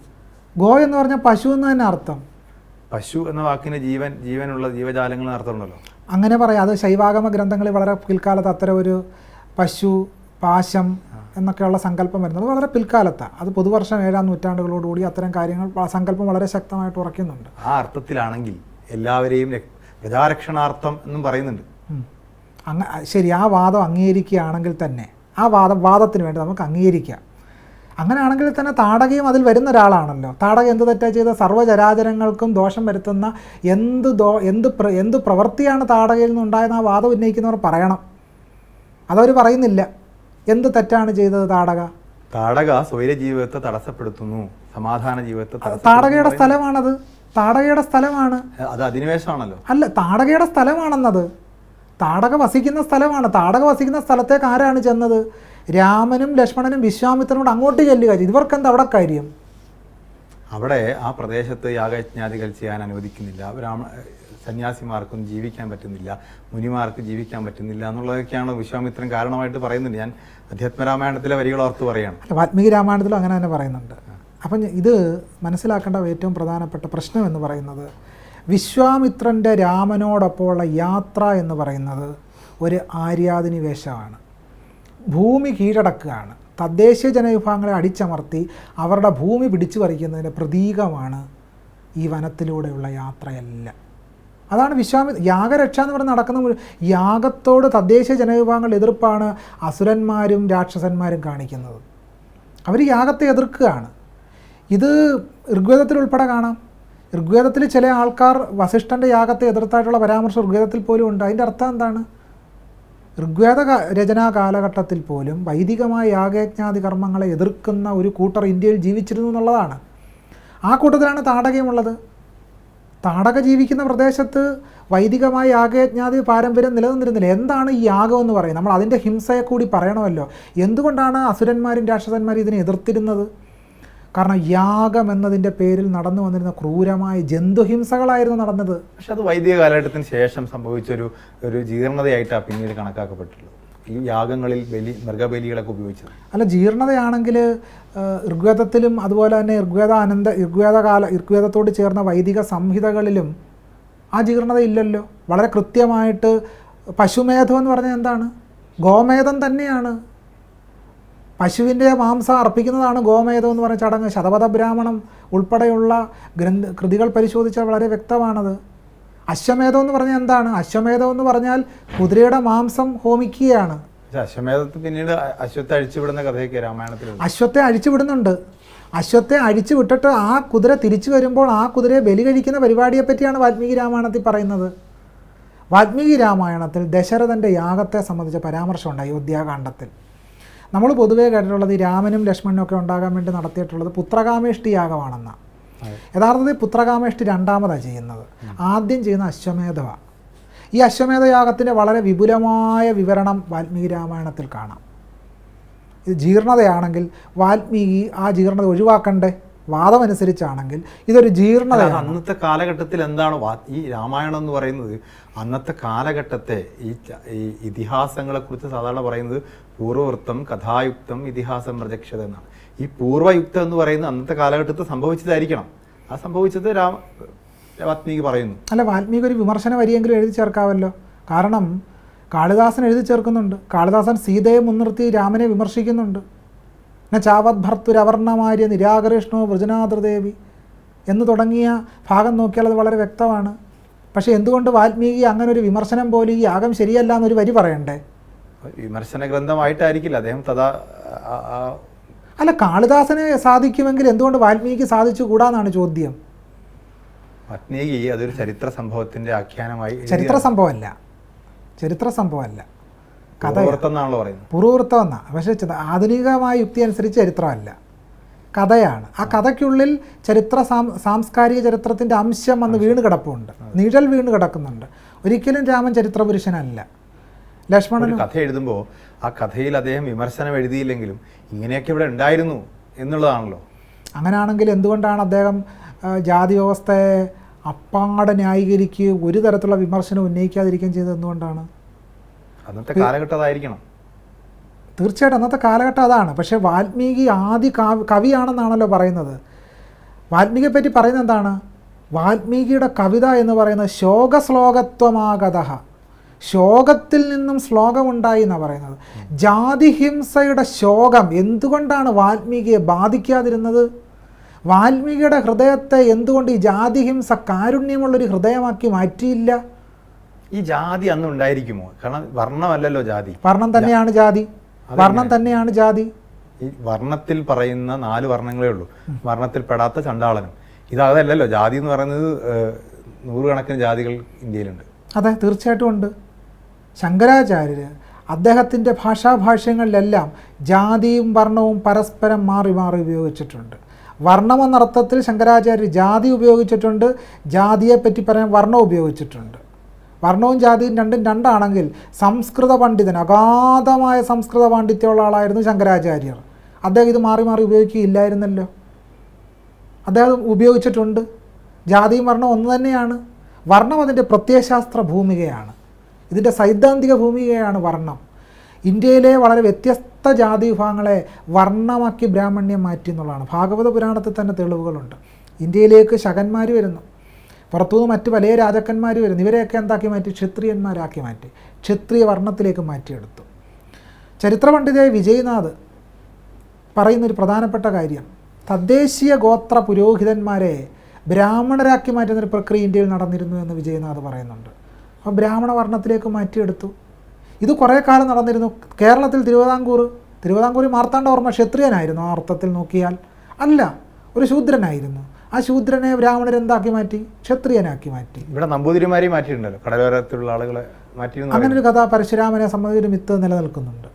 [SPEAKER 1] ഗോ എന്ന് പറഞ്ഞാൽ പശു എന്ന് തന്നെ അർത്ഥം.
[SPEAKER 2] പശു എന്ന വാക്കിന് ജീവനുള്ള ജീവജാലങ്ങൾ അർത്ഥമുണ്ടല്ലോ.
[SPEAKER 1] അങ്ങനെ പറയാം. അത് ശൈവാഗമ ഗ്രന്ഥങ്ങളിൽ വളരെ പിൽക്കാലത്ത് അത്തരം ഒരു പശു, പാശം എന്നൊക്കെയുള്ള സങ്കല്പം വരുന്നത് വളരെ പിൽക്കാലത്താണ്. അത് പുതുവർഷം 7-ാം നൂറ്റാണ്ടുകളോടുകൂടി അത്തരം കാര്യങ്ങൾ സങ്കല്പം വളരെ ശക്തമായിട്ട് ഉറയ്ക്കുന്നുണ്ട്.
[SPEAKER 2] ആ അർത്ഥത്തിലാണെങ്കിൽ എല്ലാവരെയും പ്രജാരക്ഷണാർത്ഥം എന്നും പറയുന്നുണ്ട്.
[SPEAKER 1] ശരി, ആ വാദം അംഗീകരിക്കുകയാണെങ്കിൽ തന്നെ ആ വാദത്തിന് വേണ്ടി നമുക്ക് അംഗീകരിക്കാം. അങ്ങനെയാണെങ്കിൽ തന്നെ താടകയും അതിൽ വരുന്ന ഒരാളാണല്ലോ. താടക എന്ത് തെറ്റാ ചെയ്ത? സർവ്വചരാചരങ്ങൾക്കും ദോഷം വരുത്തുന്ന എന്ത് പ്രവൃത്തിയാണ് താടകയിൽ നിന്നുണ്ടായെന്ന് ആ വാദം ഉന്നയിക്കുന്നവർ പറയണം. അതവർ പറയുന്നില്ല. എന്ത് തെറ്റാണ് ചെയ്തത് താടക സ്വൈര ജീവിതത്തെ തടസ്സപ്പെടുത്തുന്നു, സമാധാന ജീവിതത്തെ. താടകയുടെ സ്ഥലമാണത്. താടകയുടെ സ്ഥലമാണ് അത്. അധിനിവേശമാണല്ലോ. അല്ല, താടകയുടെ സ്ഥലമാണെന്നത്. താടക വസിക്കുന്ന സ്ഥലമാണ്. താടക വസിക്കുന്ന സ്ഥലത്തേക്ക് ആരാണ് ചെന്നത്? രാമനും ലക്ഷ്മണനും വിശ്വാമിത്രനോട് അങ്ങോട്ട് ചെല്ലുക. ഇവർക്കെന്താ അവിടെ കാര്യം? അവിടെ ആ പ്രദേശത്ത് യാഗയജ്ഞാദികൾ ചെയ്യാൻ അനുവദിക്കുന്നില്ല. സന്യാസിമാർക്കും ജീവിക്കാൻ പറ്റുന്നില്ല, മുനിമാർക്ക് ജീവിക്കാൻ പറ്റുന്നില്ല എന്നുള്ളതൊക്കെയാണ് വിശ്വാമിത്രൻ കാരണമായിട്ട് പറയുന്നുണ്ട്. ഞാൻ അധ്യാത്മരാമായണത്തിലെ വരികൾ ഓർത്ത് പറയുകയാണ്. വാൽമീകി രാമായണത്തിലും അങ്ങനെ തന്നെ പറയുന്നുണ്ട്. അപ്പം ഇത് മനസ്സിലാക്കേണ്ട ഏറ്റവും പ്രധാനപ്പെട്ട പ്രശ്നം എന്ന് പറയുന്നത്, വിശ്വാമിത്രൻ്റെ രാമനോടൊപ്പമുള്ള യാത്ര എന്ന് പറയുന്നത് ഒരു ആര്യാധിനിവേശമാണ്. ഭൂമി കീഴടക്കുകയാണ്. തദ്ദേശീയ ജനവിഭാഗങ്ങളെ അടിച്ചമർത്തി അവരുടെ ഭൂമി പിടിച്ചു പറിക്കുന്നതിൻ്റെ പ്രതീകമാണ് ഈ വനത്തിലൂടെയുള്ള യാത്രയെല്ലാം. അതാണ് യാഗരക്ഷ എന്ന് പറഞ്ഞ് നടക്കുന്ന യാഗത്തോട് തദ്ദേശീയ ജനവിഭാഗങ്ങളുടെ എതിർപ്പാണ് അസുരന്മാരും രാക്ഷസന്മാരും കാണിക്കുന്നത്. അവർ യാഗത്തെ എതിർക്കുകയാണ്. ഇത് ഋഗ്വേദത്തിൽ ഉൾപ്പെടെ കാണാം. ഋഗ്വേദത്തിൽ ചില ആൾക്കാർ വസിഷ്ഠൻ്റെ യാഗത്തെ എതിർത്തായിട്ടുള്ള പരാമർശം ഋഗ്വേദത്തിൽ പോലും ഉണ്ട്. അതിൻ്റെ അർത്ഥം എന്താണ്? ഋഗ്വേദ രചനാ കാലഘട്ടത്തിൽ പോലും വൈദികമായ യാഗയജ്ഞാതി കർമ്മങ്ങളെ എതിർക്കുന്ന ഒരു കൂട്ടർ ഇന്ത്യയിൽ ജീവിച്ചിരുന്നു എന്നുള്ളതാണ്. ആ കൂട്ടത്തിലാണ് താടകയുമുള്ളത്. താടക ജീവിക്കുന്ന പ്രദേശത്ത് വൈദികമായ യാഗയജ്ഞാതി പാരമ്പര്യം നിലനിന്നിരുന്നില്ല. എന്താണ് ഈ യാഗം എന്ന് പറയുന്നത്? നമ്മൾ അതിൻ്റെ ഹിംസയെ കൂടി പറയണമല്ലോ. എന്തുകൊണ്ടാണ് അസുരന്മാരും രാക്ഷസന്മാരും ഇതിനെ എതിർത്തിരുന്നത്? കാരണം യാഗം എന്നതിൻ്റെ പേരിൽ നടന്നു വന്നിരുന്ന ക്രൂരമായ ജന്തുഹിംസകളായിരുന്നു നടന്നത്. പക്ഷെ അത് വൈദിക കാലഘട്ടത്തിന് ശേഷം സംഭവിച്ചൊരു ജീർണതയായിട്ടാണ് പിന്നീട് കണക്കാക്കപ്പെട്ടുള്ളത്. ഈ യാഗങ്ങളിൽ മൃഗബലികളൊക്കെ ഉപയോഗിച്ചത്. അല്ല, ജീർണതയാണെങ്കിൽ ഋഗ്വേദത്തിലും അതുപോലെ തന്നെ ഋഗ്വേദത്തോട് ചേർന്ന വൈദിക സംഹിതകളിലും ആ ജീർണത ഇല്ലല്ലോ. വളരെ കൃത്യമായിട്ട് പശുമേധം എന്ന് പറഞ്ഞാൽ എന്താണ്? ഗോമേധം തന്നെയാണ്. പശുവിൻ്റെ മാംസം അർപ്പിക്കുന്നതാണ് ഗോമേധം എന്ന് പറഞ്ഞ ചടങ്ങ്. ശതപഥ ബ്രാഹ്മണം ഉൾപ്പെടെയുള്ള കൃതികൾ പരിശോധിച്ചാൽ വളരെ വ്യക്തമാണത്. അശ്വമേധം എന്ന് പറഞ്ഞാൽ എന്താണ്? അശ്വമേധം എന്ന് പറഞ്ഞാൽ കുതിരയുടെ മാംസം ഹോമിക്കുകയാണ്. അശ്വമേധത്തിൽ പിന്നീട് അശ്വത്തെ അഴിച്ചുവിടുന്ന കഥയൊക്കെ രാമായണത്തിൽ. അശ്വത്തെ അഴിച്ചുവിടുന്നുണ്ട്. അശ്വത്തെ അഴിച്ചു വിട്ടിട്ട് ആ കുതിര തിരിച്ചു വരുമ്പോൾ ആ കുതിരയെ ബലി കഴിക്കുന്ന പരിപാടിയെ പറ്റിയാണ് വാൽമീകി രാമായണത്തിൽ പറയുന്നത്. വാൽമീകി രാമായണത്തിൽ ദശരഥൻ്റെ യാഗത്തെ സംബന്ധിച്ച പരാമർശമുണ്ട് അയോധ്യാകാന്ഡത്തിൽ. നമ്മൾ പൊതുവേ കേട്ടിട്ടുള്ളത് ഈ രാമനും ലക്ഷ്മണനും ഒക്കെ ഉണ്ടാകാൻ വേണ്ടി നടത്തിയിട്ടുള്ളത് പുത്രകാമേഷ്ടി യാഗമാണെന്നാണ്. യഥാർത്ഥത്തിൽ പുത്രകാമേഷ്ടി രണ്ടാമതാണ് ചെയ്യുന്നത്. ആദ്യം ചെയ്യുന്ന അശ്വമേധമാണ്. ഈ അശ്വമേധയാഗത്തിൻ്റെ വളരെ വിപുലമായ വിവരണം വാൽമീകി രാമായണത്തിൽ കാണാം. ഇത് ജീർണതയാണെങ്കിൽ വാൽമീകി ആ ജീർണത ഒഴിവാക്കണ്ടേ? വാദമനുസരിച്ചാണെങ്കിൽ ഇതൊരു ജീർണതയാണ്. അന്നത്തെ കാലഘട്ടത്തിൽ എന്താണ് ഈ രാമായണം എന്ന് പറയുന്നത്? അന്നത്തെ കാലഘട്ടത്തെ ഈ ഇതിഹാസങ്ങളെക്കുറിച്ച് സാധാരണ പറയുന്നത് പൂർവവൃത്തം കഥായുക്തം ഇതിഹാസം പ്രജക്ഷത എന്നാണ്. ഈ പൂർവ്വയുക്തം എന്ന് പറയുന്നത് അന്നത്തെ കാലഘട്ടത്തിൽ സംഭവിച്ചതായിരിക്കണം. ആ സംഭവിച്ചത് വാൽമീകി പറയുന്നു. അല്ല, വാൽമീകി ഒരു വിമർശന വരിയെങ്കിലും എഴുതി ചേർക്കാമല്ലോ. കാരണം കാളിദാസൻ എഴുതി ചേർക്കുന്നുണ്ട്. കാളിദാസൻ സീതയെ മുൻനിർത്തി രാമനെ വിമർശിക്കുന്നുണ്ട്. ചാവത് ഭർത്തുരവർണമാര്യ നിരാകൃഷ്ണോ വൃജനാദ്രദേവി എന്ന് തുടങ്ങിയ ഭാഗം നോക്കിയാൽ അത് വളരെ വ്യക്തമാണ്. പക്ഷേ എന്തുകൊണ്ട് വാൽമീകി അങ്ങനെ ഒരു വിമർശനം പോലെ ഈ യാഗം ശരിയല്ല എന്നൊരു വരി പറയണ്ടേ? വിമർശന ഗ്രന്ഥമായിട്ടായിരിക്കില്ല അദ്ദേഹം അല്ല, കാളിദാസന് സാധിക്കുമെങ്കിൽ എന്തുകൊണ്ട് വാൽമീകി സാധിച്ചു കൂടാന്നാണ് ചോദ്യം. വാൽമീകി അതൊരു ചരിത്ര സംഭവത്തിൻ്റെ ആഖ്യാനമായി. ചരിത്ര സംഭവമല്ല, കഥ പൂർവവൃത്തം എന്നാണല്ലോ പറയുന്നത്. പൂർവവൃത്തം എന്നാ. പക്ഷേ ആധുനികമായ യുക്തി അനുസരിച്ച് ചരിത്രമല്ല. കഥയാണ്. ആ കഥയ്ക്കുള്ളിൽ സാംസ്കാരിക ചരിത്രത്തിൻ്റെ അംശം വന്ന് വീണ് കിടപ്പുണ്ട്, നിഴൽ വീണ് കിടക്കുന്നുണ്ട്. ഒരിക്കലും രാമൻ ചരിത്രപുരുഷനല്ല. ലക്ഷ്മണൻ
[SPEAKER 2] കഥ എഴുതുമ്പോൾ ആ കഥയിൽ അദ്ദേഹം വിമർശനം എഴുതിയില്ലെങ്കിലും ഇങ്ങനെയൊക്കെ ഇവിടെ ഉണ്ടായിരുന്നു എന്നുള്ളതാണല്ലോ.
[SPEAKER 1] അങ്ങനെയാണെങ്കിൽ എന്തുകൊണ്ടാണ് അദ്ദേഹം ജാതി വ്യവസ്ഥയെ അപ്പാടെ ന്യായീകരിക്കുകയും ഒരു തരത്തിലുള്ള വിമർശനം ഉന്നയിക്കാതിരിക്കുകയും ചെയ്തത് എന്തുകൊണ്ടാണ്?
[SPEAKER 2] അന്നത്തെ കാലഘട്ടം അതായിരിക്കണം.
[SPEAKER 1] തീർച്ചയായിട്ടും അന്നത്തെ കാലഘട്ടം അതാണ്. പക്ഷേ വാൽമീകി ആദ്യ കവിയാണെന്നാണല്ലോ പറയുന്നത്. വാൽമീകിയെ പറ്റി പറയുന്നത് എന്താണ്? വാൽമീകിയുടെ കവിത എന്ന് പറയുന്നത് ശോകശ്ലോകത്വമാഗത, ശോകത്തിൽ നിന്നും ശ്ലോകമുണ്ടായി എന്നാണ് പറയുന്നത്. ജാതിഹിംസയുടെ ശോകം എന്തുകൊണ്ടാണ് വാൽമീകിയെ ബാധിക്കാതിരുന്നത്? വാൽമീകിയുടെ ഹൃദയത്തെ എന്തുകൊണ്ട് ഈ ജാതിഹിംസ കാരുണ്യമുള്ളൊരു ഹൃദയമാക്കി മാറ്റിയില്ല?
[SPEAKER 2] ഈ ജാതി അന്ന് ഉണ്ടായിരിക്കുമോ? കാരണം വർണ്ണമല്ലല്ലോ ജാതി.
[SPEAKER 1] വർണ്ണം തന്നെയാണ് ജാതി, വർണ്ണം തന്നെയാണ് ജാതി.
[SPEAKER 2] ഈ വർണ്ണത്തിൽ പറയുന്ന 4 വർണ്ണങ്ങളേ ഉള്ളൂ. വർണ്ണത്തിൽ പെടാത്ത ചണ്ടാളനും. ഇതല്ലല്ലോ ജാതി എന്ന് പറയുന്നത്. 100 കണക്കിന് ജാതികൾ ഇന്ത്യയിലുണ്ട്.
[SPEAKER 1] അതെ, തീർച്ചയായിട്ടും ഉണ്ട്. ശങ്കരാചാര്യർ അദ്ദേഹത്തിൻ്റെ ഭാഷാഭാഷ്യങ്ങളിലെല്ലാം ജാതിയും വർണ്ണവും പരസ്പരം മാറി മാറി ഉപയോഗിച്ചിട്ടുണ്ട്. വർണ്ണമെന്നർത്ഥത്തിൽ ശങ്കരാചാര്യർ ജാതി ഉപയോഗിച്ചിട്ടുണ്ട്, ജാതിയെപ്പറ്റി പറയാൻ വർണ്ണം ഉപയോഗിച്ചിട്ടുണ്ട്. വർണ്ണവും ജാതിയും രണ്ടും രണ്ടാണെങ്കിൽ സംസ്കൃത പണ്ഡിതൻ, അഗാധമായ സംസ്കൃത പാണ്ഡിത്യമുള്ള ആളായിരുന്നു ശങ്കരാചാര്യർ. അദ്ദേഹം ഇത് മാറി മാറി ഉപയോഗിക്കുകയില്ലായിരുന്നല്ലോ. അദ്ദേഹം ഉപയോഗിച്ചിട്ടുണ്ട്. ജാതിയും വർണ്ണം ഒന്ന് തന്നെയാണ്. വർണ്ണം അതിൻ്റെ പ്രത്യയശാസ്ത്ര ഭൂമികയാണ്, ഇതിൻ്റെ സൈദ്ധാന്തിക ഭൂമികയാണ് വർണ്ണം. ഇന്ത്യയിലെ വളരെ വ്യത്യസ്ത ജാതി വിഭാഗങ്ങളെ വർണ്ണമാക്കി ബ്രാഹ്മണ്യം മാറ്റി എന്നുള്ളതാണ്. ഭാഗവത പുരാണത്തിൽ തന്നെ തെളിവുകളുണ്ട്. ഇന്ത്യയിലേക്ക് ശകന്മാർ വരുന്നു, പുറത്തുനിന്ന് മറ്റ് പല രാജാക്കന്മാർ വരുന്നു. ഇവരെയൊക്കെ എന്താക്കി മാറ്റി? ക്ഷത്രിയന്മാരാക്കി മാറ്റി, ക്ഷത്രിയ വർണ്ണത്തിലേക്ക് മാറ്റിയെടുത്തു. ചരിത്ര പണ്ഡിതയായ വിജയ്നാഥ് പറയുന്നൊരു പ്രധാനപ്പെട്ട കാര്യം, തദ്ദേശീയ ഗോത്ര പുരോഹിതന്മാരെ ബ്രാഹ്മണരാക്കി മാറ്റുന്നൊരു പ്രക്രിയ ഇന്ത്യയിൽ നടന്നിരുന്നു എന്ന് വിജയ്നാഥ് പറയുന്നുണ്ട്. അപ്പോൾ ബ്രാഹ്മണ വർണ്ണത്തിലേക്ക് മാറ്റിയെടുത്തു. ഇത് കുറേ കാലം നടന്നിരുന്നു. കേരളത്തിൽ തിരുവിതാംകൂർ മാർത്താണ്ഡവർമ്മ ക്ഷത്രിയനായിരുന്നു ആ അർത്ഥത്തിൽ നോക്കിയാൽ. അല്ല, ഒരു ശൂദ്രനായിരുന്നു. ആ ശൂദ്രനെ ബ്രാഹ്മണരെന്താക്കി മാറ്റി? ക്ഷത്രിയനാക്കി മാറ്റി.
[SPEAKER 2] ഇവിടെ നമ്പൂതിരിമാരെയും മാറ്റിയിട്ടുണ്ടല്ലോ, കടലോരത്തിലുള്ള ആളുകളെ മാറ്റി.
[SPEAKER 1] അങ്ങനെ ഒരു കഥ പരശുരാമനെ സംബന്ധിച്ചൊരു മിത്ത് നിലനിൽക്കുന്നുണ്ട്.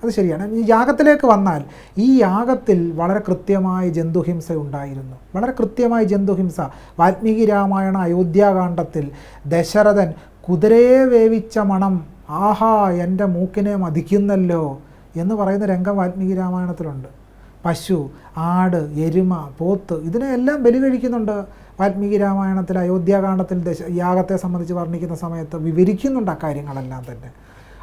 [SPEAKER 1] അത് ശരിയാണ്. ഈ യാഗത്തിലേക്ക് വന്നാൽ, ഈ യാഗത്തിൽ വളരെ കൃത്യമായ ജന്തുഹിംസ ഉണ്ടായിരുന്നു, വളരെ കൃത്യമായ ജന്തുഹിംസ. വാൽമീകി രാമായണ അയോധ്യാകാന്ഡത്തിൽ ദശരഥൻ കുതിരയെ വേവിച്ച മണം, ആഹാ എൻ്റെ മൂക്കിനെ മതിക്കുന്നല്ലോ എന്ന് പറയുന്ന രംഗം വാൽമീകി രാമായണത്തിലുണ്ട്. പശു, ആട്, എരുമ, പോത്ത് ഇതിനെല്ലാം ബലി കഴിക്കുന്നുണ്ട് വാൽമീകി രാമായണത്തിൽ. അയോധ്യാകാന്ഡത്തിൽ യാഗത്തെ സംബന്ധിച്ച് വർണ്ണിക്കുന്ന സമയത്ത് വിവരിക്കുന്നുണ്ട് ആ കാര്യങ്ങളെല്ലാം തന്നെ.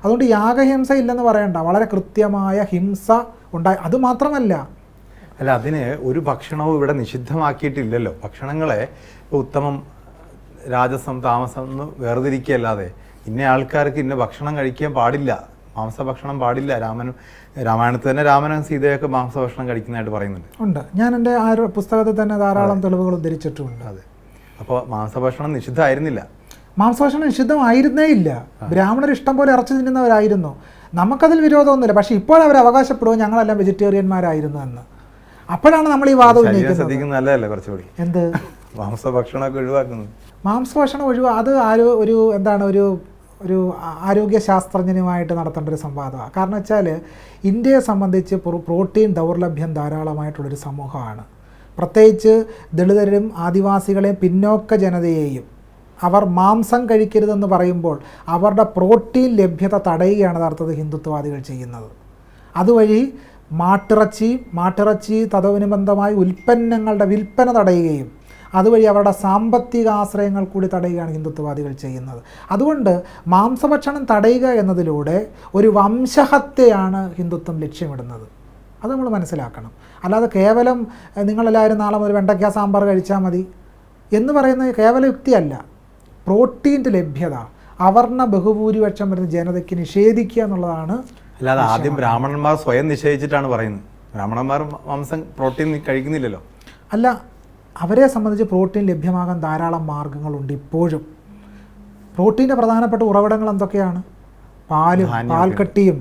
[SPEAKER 1] അതുകൊണ്ട് യാഗഹിംസ ഇല്ലെന്ന് പറയണ്ട, വളരെ കൃത്യമായ ഹിംസ ഉണ്ടായി. അതുമാത്രമല്ല,
[SPEAKER 2] അതിന് ഒരു ഭക്ഷണവും ഇവിടെ നിഷിദ്ധമാക്കിയിട്ടില്ലല്ലോ. ഭക്ഷണങ്ങളെ ഉത്തമം, രാജസം, താമസം എന്ന് വേർതിരിക്കുകയല്ലാതെ ഇന്ന ആൾക്കാർക്ക് ഇന്ന ഭക്ഷണം കഴിക്കാൻ പാടില്ല, മാംസഭക്ഷണം പാടില്ല. രാമായണത്തിൽ തന്നെ രാമനും സീതയൊക്കെ മാംസഭക്ഷണം കഴിക്കുന്നതായിട്ട് പറയുന്നുണ്ട്.
[SPEAKER 1] ഉണ്ട്. ഞാൻ എൻ്റെ ആ ഒരു പുസ്തകത്തിൽ തന്നെ ധാരാളം തെളിവുകൾ ഉദ്ധരിച്ചിട്ടുമുണ്ട്.
[SPEAKER 2] അതെ. അപ്പോൾ മാംസഭക്ഷണം നിഷിദ്ധമായിരുന്നില്ല.
[SPEAKER 1] മാംസഭക്ഷണം നിഷിദ്ധമായിരുന്നേ ഇല്ല. ബ്രാഹ്മണർ ഇഷ്ടം പോലെ ഇറച്ചി തിന്നുന്നവരായിരുന്നു. നമുക്കതിൽ വിരോധമൊന്നുമില്ല. പക്ഷേ ഇപ്പോൾ അവർ അവകാശപ്പെടുക ഞങ്ങളെല്ലാം വെജിറ്റേറിയന്മാരായിരുന്നു എന്ന്. അപ്പോഴാണ് നമ്മൾ ഈ വാദം ഉന്നയിക്കുന്നത്.
[SPEAKER 2] നല്ലതല്ലേ കുറച്ചുകൂടി?
[SPEAKER 1] എന്ത്
[SPEAKER 2] മാംസഭക്ഷണമൊക്കെ ഒഴിവാക്കുന്നത്?
[SPEAKER 1] മാംസഭക്ഷണം അത് ഒരു ആരോഗ്യശാസ്ത്രജ്ഞനുമായിട്ട് നടത്തേണ്ട ഒരു സംവാദമാണ്. കാരണം വെച്ചാൽ ഇന്ത്യയെ സംബന്ധിച്ച് പ്രോട്ടീൻ ദൗർലഭ്യം ധാരാളമായിട്ടുള്ളൊരു സമൂഹമാണ്. പ്രത്യേകിച്ച് ദളിതരും ആദിവാസികളെയും പിന്നോക്ക ജനതയെയും അവർ മാംസം കഴിക്കരുതെന്ന് പറയുമ്പോൾ അവരുടെ പ്രോട്ടീൻ ലഭ്യത തടയുകയാണ് യഥാർത്ഥത്തിൽ ഹിന്ദുത്വവാദികൾ ചെയ്യുന്നത്. അതുവഴി മാട്ടിറച്ചി തദനുബന്ധമായ ഉൽപ്പന്നങ്ങളുടെ വിൽപ്പന തടയുകയും അതുവഴി അവരുടെ സാമ്പത്തിക ആശ്രയങ്ങൾ കൂടി തടയുകയാണ് ഹിന്ദുത്വവാദികൾ ചെയ്യുന്നത്. അതുകൊണ്ട് മാംസഭക്ഷണം തടയുക എന്നതിലൂടെ ഒരു വംശഹത്യയാണ് ഹിന്ദുത്വം ലക്ഷ്യമിടുന്നത്. അത് നമ്മൾ മനസ്സിലാക്കണം. അല്ലാതെ കേവലം നിങ്ങളെല്ലാവരും നാളെ മുതൽ വെണ്ടയ്ക്ക സാമ്പാർ കഴിച്ചാൽ മതി എന്ന് പറയുന്നത് കേവല യുക്തിയല്ല. പ്രോട്ടീൻ്റെ ലഭ്യത അവർണ്ണ ബഹുഭൂരിപക്ഷം വരുന്ന ജനതയ്ക്ക് നിഷേധിക്കുക എന്നുള്ളതാണ്.
[SPEAKER 2] അല്ലാതെ ആദ്യം ബ്രാഹ്മണന്മാർ സ്വയം നിഷേധിച്ചിട്ടാണ് പറയുന്നത്. ബ്രാഹ്മണന്മാർ മാംസം പ്രോട്ടീൻ കഴിക്കുന്നില്ലല്ലോ.
[SPEAKER 1] അല്ല, അവരെ സംബന്ധിച്ച് പ്രോട്ടീൻ ലഭ്യമാകാൻ ധാരാളം മാർഗങ്ങളുണ്ട്. ഇപ്പോഴും പ്രോട്ടീൻ്റെ പ്രധാനപ്പെട്ട ഉറവിടങ്ങൾ എന്തൊക്കെയാണ്? പാലും പാൽക്കട്ടിയും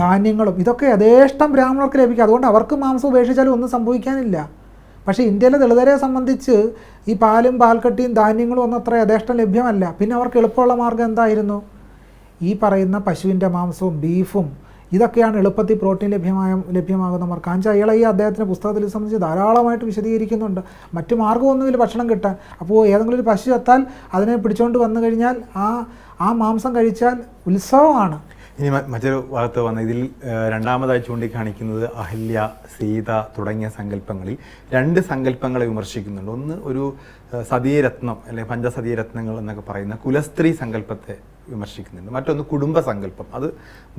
[SPEAKER 1] ധാന്യങ്ങളും. ഇതൊക്കെ യഥേഷ്ടം ബ്രാഹ്മണർക്ക് ലഭിക്കും. അതുകൊണ്ട് അവർക്ക് മാംസം ഉപേക്ഷിച്ചാലും ഒന്നും സംഭവിക്കാനില്ല. പക്ഷേ ഇന്ത്യയിലെ ദളിതരെ സംബന്ധിച്ച് ഈ പാലും പാൽക്കട്ടിയും ധാന്യങ്ങളും ഒന്നും അത്ര യഥേഷ്ടം ലഭ്യമല്ല. പിന്നെ അവർക്ക് എളുപ്പമുള്ള മാർഗ്ഗം എന്തായിരുന്നു? ഈ പറയുന്ന പശുവിൻ്റെ മാംസവും ബീഫും ഇതൊക്കെയാണ് എളുപ്പത്തിൽ പ്രോട്ടീൻ ലഭ്യമാകുന്ന കാഞ്ച അയാളെ ഈ അദ്ദേഹത്തിൻ്റെ പുസ്തകത്തിൽ സംബന്ധിച്ച് ധാരാളമായിട്ട് വിശദീകരിക്കുന്നുണ്ട്. മറ്റു മാർഗ്ഗമൊന്നുമില്ല ഭക്ഷണം കിട്ടാൻ. അപ്പോൾ ഏതെങ്കിലും ഒരു പശു ചത്താൽ അതിനെ പിടിച്ചുകൊണ്ട് വന്നു കഴിഞ്ഞാൽ ആ മാംസം കഴിച്ചാൽ ഉത്സവമാണ്.
[SPEAKER 2] ഇനി മറ്റൊരു ഭാഗത്ത് വന്ന ഇതിൽ രണ്ടാമതായി ചൂണ്ടിക്കാണിക്കുന്നത് അഹല്യ, സീത തുടങ്ങിയ സങ്കല്പങ്ങളിൽ 2 സങ്കല്പങ്ങളെ വിമർശിക്കുന്നുണ്ട്. ഒന്ന് ഒരു സതീരത്നം അല്ലെങ്കിൽ പഞ്ചസതീരത്നങ്ങൾ എന്നൊക്കെ പറയുന്ന കുലസ്ത്രീ സങ്കല്പത്തെ വിമർശിക്കുന്നുണ്ട്. മറ്റൊന്ന് കുടുംബ സങ്കല്പം, അത്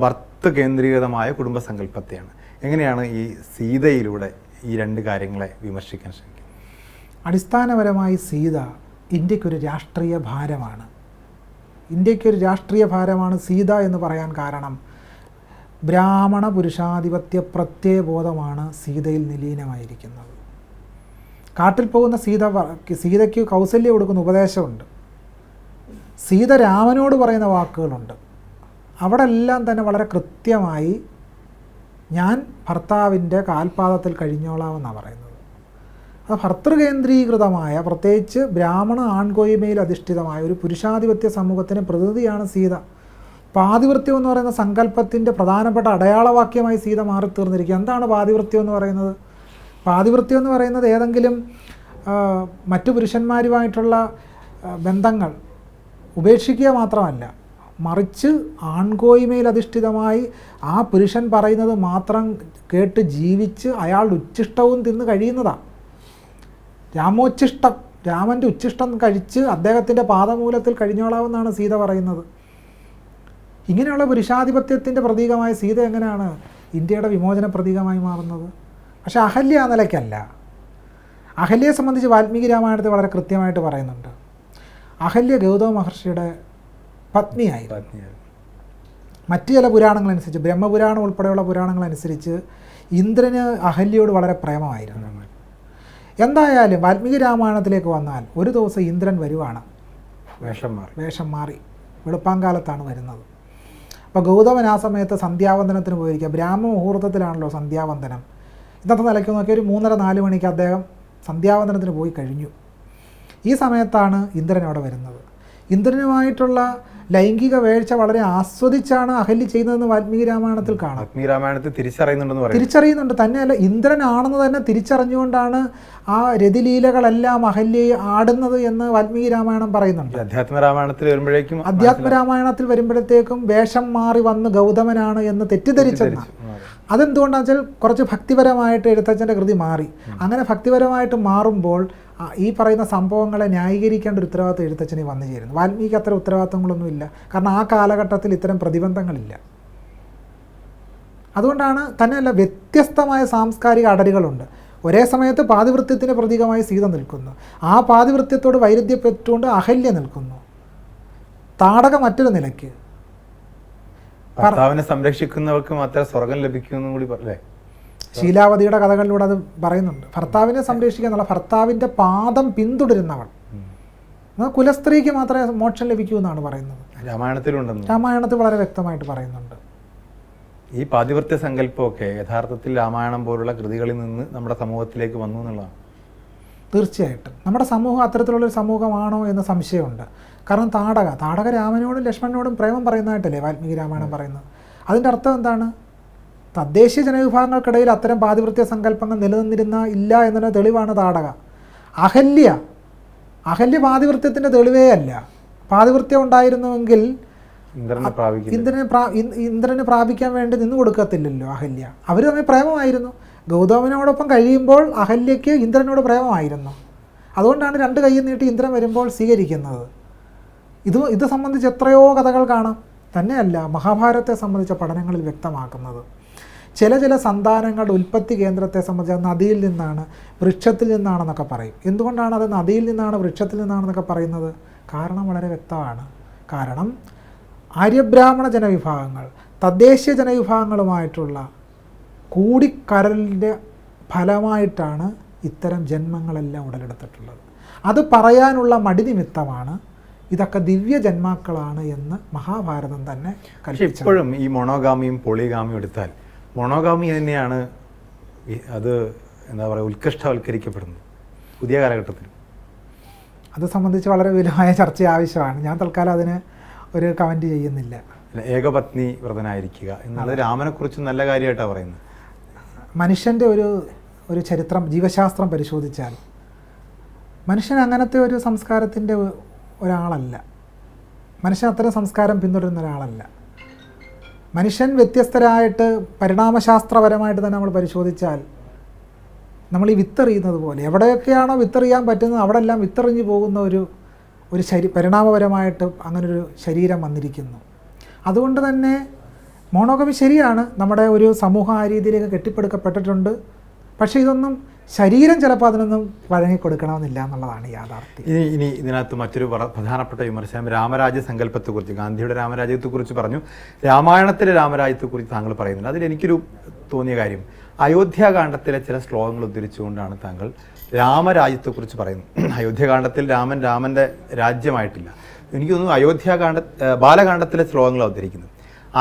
[SPEAKER 2] ഭർത്തൃ കേന്ദ്രീകൃതമായ കുടുംബ സങ്കല്പത്തെയാണ്. എങ്ങനെയാണ് ഈ സീതയിലൂടെ ഈ 2 കാര്യങ്ങളെ വിമർശിക്കാൻ ശ്രമിക്കുന്നത്?
[SPEAKER 1] അടിസ്ഥാനപരമായി സീത ഇന്ത്യക്കൊരു രാഷ്ട്രീയ ഭാരമാണ്. ഇന്ത്യക്കൊരു രാഷ്ട്രീയ ഭാരമാണ് സീത എന്ന് പറയാൻ കാരണം ബ്രാഹ്മണ പുരുഷാധിപത്യ പ്രത്യയബോധമാണ് സീതയിൽ നിലീനമായിരിക്കുന്നത്. കാട്ടിൽ പോകുന്ന സീതയ്ക്ക് കൗസല്യ കൊടുക്കുന്ന ഉപദേശമുണ്ട്. സീത രാമനോട് പറയുന്ന വാക്കുകളുണ്ട്. അവിടെ എല്ലാം തന്നെ വളരെ കൃത്യമായി ഞാൻ ഭർത്താവിൻ്റെ കാൽപാദത്തിൽ കഴിഞ്ഞോളാമെന്നാണ് പറയുന്നത്. അത് ഭർത്തൃകേന്ദ്രീകൃതമായ, പ്രത്യേകിച്ച് ബ്രാഹ്മണ ആൺകോയ്മയിൽ അധിഷ്ഠിതമായ ഒരു പുരുഷാധിപത്യ സമൂഹത്തിന് പ്രതിനിധിയാണ് സീത. പാതിവൃത്യം എന്ന് പറയുന്ന സങ്കല്പത്തിൻ്റെ പ്രധാനപ്പെട്ട അടയാളവാക്യമായി സീത മാറിത്തീർന്നിരിക്കുക. എന്താണ് പാതിവൃത്യം എന്ന് പറയുന്നത്? പാതിവൃത്യം എന്ന് പറയുന്നത് ഏതെങ്കിലും മറ്റു പുരുഷന്മാരുമായിട്ടുള്ള ബന്ധങ്ങൾ ഉപേക്ഷിക്കുക മാത്രമല്ല, മറിച്ച് ആൺകോയ്മയിൽ അധിഷ്ഠിതമായി ആ പുരുഷൻ പറയുന്നത് മാത്രം കേട്ട് ജീവിച്ച് അയാളുടെ ഉച്ഛിഷ്ടവും തിന്ന് കഴിയുന്നതാണ്. രാമോച്ഛിഷ്ടം, രാമൻ്റെ ഉച്ഛിഷ്ടം കഴിച്ച് അദ്ദേഹത്തിൻ്റെ പാദമൂലത്തിൽ കഴിഞ്ഞോളാമെന്നാണ് സീത പറയുന്നത്. ഇങ്ങനെയുള്ള പുരുഷാധിപത്യത്തിൻ്റെ പ്രതീകമായ സീത എങ്ങനെയാണ് ഇന്ത്യയുടെ വിമോചന പ്രതീകമായി മാറുന്നത്? പക്ഷേ അഹല്യ ആ നിലയ്ക്കല്ല. അഹല്യയെ സംബന്ധിച്ച് വാൽമീകി രാമായണത്തിൽ വളരെ കൃത്യമായിട്ട് പറയുന്നുണ്ട്. അഹല്യ ഗൗതമ മഹർഷിയുടെ പത്നിയായിരുന്നു. മറ്റു ചില പുരാണങ്ങളനുസരിച്ച്, ബ്രഹ്മപുരാണം ഉൾപ്പെടെയുള്ള പുരാണങ്ങളനുസരിച്ച് ഇന്ദ്രന് അഹല്യയോട് വളരെ പ്രേമമായിരുന്നു. എന്തായാലും വാൽമീകി രാമായണത്തിലേക്ക് വന്നാൽ ഒരു ദിവസം ഇന്ദ്രൻ വരുവാണ്, വേഷം മാറി വെളുപ്പാങ്കാലത്താണ് വരുന്നത്. അപ്പോൾ ഗൗതമൻ ആ സമയത്ത് സന്ധ്യാവന്ദനത്തിന് പോയിരിക്കുക. ബ്രാഹ്മ മുഹൂർത്തത്തിലാണല്ലോ സന്ധ്യാവന്ദനം. ഇന്നത്തെ നിലയ്ക്ക് നോക്കിയാൽ ഒരു 3:30-4 മണിക്ക് അദ്ദേഹം സന്ധ്യാവന്ദനത്തിന് പോയി കഴിഞ്ഞു. ഈ സമയത്താണ് ഇന്ദ്രൻ അവിടെ വരുന്നത്. ഇന്ദ്രനുമായിട്ടുള്ള ലൈംഗിക വേഴ്ച വളരെ ആസ്വദിച്ചാണ് അഹല്യ ചെയ്യുന്നതെന്ന് വാൽമീകി രാമായണത്തിൽ കാണാം.
[SPEAKER 2] വാൽമീകി രാമായണത്തിൽ
[SPEAKER 1] തിരിച്ചറിയുന്നുണ്ട്. തന്നെയല്ല, ഇന്ദ്രനാണെന്ന് തന്നെ തിരിച്ചറിഞ്ഞുകൊണ്ടാണ് ആ രതിലീലകളെല്ലാം അഹല്യയെ ആടുന്നത് എന്ന് വാൽമീകി രാമായണം പറയുന്നുണ്ട്. അധ്യാത്മ രാമായണത്തിൽ വരുമ്പോഴത്തേക്കും വേഷം മാറി വന്ന് ഗൗതമനാണ് എന്ന് തെറ്റിദ്ധരിച്ചെന്നാണ്. അതെന്തുകൊണ്ടാണെന്ന് വെച്ചാൽ കുറച്ച് ഭക്തിപരമായിട്ട് എഴുത്തച്ഛൻ്റെ കൃതി മാറി. അങ്ങനെ ഭക്തിപരമായിട്ട് മാറുമ്പോൾ ഈ പറയുന്ന സംഭവങ്ങളെ ന്യായീകരിക്കേണ്ട ഒരു ഉത്തരവാദിത്വം എഴുത്തച്ഛനെ വന്നു ചേരുന്നു. വാൽമീകി അത്തരം ഉത്തരവാദിത്തങ്ങളൊന്നുമില്ല. കാരണം ആ കാലഘട്ടത്തിൽ ഇത്തരം പ്രതിബന്ധങ്ങളില്ല. അതുകൊണ്ടാണ് തന്നെയല്ല, വ്യത്യസ്തമായ സാംസ്കാരിക അടരുകളുണ്ട്. ഒരേ സമയത്ത് പാതിവൃത്യത്തിൻ്റെ പ്രതീകമായി സീത നിൽക്കുന്നു. ആ പാതിവൃത്യത്തോട് വൈരുദ്ധ്യപ്പെട്ടുകൊണ്ട് അഹല്യ നിൽക്കുന്നു. താടക മറ്റൊരു നിലയ്ക്ക്
[SPEAKER 2] ഭർത്താവിനെ സംരക്ഷിക്കുന്നവർക്ക് മാത്രമേ സ്വർഗം ലഭിക്കുമെന്നും കൂടി പറയേ.
[SPEAKER 1] ശീലാവതിയുടെ കഥകളിലൂടെ അത് പറയുന്നുണ്ട്. ഭർത്താവിനെ സംരക്ഷിക്കുക എന്നുള്ള, ഭർത്താവിൻ്റെ പാദം പിന്തുടരുന്നവൾ, കുലസ്ത്രീക്ക് മാത്രമേ മോക്ഷം ലഭിക്കൂ എന്നാണ് പറയുന്നത്. രാമായണത്തിൽ വളരെ വ്യക്തമായിട്ട് പറയുന്നുണ്ട്.
[SPEAKER 2] ഈ പാതിവൃത്യ സങ്കല്പമൊക്കെ യഥാർത്ഥത്തിൽ രാമായണം പോലുള്ള കൃതികളിൽ നിന്ന് നമ്മുടെ സമൂഹത്തിലേക്ക് വന്നു എന്നുള്ളതാണ്.
[SPEAKER 1] തീർച്ചയായിട്ടും നമ്മുടെ സമൂഹം അത്തരത്തിലുള്ളൊരു സമൂഹമാണോ എന്ന് സംശയമുണ്ട്. കാരണം താടക രാമനോടും ലക്ഷ്മണനോടും പ്രേമം പറയുന്നതായിട്ടല്ലേ വാൽമീകി രാമായണം പറയുന്നത്. അതിൻ്റെ അർത്ഥം എന്താണ്? തദ്ദേശീയ ജനവിഭാഗങ്ങൾക്കിടയിൽ അത്തരം പാതിവൃത്യ സങ്കല്പങ്ങൾ ഇല്ല എന്നതിന് തെളിവാണ് താടക. അഹല്യ പാതിവൃത്യത്തിൻ്റെ തെളിവേ അല്ല. പാതിവൃത്യം ഉണ്ടായിരുന്നുവെങ്കിൽ ഇന്ദ്രന് പ്രാപിക്കാൻ വേണ്ടി നിന്ന് കൊടുക്കത്തില്ലല്ലോ അഹല്യ. അവർ തമ്മിൽ പ്രേമമായിരുന്നു. ഗൗതമനോടൊപ്പം കഴിയുമ്പോൾ അഹല്യയ്ക്ക് ഇന്ദ്രനോട് പ്രേമമായിരുന്നു. അതുകൊണ്ടാണ് 2 കൈയും നീട്ടി ഇന്ദ്രൻ വരുമ്പോൾ സ്വീകരിക്കുന്നത്. ഇത് സംബന്ധിച്ച് എത്രയോ കഥകൾ കാണാം. തന്നെയല്ല, മഹാഭാരതത്തെ സംബന്ധിച്ച പഠനങ്ങളിൽ വ്യക്തമാക്കുന്നത് ചില സന്താനങ്ങളുടെ ഉൽപ്പത്തി കേന്ദ്രത്തെ സംബന്ധിച്ച് നദിയിൽ നിന്നാണ്, വൃക്ഷത്തിൽ നിന്നാണെന്നൊക്കെ പറയും. എന്തുകൊണ്ടാണ് അത് നദിയിൽ നിന്നാണ്, വൃക്ഷത്തിൽ നിന്നാണെന്നൊക്കെ പറയുന്നത്? കാരണം വളരെ വ്യക്തമാണ്. കാരണം ആര്യബ്രാഹ്മണ ജനവിഭാഗങ്ങൾ തദ്ദേശീയ ജനവിഭാഗങ്ങളുമായിട്ടുള്ള കൂടിക്കരലിൻ്റെ ഫലമായിട്ടാണ് ഇത്തരം ജന്മങ്ങളെല്ലാം ഉടലെടുത്തിട്ടുള്ളത്. അത് പറയാനുള്ള മടി നിമിത്തമാണ് ഇതൊക്കെ ദിവ്യ ജന്മാക്കളാണ് എന്ന് മഹാഭാരതം തന്നെ കൽപ്പിച്ചു.
[SPEAKER 2] ഇപ്പോഴും ഈ മോണോഗാമിയും പോളിഗാമിയും എടുത്താൽ മോണോഗാമി തന്നെയാണ് അത് എന്താ പറയുക ഉത്കൃഷ്ടവൽക്കരിക്കപ്പെടുന്നത് പുതിയ കാലഘട്ടത്തിൽ.
[SPEAKER 1] അത് സംബന്ധിച്ച് വളരെ വിപുലമായ ചർച്ച ആവശ്യമാണ്. ഞാൻ തൽക്കാലം അതിന് ഒരു കമൻറ്റ് ചെയ്യുന്നില്ല.
[SPEAKER 2] ഏകപത്നി വ്രതനായിരിക്കുക എന്നുള്ളത് രാമനെക്കുറിച്ച് നല്ല കാര്യമായിട്ടാണ് പറയുന്നത്.
[SPEAKER 1] മനുഷ്യൻ്റെ ഒരു ചരിത്രം, ജീവശാസ്ത്രം പരിശോധിച്ചാൽ മനുഷ്യൻ അങ്ങനത്തെ ഒരു സംസ്കാരത്തിൻ്റെ ഒരാളല്ല. മനുഷ്യൻ അത്തരം സംസ്കാരം പിന്തുടരുന്ന ഒരാളല്ല. മനുഷ്യൻ വ്യത്യസ്തരായിട്ട് പരിണാമശാസ്ത്രപരമായിട്ട് തന്നെ നമ്മൾ പരിശോധിച്ചാൽ നമ്മൾ ഈ വിത്തെറിയുന്നത് പോലെ എവിടെയൊക്കെയാണോ വിത്തെറിയാൻ പറ്റുന്നത് അവിടെ എല്ലാം വിത്തെറിഞ്ഞു പോകുന്ന ഒരു പരിണാമപരമായിട്ട് അങ്ങനൊരു ശരീരം വന്നിരിക്കുന്നു. അതുകൊണ്ട് തന്നെ മോണോഗമി ശരിയാണ്, നമ്മുടെ ഒരു സമൂഹം ആ രീതിയിലേക്ക് കെട്ടിപ്പടുക്കപ്പെട്ടിട്ടുണ്ട്. പക്ഷേ ഇതൊന്നും ശരീരം ചിലപ്പോൾ അതിനൊന്നും വഴങ്ങിക്കൊടുക്കണമെന്നില്ല എന്നുള്ളതാണ് യാഥാർത്ഥ്യം.
[SPEAKER 2] ഇനി ഇതിനകത്ത് മറ്റൊരു പ്രധാനപ്പെട്ട വിമർശനം രാമരാജ്യ സങ്കല്പത്തെക്കുറിച്ച്, ഗാന്ധിയുടെ രാമരാജ്യത്തെക്കുറിച്ച് പറഞ്ഞു, രാമായണത്തിലെ രാമരാജ്യത്തെക്കുറിച്ച് താങ്കൾ പറയുന്നുണ്ട്. അതിലെനിക്കൊരു തോന്നിയ കാര്യം, അയോധ്യാകാന്ഡത്തിലെ ചില ശ്ലോകങ്ങൾ ഉദ്ധരിച്ചുകൊണ്ടാണ് താങ്കൾ രാമരാജ്യത്തെക്കുറിച്ച് പറയുന്നത്. അയോധ്യാകാന്ഡത്തിൽ രാമൻ്റെ രാജ്യമായിട്ടില്ല. എനിക്ക് തോന്നുന്നു ബാലകാന്ഡത്തിലെ ശ്ലോകങ്ങൾ ഉദ്ധരിക്കുന്നത്.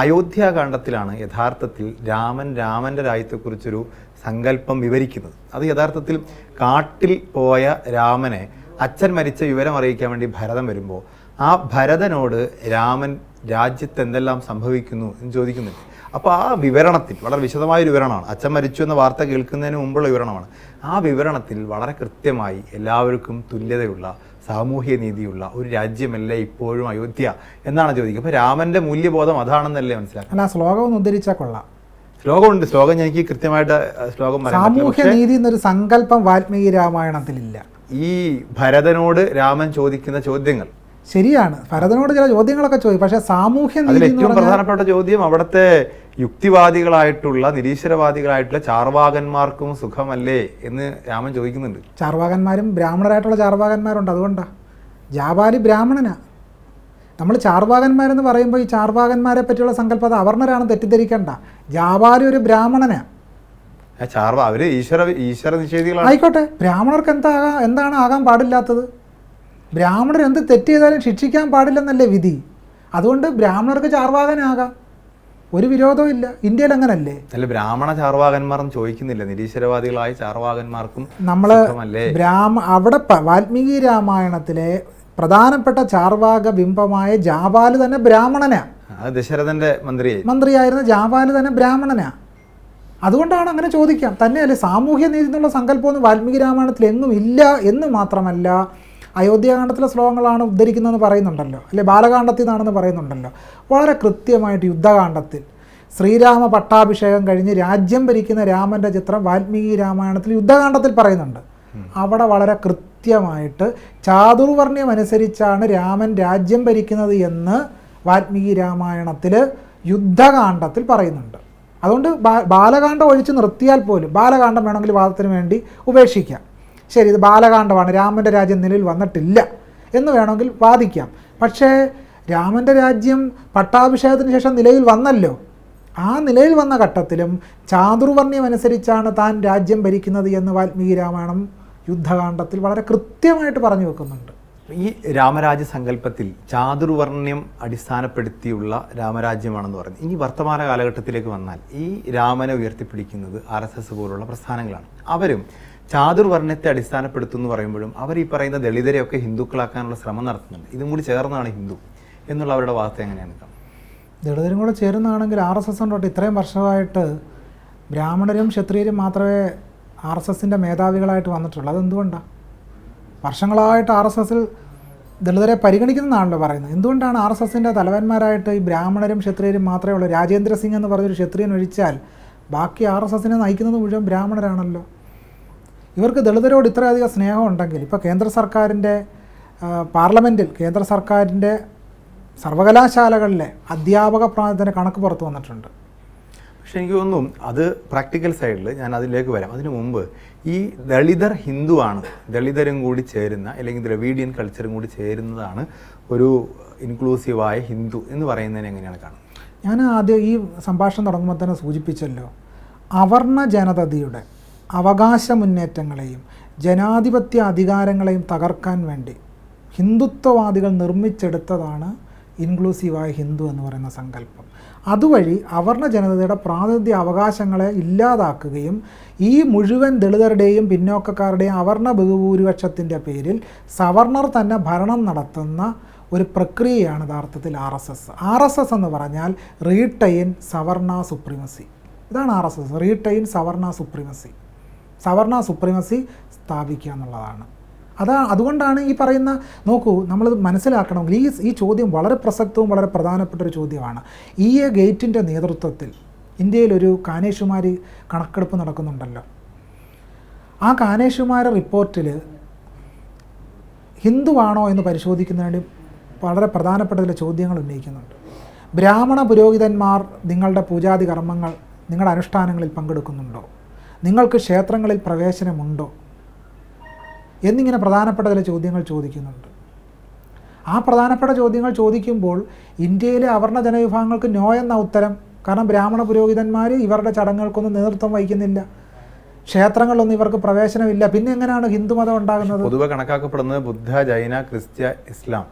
[SPEAKER 2] അയോധ്യാകാന്ഡത്തിലാണ് യഥാർത്ഥത്തിൽ രാമൻ്റെ രാജ്യത്തെക്കുറിച്ചൊരു സങ്കല്പം വിവരിക്കുന്നത്. അത് യഥാർത്ഥത്തിൽ കാട്ടിൽ പോയ രാമനെ അച്ഛൻ മരിച്ച വിവരം അറിയിക്കാൻ വേണ്ടി ഭരതൻ വരുമ്പോൾ ആ ഭരതനോട് രാമൻ രാജ്യത്ത് എന്തെല്ലാം സംഭവിക്കുന്നു എന്ന് ചോദിക്കുന്നുണ്ട്. അപ്പോൾ ആ വിവരണത്തിൽ വളരെ വിശദമായൊരു വിവരണമാണ്. അച്ഛൻ മരിച്ചു എന്ന വാർത്ത കേൾക്കുന്നതിന് മുമ്പുള്ള വിവരണമാണ്. ആ വിവരണത്തിൽ വളരെ കൃത്യമായി എല്ലാവർക്കും തുല്യതയുള്ള സാമൂഹ്യ നീതിയുള്ള ഒരു രാജ്യമല്ലേ ഇപ്പോഴും അയോധ്യ എന്നാണ് ചോദിക്കുക. അപ്പോൾ രാമൻ്റെ മൂല്യബോധം അതാണെന്നല്ലേ മനസ്സിലാക്കുക.
[SPEAKER 1] അല്ല, ശ്ലോകം ഒന്ന് ഉദ്ധരിച്ചാൽ കൊള്ളാം.
[SPEAKER 2] ശ്ലോകമുണ്ട്, ശ്ലോകം എനിക്ക് കൃത്യമായിട്ട് ശ്ലോകം
[SPEAKER 1] സാമൂഹ്യ നീതി എന്നൊരു സങ്കല്പം വാൽമീകി രാമായണത്തിലില്ല.
[SPEAKER 2] ഈ ഭരതനോട് രാമൻ ചോദിക്കുന്ന ചോദ്യങ്ങൾ
[SPEAKER 1] ശരിയാണ്, ഭരതനോട് ചില ചോദ്യങ്ങളൊക്കെ ചോദിക്കും. പക്ഷെ സാമൂഹ്യ നീതി
[SPEAKER 2] ഏറ്റവും പ്രധാനപ്പെട്ട ചോദ്യം അവിടുത്തെ യുക്തിവാദികളായിട്ടുള്ള നിരീശ്വരവാദികളായിട്ടുള്ള ചാർവാകന്മാർക്കും സുഖമല്ലേ എന്ന് രാമൻ ചോദിക്കുന്നുണ്ട്.
[SPEAKER 1] ചാർവാകന്മാരും ബ്രാഹ്മണരായിട്ടുള്ള ചാർവാകന്മാരുണ്ട്. അതുകൊണ്ടാണ് ജാബാലി ബ്രാഹ്മണനാ. നമ്മൾ ചാർവാകന്മാരെന്ന് പറയുമ്പോൾ ഈ ചാർവാകന്മാരെ പറ്റിയുള്ള സങ്കല്പത അവർണരാണ്, തെറ്റിദ്ധരിക്കേണ്ട. ജാബാലി ഒരു ബ്രാഹ്മണനാ.
[SPEAKER 2] അവര് ഈശ്വര നിഷേധികളാണ്.
[SPEAKER 1] ആയിക്കോട്ടെ, ബ്രാഹ്മണർക്ക് എന്താണ് ആകാൻ പാടില്ലാത്തത്? ബ്രാഹ്മണർ എന്ത് തെറ്റ് ചെയ്താലും ശിക്ഷിക്കാൻ പാടില്ലെന്നല്ലേ വിധി. അതുകൊണ്ട് ബ്രാഹ്മണർക്ക് ചാർവാകനാകാം, ഒരു വിരോധവും ഇല്ല. ഇന്ത്യയിൽ അങ്ങനല്ലേ?
[SPEAKER 2] അല്ല, ബ്രാഹ്മണ ചാർവാകന്മാർ ചോദിക്കുന്നില്ല, നിരീശ്വരവാദികളായ ചാർവാകന്മാർക്കും
[SPEAKER 1] നമ്മൾ അവിടെ വാൽമീകി രാമായണത്തിലെ പ്രധാനപ്പെട്ട ചാർവാക ബിംബമായ ജാബാല് തന്നെ ബ്രാഹ്മണനാ.
[SPEAKER 2] ദശരഥന്റെ
[SPEAKER 1] മന്ത്രിയായിരുന്ന ജാബാല് തന്നെ ബ്രാഹ്മണനാ. അതുകൊണ്ടാണ് അങ്ങനെ ചോദിക്കാം. തന്നെയല്ലേ സാമൂഹ്യ നീതി എന്നുള്ള സങ്കല്പമൊന്നും വാൽമീകി രാമായണത്തിൽ എങ്ങും ഇല്ല എന്ന് മാത്രമല്ല, അയോധ്യാകാന്ഡത്തിലെ ശ്ലോകങ്ങളാണ് ഉദ്ധരിക്കുന്നതെന്ന് പറയുന്നുണ്ടല്ലോ, അല്ലെ ബാലകാന്ഡത്തിൽ നിന്നാണെന്ന് പറയുന്നുണ്ടല്ലോ. വളരെ കൃത്യമായിട്ട് യുദ്ധകാന്ഡത്തിൽ ശ്രീരാമ പട്ടാഭിഷേകം കഴിഞ്ഞ് രാജ്യം ഭരിക്കുന്ന രാമൻ്റെ ചിത്രം വാൽമീകി രാമായണത്തിൽ യുദ്ധകാന്ഡത്തിൽ പറയുന്നുണ്ട്. അവിടെ വളരെ കൃത്യമായിട്ട് ചാതുർവർണ്ണ്യം അനുസരിച്ചാണ് രാമൻ രാജ്യം ഭരിക്കുന്നത് എന്ന് വാൽമീകി രാമായണത്തിൽ യുദ്ധകാന്ഡത്തിൽ പറയുന്നുണ്ട്. അതുകൊണ്ട് ബാലകാന്ഡം ഒഴിച്ച് നിർത്തിയാൽ പോലും ബാലകാന്ഡം വേണമെങ്കിൽ വാദത്തിന് വേണ്ടി ഉപേക്ഷിക്കാം. ശരി, ഇത് ബാലകാന്ഡമാണ്, രാമൻ്റെ രാജ്യം നിലവിൽ വന്നിട്ടില്ല എന്ന് വേണമെങ്കിൽ വാദിക്കാം. പക്ഷേ രാമൻ്റെ രാജ്യം പട്ടാഭിഷേകത്തിന് ശേഷം നിലവിൽ വന്നല്ലോ. ആ നിലയിൽ വന്ന ഘട്ടത്തിലും ചാതുർവർണ്ണ്യം അനുസരിച്ചാണ് താൻ രാജ്യം ഭരിക്കുന്നത് എന്ന് വാൽമീകി രാമായണം യുദ്ധകാന്ഡത്തിൽ വളരെ കൃത്യമായിട്ട് പറഞ്ഞു വെക്കുന്നുണ്ട്.
[SPEAKER 2] ഈ രാമരാജ്യ സങ്കല്പത്തിൽ ചാതുർവർണ്ണ്യം അടിസ്ഥാനപ്പെടുത്തിയുള്ള രാമരാജ്യമാണെന്ന് പറഞ്ഞു. ഇനി വർത്തമാന കാലഘട്ടത്തിലേക്ക് വന്നാൽ ഈ രാമനെ ഉയർത്തിപ്പിടിക്കുന്നത് RSS പോലുള്ള പ്രസ്ഥാനങ്ങളാണ്. അവരും ചാതുർവർണ്ണത്തെ അടിസ്ഥാനപ്പെടുത്തുമെന്ന് പറയുമ്പോഴും അവർ ഈ പറയുന്ന ദളിതരെയൊക്കെ ഹിന്ദുക്കളാക്കാനുള്ള ശ്രമം നടത്തുന്നുണ്ട്. ഇതും കൂടി ചേർന്നാണ് ഹിന്ദു എന്നുള്ള അവരുടെ വാദത്തെ എങ്ങനെയാണ് കാണുന്നത്?
[SPEAKER 1] ദളിതരും കൂടെ ചേരുന്നതാണെങ്കിൽ RSS തൊട്ട് ഇത്രയും വർഷമായിട്ട് ബ്രാഹ്മണരും ക്ഷത്രിയരും മാത്രമേ RSSൻ്റെ മേധാവികളായിട്ട് വന്നിട്ടുള്ളൂ. അതെന്തുകൊണ്ടാണ്? വർഷങ്ങളായിട്ട് RSSൽ ദളിതരെ പരിഗണിക്കുന്നതാണല്ലോ പറയുന്നത്. എന്തുകൊണ്ടാണ് RSSൻ്റെ തലവന്മാരായിട്ട് ഈ ബ്രാഹ്മണരും ക്ഷത്രിയരും മാത്രമേ ഉള്ളൂ? രാജേന്ദ്ര സിംഗ് എന്ന് പറഞ്ഞൊരു ക്ഷത്രിയൻ ഒഴിച്ചാൽ ബാക്കി RSSനെ നയിക്കുന്നത് മുഴുവൻ ബ്രാഹ്മണരാണല്ലോ. ഇവർക്ക് ദളിതരോട് ഇത്രയധികം സ്നേഹം ഉണ്ടെങ്കിൽ ഇപ്പോൾ കേന്ദ്ര സർക്കാരിൻ്റെ പാർലമെൻറ്റിൽ കേന്ദ്ര സർക്കാരിൻ്റെ സർവകലാശാലകളിലെ അധ്യാപക പ്രായത്തിൻ്റെ കണക്ക് പുറത്തു വന്നിട്ടുണ്ട്.
[SPEAKER 2] പക്ഷെ എനിക്ക് തോന്നുന്നു അത് പ്രാക്ടിക്കൽ സൈഡിൽ ഞാൻ അതിലേക്ക് വരാം. അതിനു മുമ്പ് ഈ ദളിതർ ഹിന്ദുവാണ്, ദളിതരും കൂടി ചേരുന്ന അല്ലെങ്കിൽ ദ്രവീഡിയൻ കൾച്ചറും കൂടി ചേരുന്നതാണ് ഒരു ഇൻക്ലൂസീവായ ഹിന്ദു എന്ന് പറയുന്നതിന് എങ്ങനെയാണ് കാണുന്നത്?
[SPEAKER 1] ഞാൻ ആദ്യം ഈ സംഭാഷണം തുടങ്ങുമ്പോൾ തന്നെ സൂചിപ്പിച്ചല്ലോ, അവർണ ജനതയുടെ അവകാശ മുന്നേറ്റങ്ങളെയും ജനാധിപത്യ അധികാരങ്ങളെയും തകർക്കാൻ വേണ്ടി ഹിന്ദുത്വവാദികൾ നിർമ്മിച്ചെടുത്തതാണ് ഇൻക്ലൂസീവായ ഹിന്ദു എന്ന് പറയുന്ന സങ്കല്പം. അതുവഴി അവർണ ജനതയുടെ പ്രാതിനിധ്യ അവകാശങ്ങളെ ഇല്ലാതാക്കുകയും ഈ മുഴുവൻ ദളിതരുടെയും പിന്നോക്കക്കാരുടെയും അവർണ ബഹുഭൂരിപക്ഷത്തിൻ്റെ പേരിൽ സവർണർ തന്നെ ഭരണം നടത്തുന്ന ഒരു പ്രക്രിയയാണ് യഥാർത്ഥത്തിൽ R S S. R S S എന്ന് പറഞ്ഞാൽ റീടൈൻ സവർണ സുപ്രീമസി. ഇതാണ് R S S, retain savarna supremacy. Savarna supremacy സ്ഥാപിക്കുക എന്നുള്ളതാണ്. അതുകൊണ്ടാണ് ഈ പറയുന്ന, നോക്കൂ, നമ്മൾ മനസ്സിലാക്കണമെങ്കിൽ ഈ ചോദ്യം വളരെ പ്രസക്തവും വളരെ പ്രധാനപ്പെട്ട ഒരു ചോദ്യമാണ്. EA ഗേറ്റിൻ്റെ നേതൃത്വത്തിൽ ഇന്ത്യയിലൊരു കാനേഷുമാരി കണക്കെടുപ്പ് നടക്കുന്നുണ്ടല്ലോ. ആ കാനേഷുമാരി റിപ്പോർട്ടിൽ ഹിന്ദുവാണോ എന്ന് പരിശോധിക്കുന്നതിന് വളരെ പ്രധാനപ്പെട്ട ചില ചോദ്യങ്ങൾ ഉന്നയിക്കുന്നുണ്ട്. ബ്രാഹ്മണ പുരോഹിതന്മാർ നിങ്ങളുടെ പൂജാതി കർമ്മങ്ങൾ, നിങ്ങളുടെ അനുഷ്ഠാനങ്ങളിൽ പങ്കെടുക്കുന്നുണ്ടോ? നിങ്ങൾക്ക് ക്ഷേത്രങ്ങളിൽ പ്രവേശനമുണ്ടോ? എന്നിങ്ങനെ പ്രധാനപ്പെട്ട ചില ചോദ്യങ്ങൾ ചോദിക്കുന്നുണ്ട്. ആ പ്രധാനപ്പെട്ട ചോദ്യങ്ങൾ ചോദിക്കുമ്പോൾ ഇന്ത്യയിലെ അവർണ ജനവിഭാഗങ്ങൾക്ക് നോ എന്ന ഉത്തരം. കാരണം ബ്രാഹ്മണ പുരോഹിതന്മാർ ഇവരുടെ ചടങ്ങുകൾക്കൊന്നും നേതൃത്വം വഹിക്കുന്നില്ല, ക്ഷേത്രങ്ങളിലൊന്നും ഇവർക്ക് പ്രവേശനമില്ല. പിന്നെ എങ്ങനെയാണ് ഹിന്ദുമതം ഉണ്ടാകുന്നത്?
[SPEAKER 2] പൊതുവെ കണക്കാക്കപ്പെടുന്നത് ബുദ്ധ, ജൈന, ക്രിസ്ത്യ, ഇസ്ലാം,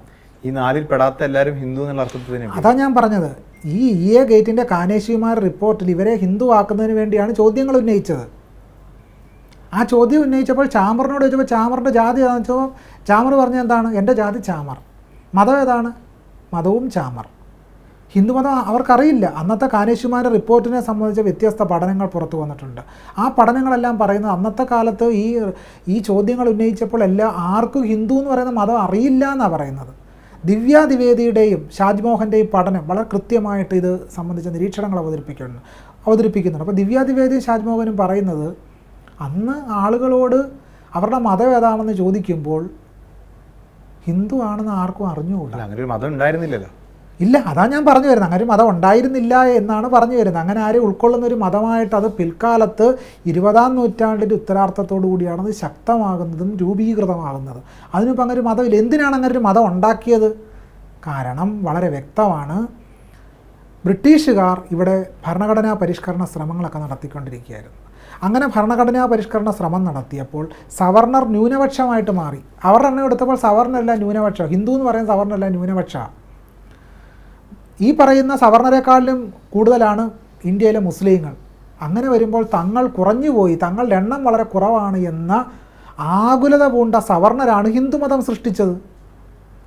[SPEAKER 2] ഈ 4ൽ പെടാത്ത എല്ലാവരും ഹിന്ദു എന്നുള്ള അർത്ഥത്തിൽ തന്നെ.
[SPEAKER 1] അതാ ഞാൻ പറഞ്ഞത്, ഈ EA ഗേറ്റിൻ്റെ കാനേഷിമാർ റിപ്പോർട്ടിൽ ഇവരെ ഹിന്ദു ആക്കുന്നതിന് വേണ്ടിയാണ് ചോദ്യങ്ങൾ ഉന്നയിച്ചത്. ആ ചോദ്യം ഉന്നയിച്ചപ്പോൾ ചാമറിനോട് ചോദിച്ചപ്പോൾ ചാമറിൻ്റെ ജാതി ഏതാണെന്ന് വെച്ചപ്പോൾ ചാമർ പറഞ്ഞത് എന്താണ്? എൻ്റെ ജാതി ചാമർ. മതം ഏതാണ്? മതവും ചാമർ. ഹിന്ദുമതം അവർക്കറിയില്ല. അന്നത്തെ കാനേഷിമാരുടെ റിപ്പോർട്ടിനെ സംബന്ധിച്ച വ്യത്യസ്ത പഠനങ്ങൾ പുറത്തു വന്നിട്ടുണ്ട്. ആ പഠനങ്ങളെല്ലാം പറയുന്നത് അന്നത്തെ കാലത്ത് ഈ ചോദ്യങ്ങൾ ഉന്നയിച്ചപ്പോൾ ആർക്കും ഹിന്ദു എന്ന് പറയുന്ന മതം അറിയില്ല എന്നാണ് പറയുന്നത്. ദിവ്യ ദ്വിവേദിയുടെയും ഷാജ്മോഹൻ്റെയും പഠനം വളരെ കൃത്യമായിട്ട് ഇത് സംബന്ധിച്ച നിരീക്ഷണങ്ങൾ അവതരിപ്പിക്കുന്നുണ്ട്. അപ്പോൾ ദിവ്യ ദ്വിവേദിയും ഷാജ്മോഹനും പറയുന്നത് അന്ന് ആളുകളോട് അവരുടെ മതം ഏതാണെന്ന് ചോദിക്കുമ്പോൾ ഹിന്ദു ആണെന്ന് ആർക്കും അറിഞ്ഞുകൂടാ.
[SPEAKER 2] അങ്ങനെ ഒരു മതം ഉണ്ടായിരുന്നില്ലല്ലോ.
[SPEAKER 1] ഇല്ല, അതാ ഞാൻ പറഞ്ഞു വരുന്നത്. അങ്ങനെ ഒരു മതം ഉണ്ടായിരുന്നില്ല എന്നാണ് പറഞ്ഞു വരുന്നത്. അങ്ങനെ ആരും ഉൾക്കൊള്ളുന്നൊരു മതമായിട്ട് അത് പിൽക്കാലത്ത് 20ാം നൂറ്റാണ്ടിൻ്റെ ഉത്തരാർത്ഥത്തോടു കൂടിയാണ് അത് ശക്തമാകുന്നതും രൂപീകൃതമാകുന്നത്. അതിനിപ്പോൾ അങ്ങനെ ഒരു മതമില്ല. എന്തിനാണ് അങ്ങനെ ഒരു മതം ഉണ്ടാക്കിയത്? കാരണം വളരെ വ്യക്തമാണ്. ബ്രിട്ടീഷുകാർ ഇവിടെ ഭരണഘടനാ പരിഷ്കരണ ശ്രമങ്ങളൊക്കെ നടത്തിക്കൊണ്ടിരിക്കുകയായിരുന്നു. അങ്ങനെ ഭരണഘടനാ പരിഷ്കരണ ശ്രമം നടത്തിയപ്പോൾ സവർണർ ന്യൂനപക്ഷമായിട്ട് മാറി. അവരുടെ എണ്ണം എടുത്തപ്പോൾ സവർണരല്ല ന്യൂനപക്ഷം, ഹിന്ദു എന്ന് പറയുന്ന സവർണരല്ല ന്യൂനപക്ഷ. ഈ പറയുന്ന സവർണരെക്കാളിലും കൂടുതലാണ് ഇന്ത്യയിലെ മുസ്ലിങ്ങൾ. അങ്ങനെ വരുമ്പോൾ തങ്ങൾ കുറഞ്ഞുപോയി, തങ്ങളുടെ എണ്ണം വളരെ കുറവാണ് എന്ന ആകുലത പൂണ്ട സവർണരാണ് ഹിന്ദുമതം സൃഷ്ടിച്ചത്.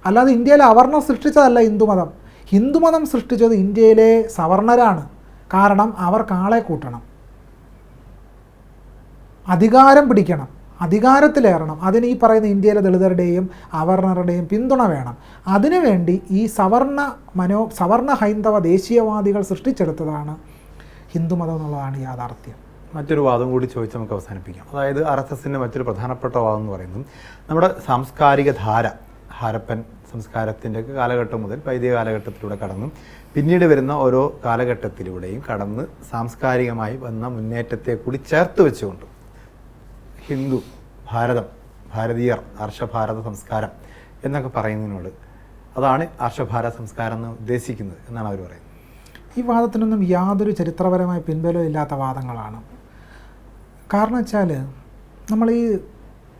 [SPEAKER 1] അല്ലാതെ ഇന്ത്യയിലെ അവർണർ സൃഷ്ടിച്ചതല്ല ഹിന്ദുമതം. ഹിന്ദുമതം സൃഷ്ടിച്ചത് ഇന്ത്യയിലെ സവർണരാണ്. കാരണം അവർക്ക് ആളെ കൂട്ടണം, അധികാരം പിടിക്കണം, അധികാരത്തിലേറണം. അതിന് ഈ പറയുന്ന ഇന്ത്യയിലെ ദളിതരുടെയും അവർണരുടെയും പിന്തുണ വേണം. അതിനുവേണ്ടി ഈ സവർണ ഹൈന്ദവ ദേശീയവാദികൾ സൃഷ്ടിച്ചെടുത്തതാണ് ഹിന്ദുമതം എന്നുള്ളതാണ് യാഥാർത്ഥ്യം.
[SPEAKER 2] മറ്റൊരു വാദം കൂടി ചോദിച്ച് നമുക്ക് അവസാനിപ്പിക്കാം. അതായത് RSSൻ്റെ മറ്റൊരു പ്രധാനപ്പെട്ട വാദം എന്ന് പറയുന്നത് നമ്മുടെ സാംസ്കാരിക ധാര, ഹാരപ്പൻ സംസ്കാരത്തിൻ്റെ കാലഘട്ടം മുതൽ വൈദിക കാലഘട്ടത്തിലൂടെ കടന്നും പിന്നീട് വരുന്ന ഓരോ കാലഘട്ടത്തിലൂടെയും കടന്ന് സാംസ്കാരികമായി വന്ന മുന്നേറ്റത്തെ കൂടി ചേർത്ത് വെച്ചുകൊണ്ട് ഹിന്ദു, ഭാരതം, ഭാരതീയർ, ആർഷഭാരത സംസ്കാരം എന്നൊക്കെ പറയുന്നതിനോട് അതാണ് ആർഷഭാരത സംസ്കാരം എന്ന് ഉദ്ദേശിക്കുന്നത് എന്നാണ് അവർ പറയുന്നത്.
[SPEAKER 1] ഈ വാദത്തിനൊന്നും യാതൊരു ചരിത്രപരമായ പിൻബലവും ഇല്ലാത്ത വാദങ്ങളാണ്. കാരണം വെച്ചാൽ നമ്മൾ ഈ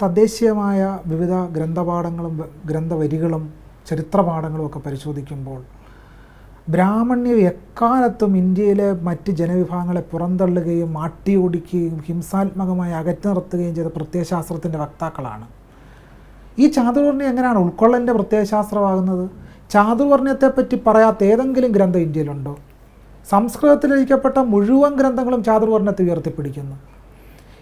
[SPEAKER 1] തദ്ദേശീയമായ വിവിധ ഗ്രന്ഥപാഠങ്ങളും ഗ്രന്ഥവരികളും ചരിത്രപാഠങ്ങളും ഒക്കെ പരിശോധിക്കുമ്പോൾ ബ്രാഹ്മണ്യം എക്കാലത്തും ഇന്ത്യയിലെ മറ്റ് ജനവിഭാഗങ്ങളെ പുറന്തള്ളുകയും മാട്ടിയോടിക്കുകയും ഹിംസാത്മകമായി അകറ്റി നിർത്തുകയും ചെയ്ത പ്രത്യയശാസ്ത്രത്തിൻ്റെ വക്താക്കളാണ്. ഈ ചാതുർവർണ്ണ്യം എങ്ങനെയാണ് ഉൾക്കൊള്ളലിൻ്റെ പ്രത്യയശാസ്ത്രമാകുന്നത്? ചാതുർവർണ്ണ്യത്തെപ്പറ്റി പറയാത്ത ഏതെങ്കിലും ഗ്രന്ഥം ഇന്ത്യയിലുണ്ടോ? സംസ്കൃതത്തിൽ രചിക്കപ്പെട്ട മുഴുവൻ ഗ്രന്ഥങ്ങളും ചാതുർവർണ്ണ്യത്തെ ഉയർത്തിപ്പിടിക്കുന്നു.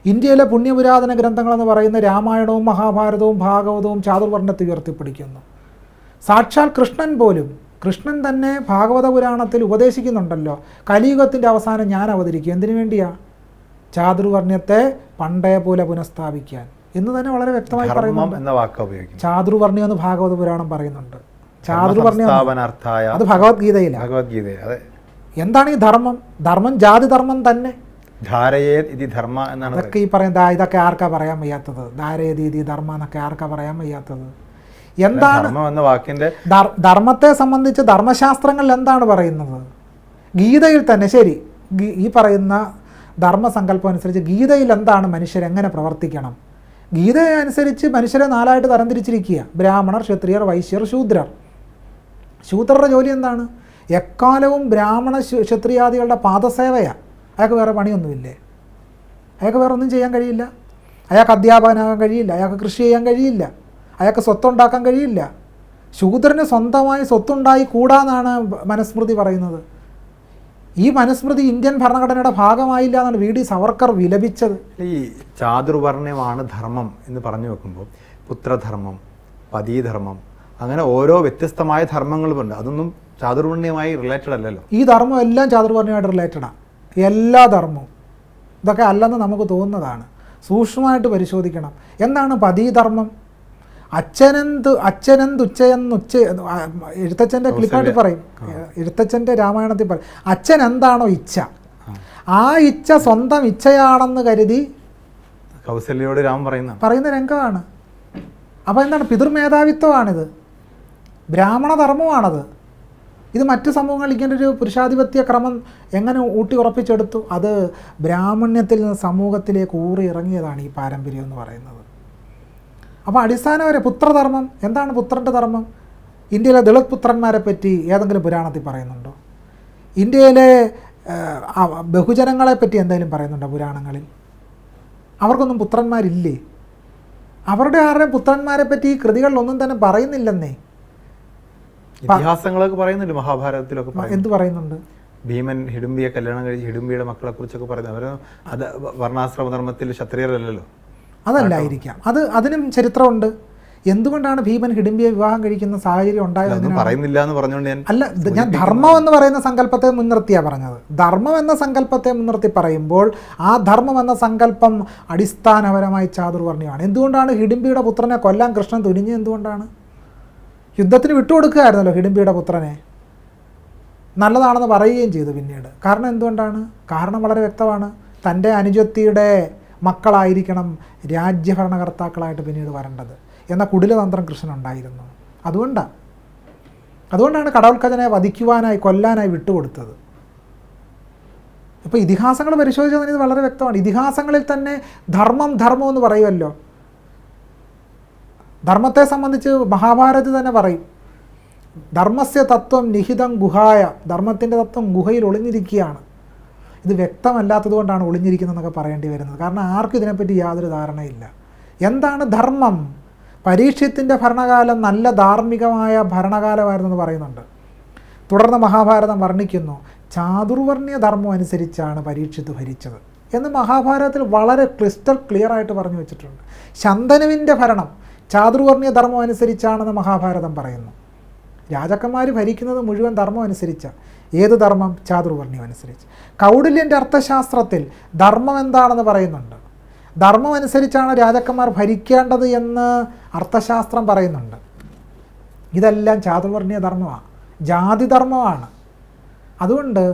[SPEAKER 1] ഇന്ത്യയിലെ പുണ്യപുരാതന ഗ്രന്ഥങ്ങളെന്ന് പറയുന്ന രാമായണവും മഹാഭാരതവും ഭാഗവതവും ചാതുർവർണ്ണ്യത്തെ ഉയർത്തിപ്പിടിക്കുന്നു. സാക്ഷാൽ കൃഷ്ണൻ തന്നെ ഭാഗവത പുരാണത്തിൽ ഉപദേശിക്കുന്നുണ്ടല്ലോ, കലിയുഗത്തിൻ്റെ അവസാനം ഞാൻ അവതരിക്കും. എന്തിനു വേണ്ടിയാ? ചാതുർവർണ്ണ്യത്തെ പണ്ടേ പോലെ പുനഃസ്ഥാപിക്കാൻ എന്ന് തന്നെ വളരെ വ്യക്തമായി പറയുന്നുണ്ട്. ചാതുർവർണ്ണ്യം എന്ന് ഭാഗവത പുരാണം പറയുന്നുണ്ട്. ചാതുർവർണ്ണ്യം അത് ഭഗവത്ഗീതയിലാണ്. എന്താണ് ഈ ധർമ്മം? ധർമ്മം ജാതി ധർമ്മം തന്നെ. അതൊക്കെ ഈ പറയുന്നത് ഇതൊക്കെ ആർക്കാ പറയാൻ വയ്യാത്തത്? ധാരയതീതി ധർമ്മ എന്നൊക്കെ ആർക്കാ പറയാൻ വയ്യാത്തത്? എന്താണ് ധർമ്മത്തെ സംബന്ധിച്ച് ധർമ്മശാസ്ത്രങ്ങളിൽ എന്താണ് പറയുന്നത്? ഗീതയിൽ തന്നെ ശരി, ഈ പറയുന്ന ധർമ്മസങ്കല്പം അനുസരിച്ച് ഗീതയിൽ എന്താണ് മനുഷ്യരെങ്ങനെ പ്രവർത്തിക്കണം? ഗീതയെ അനുസരിച്ച് മനുഷ്യരെ 4ആയിട്ട് തരംതിരിച്ചിരിക്കുക: ബ്രാഹ്മണർ, ക്ഷത്രിയർ, വൈശ്യർ, ശൂദ്രർ. ശൂദ്രരുടെ ജോലി എന്താണ്? എക്കാലവും ബ്രാഹ്മണ ക്ഷത്രിയാദികളുടെ പാദസേവയാണ്. അയാൾക്ക് വേറെ പണിയൊന്നുമില്ലേ? അയാൾക്ക് വേറെ ഒന്നും ചെയ്യാൻ കഴിയില്ല. അയാൾക്ക് അധ്യാപകനാകാൻ കഴിയില്ല, അയാൾക്ക് കൃഷി ചെയ്യാൻ കഴിയില്ല, അയാൾക്ക് സ്വത്തുണ്ടാക്കാൻ കഴിയില്ല. ശൂദ്രന് സ്വന്തമായി സ്വത്തുണ്ടായി കൂടാന്നാണ് മനുസ്മൃതി പറയുന്നത്. ഈ മനുസ്മൃതി ഇന്ത്യൻ ഭരണഘടനയുടെ ഭാഗമായില്ല എന്നാണ് വി ഡി സവർക്കർ വിലപിച്ചത്.
[SPEAKER 2] ഈ ചാതുർവർണ്ണയമാണ് ധർമ്മം എന്ന് പറഞ്ഞു വെക്കുമ്പോൾ പുത്രധർമ്മം, പതീധർമ്മം, അങ്ങനെ ഓരോ വ്യത്യസ്തമായ ധർമ്മങ്ങളുമുണ്ട്. അതൊന്നും ചാതുർവർണ്ണയമായി റിലേറ്റഡ് അല്ലല്ലോ.
[SPEAKER 1] ഈ ധർമ്മം എല്ലാം ചാതുർവർണ്ണയമായിട്ട് റിലേറ്റഡാണ്. എല്ലാ ധർമ്മവും ഇതൊക്കെ അല്ലെന്ന് നമുക്ക് തോന്നുന്നതാണ്. സൂക്ഷ്മമായിട്ട് പരിശോധിക്കണം. എന്താണ് പതീധർമ്മം? അച്ഛനെന്തുച്ചയെന്നുച്ച എഴുത്തച്ഛൻ്റെ ക്ലിപ്പായിട്ട് പറയും, എഴുത്തച്ഛൻ്റെ രാമായണത്തിൽ പറയും, അച്ഛൻ എന്താണോ ഇച്ഛ, ആ ഇച്ഛ സ്വന്തം ഇച്ഛയാണെന്ന് കരുതി
[SPEAKER 2] കൗസല്യയോട് രാമൻ പറയുന്ന
[SPEAKER 1] രംഗമാണ്. അപ്പോൾ എന്താണ്? പിതൃമേധാവിത്വമാണിത്, ബ്രാഹ്മണ ധർമ്മമാണത്. ഇത് മറ്റ് സമൂഹങ്ങളിൽ ഇങ്ങനെ ഒരു പുരുഷാധിപത്യ ക്രമം എങ്ങനെ ഊട്ടി ഉറപ്പിച്ചെടുത്തു? അത് ബ്രാഹ്മണ്യത്തിൽ നിന്ന് സമൂഹത്തിലേക്ക് ഊറി ഇറങ്ങിയതാണ് ഈ പാരമ്പര്യം എന്ന് പറയുന്നത്. അപ്പോൾ അടിസ്ഥാനപര പുത്രധർമ്മം എന്താണ്? പുത്രൻ്റെ ധർമ്മം ഇന്ത്യയിലെ ദളിത് പുത്രന്മാരെ പറ്റി ഏതെങ്കിലും പുരാണത്തിൽ പറയുന്നുണ്ടോ? ഇന്ത്യയിലെ ബഹുജനങ്ങളെ പറ്റി എന്തെങ്കിലും പറയുന്നുണ്ടോ പുരാണങ്ങളിൽ? അവർക്കൊന്നും പുത്രന്മാരില്ലേ? അവരുടെ ആരുടെയും പുത്രന്മാരെ പറ്റി ഈ കൃതികളിലൊന്നും തന്നെ പറയുന്നില്ലെന്നേ.
[SPEAKER 2] ഇതിഹാസങ്ങളൊക്കെ പറയുന്നുണ്ട്, മഹാഭാരതത്തിലൊക്കെ.
[SPEAKER 1] എന്ത് പറയുന്നുണ്ട്?
[SPEAKER 2] ഭീമൻ ഹിഡുംബിയെ കല്യാണം കഴിച്ച് ഹിഡുംബിയുടെ മക്കളെ കുറിച്ചൊക്കെ പറയുന്നത്. അവർ അത് വർണ്ണാശ്രമ ധർമ്മത്തിൽ ക്ഷത്രിയരല്ലല്ലോ.
[SPEAKER 1] അതല്ലായിരിക്കാം, അതിനും ചരിത്രമുണ്ട്. എന്തുകൊണ്ടാണ് ഭീമൻ ഹിഡിംബിയെ വിവാഹം കഴിക്കുന്ന സാഹചര്യം ഉണ്ടായത്?
[SPEAKER 2] പറയുന്നില്ല എന്ന് പറഞ്ഞുകൊണ്ട്
[SPEAKER 1] ഞാൻ ധർമ്മം എന്ന് പറയുന്ന സങ്കല്പത്തെ മുൻനിർത്തിയാണ് പറഞ്ഞത്. ധർമ്മം എന്ന സങ്കല്പത്തെ മുൻനിർത്തി പറയുമ്പോൾ ആ ധർമ്മം എന്ന സങ്കല്പം അടിസ്ഥാനപരമായി ചാതുർവർണ്ണയമാണ്. എന്തുകൊണ്ടാണ് ഹിഡിംബിയുടെ പുത്രനെ കൊല്ലാൻ കൃഷ്ണൻ തുനിഞ്ഞത്? എന്തുകൊണ്ടാണ്? യുദ്ധത്തിന് വിട്ടുകൊടുക്കുകയായിരുന്നല്ലോ ഹിഡിംബിയുടെ പുത്രനെ. നല്ലതാണെന്ന് പറയുകയും ചെയ്തു പിന്നീട്. കാരണം എന്തുകൊണ്ടാണ്? കാരണം വളരെ വ്യക്തമാണ്. തൻ്റെ അനുജത്തിയുടെ മക്കളായിരിക്കണം രാജ്യഭരണകർത്താക്കളായിട്ട് പിന്നീട് വരേണ്ടത് എന്ന കുടിലതന്ത്രം കൃഷ്ണനുണ്ടായിരുന്നു. അതുകൊണ്ടാണ് കടവൽക്കജനെ വധിക്കുവാനായി കൊല്ലാനായി വിട്ടുകൊടുത്തത്. ഇപ്പോൾ ഇതിഹാസങ്ങൾ പരിശോധിച്ചാൽ ഇത് വളരെ വ്യക്തമാണ്. ഇതിഹാസങ്ങളിൽ തന്നെ ധർമ്മം എന്ന് പറയുമല്ലോ. ധർമ്മത്തെ സംബന്ധിച്ച് മഹാഭാരതത്തിൽ തന്നെ പറയും, ധർമ്മസ്യ തത്വം നിഹിതം ഗുഹായ, ധർമ്മത്തിൻ്റെ തത്വം ഗുഹയിൽ ഒളിഞ്ഞിരിക്കുകയാണ്. ഇത് വ്യക്തമല്ലാത്തതുകൊണ്ടാണ് ഒളിഞ്ഞിരിക്കുന്നതെന്നൊക്കെ പറയേണ്ടി വരുന്നത്. കാരണം ആർക്കും ഇതിനെപ്പറ്റി യാതൊരു ധാരണയില്ല. എന്താണ് ധർമ്മം? പരീക്ഷത്തിൻ്റെ ഭരണകാലം നല്ല ധാർമ്മികമായ ഭരണകാലമായിരുന്നെന്ന് പറയുന്നുണ്ട്. തുടർന്ന് മഹാഭാരതം വർണ്ണിക്കുന്നു, ചാതുർവർണ്ണയ ധർമ്മം അനുസരിച്ചാണ് പരീക്ഷിത്ത് ഭരിച്ചത് എന്ന് മഹാഭാരതത്തിൽ വളരെ ക്രിസ്റ്റൽ ക്ലിയർ ആയിട്ട് പറഞ്ഞു വെച്ചിട്ടുണ്ട്. ശന്തനുവിൻ്റെ ഭരണം ചാതുർവർണ്ണയ ധർമ്മം അനുസരിച്ചാണെന്ന് മഹാഭാരതം പറയുന്നു. രാജാക്കന്മാർ ഭരിക്കുന്നത് മുഴുവൻ ധർമ്മം അനുസരിച്ചാണ്. ഏത് ധർമ്മം? ചാതുർവർണ്ണയം അനുസരിച്ച്. കൗടില്യൻ്റെ അർത്ഥശാസ്ത്രത്തിൽ ധർമ്മം എന്താണെന്ന് പറയുന്നുണ്ട്. ധർമ്മം അനുസരിച്ചാണ് രാജാക്കന്മാർ ഭരിക്കേണ്ടത് എന്ന് അർത്ഥശാസ്ത്രം പറയുന്നുണ്ട്. ഇതെല്ലാം ചാതുർവർണ്ണയ ധർമ്മമാണ്, ജാതിധർമ്മമാണ്. അതുകൊണ്ട്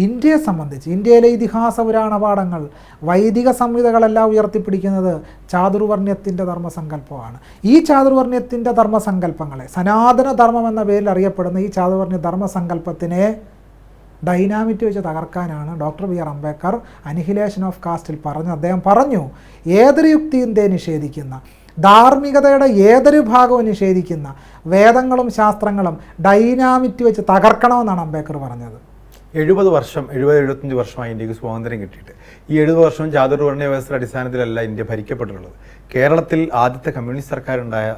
[SPEAKER 1] ഇന്ത്യയെ സംബന്ധിച്ച് ഇന്ത്യയിലെ ഇതിഹാസ പുരാണ പാഠങ്ങൾ, വൈദിക സംഹിതകളെല്ലാം ഉയർത്തിപ്പിടിക്കുന്നത് ചാതുർവർണ്ണയത്തിൻ്റെ ധർമ്മസങ്കല്പമാണ്. ഈ ചാതുർവർണ്ണയത്തിൻ്റെ ധർമ്മസങ്കല്പങ്ങളെ, സനാതന ധർമ്മം എന്ന പേരിൽ അറിയപ്പെടുന്ന ഈ ചാതുർവർണ്ണയ ധർമ്മസങ്കല്പത്തിനെ ഡൈനാമിറ്റ് വെച്ച് തകർക്കാനാണ് doctor B R Ambedkar annihilation of കാസ്റ്റിൽ പറഞ്ഞത്. അദ്ദേഹം പറഞ്ഞു, ഏതൊരു യുക്തിയെ നിഷേധിക്കുന്ന, ധാർമ്മികതയുടെ ഏതൊരു ഭാഗവും നിഷേധിക്കുന്ന വേദങ്ങളും ശാസ്ത്രങ്ങളും ഡൈനാമിറ്റ് വെച്ച് തകർക്കണമെന്നാണ് അംബേദ്കർ പറഞ്ഞത്.
[SPEAKER 2] 70-75 വർഷമായി ഇന്ത്യക്ക് സ്വാതന്ത്ര്യം കിട്ടിയിട്ട് ഈ 70 വർഷവും ചാതുർവർണ്ണയ വ്യവസ്ഥയുടെ അടിസ്ഥാനത്തിലല്ല ഇന്ത്യ ഭരിക്കപ്പെട്ടിട്ടുള്ളത്. കേരളത്തിൽ ആദ്യത്തെ കമ്മ്യൂണിസ്റ്റ് സർക്കാരുണ്ടായ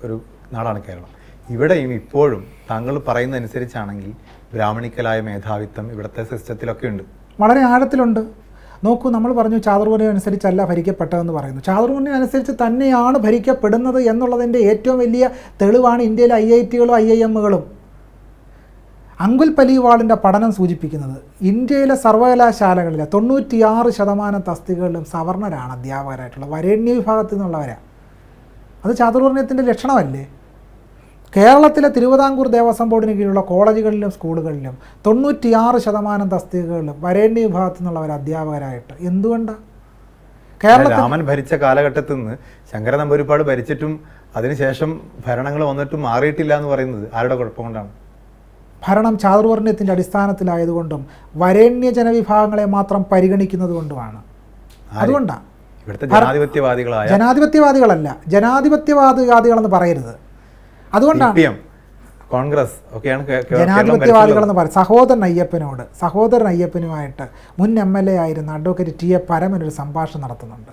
[SPEAKER 2] ഒരു നാടാണ് കേരളം. ഇവിടെയും ഇപ്പോഴും താങ്കൾ പറയുന്ന അനുസരിച്ചാണെങ്കിൽ ബ്രാഹ്മണിക്കലായ മേധാവിത്വം ഇവിടുത്തെ സിസ്റ്റത്തിലൊക്കെ ഉണ്ട്,
[SPEAKER 1] വളരെ ആഴത്തിലുണ്ട്. നോക്കൂ, നമ്മൾ പറഞ്ഞു ചാതുർവർണ്ണയം അനുസരിച്ചല്ല ഭരിക്കപ്പെട്ടതെന്ന് പറയുന്നു. ചാതുർവർണ്ണയം അനുസരിച്ച് തന്നെയാണ് ഭരിക്കപ്പെടുന്നത് എന്നുള്ളതിൻ്റെ ഏറ്റവും വലിയ തെളിവാണ് ഇന്ത്യയിലെ IITകളും IIMകളും. അങ്കുൽ പലിവാളിൻ്റെ പഠനം സൂചിപ്പിക്കുന്നത് ഇന്ത്യയിലെ സർവകലാശാലകളിലെ 96% തസ്തികകളിലും സവർണരാണ് അധ്യാപകരായിട്ടുള്ളത്, വരേണ്യ വിഭാഗത്തിൽ നിന്നുള്ളവരാണ്. അത് ചാതുർവർണ്ണയത്തിൻ്റെ ലക്ഷണമല്ലേ? കേരളത്തിലെ തിരുവിതാംകൂർ ദേവസ്വം ബോർഡിന് കീഴിലുള്ള കോളേജുകളിലും സ്കൂളുകളിലും 96% തസ്തികകളിലും വരേണ്യ വിഭാഗത്തിൽ നിന്നുള്ളവർ അധ്യാപകരായിട്ട്. എന്തുകൊണ്ടാണ്?
[SPEAKER 2] കേരളത്തിൽ രാമൻ ഭരിച്ച കാലഘട്ടത്തിൽ നിന്ന് ശങ്കര നമ്പൂതിരിപ്പാട് ഭരിച്ചിട്ടും അതിനുശേഷം ഭരണങ്ങൾ വന്നിട്ടും മാറിയിട്ടില്ല എന്ന് പറയുന്നത് ആരുടെ കുഴപ്പം കൊണ്ടാണ്?
[SPEAKER 1] ഭരണം ചാതുർവർണ്ണയത്തിൻ്റെ അടിസ്ഥാനത്തിലായതുകൊണ്ടും വരേണ്യ ജനവിഭാഗങ്ങളെ മാത്രം പരിഗണിക്കുന്നത് കൊണ്ടുമാണ്. അതുകൊണ്ടാണ്
[SPEAKER 2] ഇവിടുത്തെ ജനാധിപത്യവാദികളല്ല,
[SPEAKER 1] ജനാധിപത്യവാദികളെന്ന് പറയരുത്. അതുകൊണ്ടാണ്
[SPEAKER 2] കോൺഗ്രസ് ഒക്കെയാണ്
[SPEAKER 1] ജനാധിപത്യവാദികളെന്ന് പറയും. സഹോദരൻ അയ്യപ്പനുമായിട്ട് മുൻ MLA ആയിരുന്ന അഡ്വക്കേറ്റ് TA പരമൻ ഒരു സംഭാഷണം നടത്തുന്നുണ്ട്.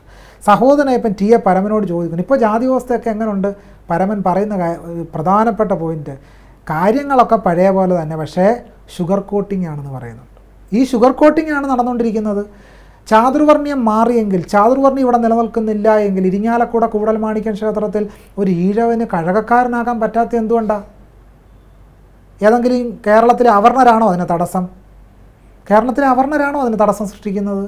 [SPEAKER 1] സഹോദരനയ്യപ്പൻ ടി എ പരമനോട് ചോദിക്കുന്നു, ഇപ്പോൾ ജാതി വ്യവസ്ഥയൊക്കെ എങ്ങനെയുണ്ട്? പരമൻ പറയുന്ന പ്രധാനപ്പെട്ട പോയിന്റ്, കാര്യങ്ങളൊക്കെ പഴയ പോലെ തന്നെ, പക്ഷേ ഷുഗർ കോട്ടിംഗ് ആണെന്ന് പറയുന്നുണ്ട്. ഈ ഷുഗർ കോട്ടിംഗ് ആണ് നടന്നുകൊണ്ടിരിക്കുന്നത്. ചാതുർവർണ്ണ്യം മാറിയെങ്കിൽ, ചാതുർവർണ്ണ്യം ഇവിടെ നിലനിൽക്കുന്നില്ല എങ്കിൽ ഇരിങ്ങാലക്കുട കൂടൽമാണിക്യൻ ക്ഷേത്രത്തിൽ ഒരു ഈഴവന് കഴകക്കാരനാകാൻ പറ്റാത്ത എന്തുകൊണ്ടാണ്? ഏതെങ്കിലും കേരളത്തിലെ അവർണരാണോ അതിന് തടസ്സം? കേരളത്തിലെ അവർണരാണോ അതിന് തടസ്സം സൃഷ്ടിക്കുന്നത്?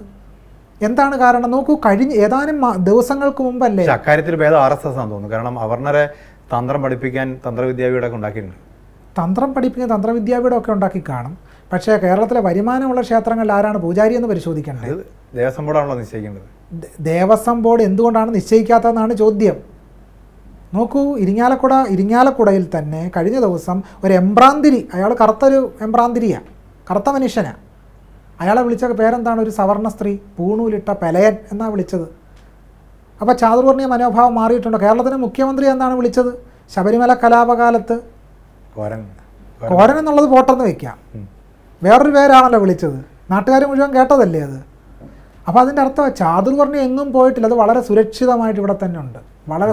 [SPEAKER 1] എന്താണ് കാരണം? നോക്കൂ, കഴിഞ്ഞ ഏതാനും ദിവസങ്ങൾക്ക് മുമ്പല്ലേ
[SPEAKER 2] അക്കാര്യത്തിൽ ഭേദം RSS ആണെന്ന് തോന്നുന്നു. കാരണം അവർണരെ തന്ത്രം പഠിപ്പിക്കാൻ തന്ത്രവിദ്യാപീഠമൊക്കെ ഉണ്ടാക്കിയിട്ടുണ്ട്.
[SPEAKER 1] തന്ത്രം പഠിപ്പിക്കാൻ തന്ത്രവിദ്യാപീഠമൊക്കെ ഉണ്ടാക്കി കാണും. പക്ഷേ കേരളത്തിലെ വരുമാനമുള്ള ക്ഷേത്രങ്ങളിൽ ആരാണ് പൂജാരി എന്ന് പരിശോധിക്കേണ്ടത്?
[SPEAKER 2] ദേവസ്വം ബോർഡാണല്ലോ നിശ്ചയിക്കേണ്ടത്.
[SPEAKER 1] ദേവസ്വം ബോർഡ് എന്തുകൊണ്ടാണ് നിശ്ചയിക്കാത്തതെന്നാണ് ചോദ്യം. നോക്കൂ, ഇരിങ്ങാലക്കുടയിൽ തന്നെ കഴിഞ്ഞ ദിവസം ഒരു എംബ്രാന്തിരി, അയാൾ കറുത്തൊരു എംബ്രാന്തിരിയാണ്, കറുത്ത മനുഷ്യനാണ്. അയാളെ വിളിച്ച പേരെന്താണ്? ഒരു സവർണ സ്ത്രീ, പൂണൂലിട്ട പെലയൻ എന്നാണ് വിളിച്ചത്. അപ്പോൾ ചാതുർവർണ്ണീയ മനോഭാവം മാറിയിട്ടുണ്ടോ? കേരളത്തിലെ മുഖ്യമന്ത്രി എന്താണ് വിളിച്ചത്? ശബരിമല കലാപകാലത്ത് കോരൻ എന്നുള്ളത് പോട്ടെന്ന് വയ്ക്കാം, വേറൊരു പേരാണല്ലോ വിളിച്ചത്. നാട്ടുകാർ മുഴുവൻ കേട്ടതല്ലേ അത്? അപ്പോൾ അതിൻ്റെ അർത്ഥം ചാതുർവർണ്ണ്യം എങ്ങും പോയിട്ടില്ല, അത് വളരെ സുരക്ഷിതമായിട്ട് ഇവിടെ തന്നെ ഉണ്ട്. വളരെ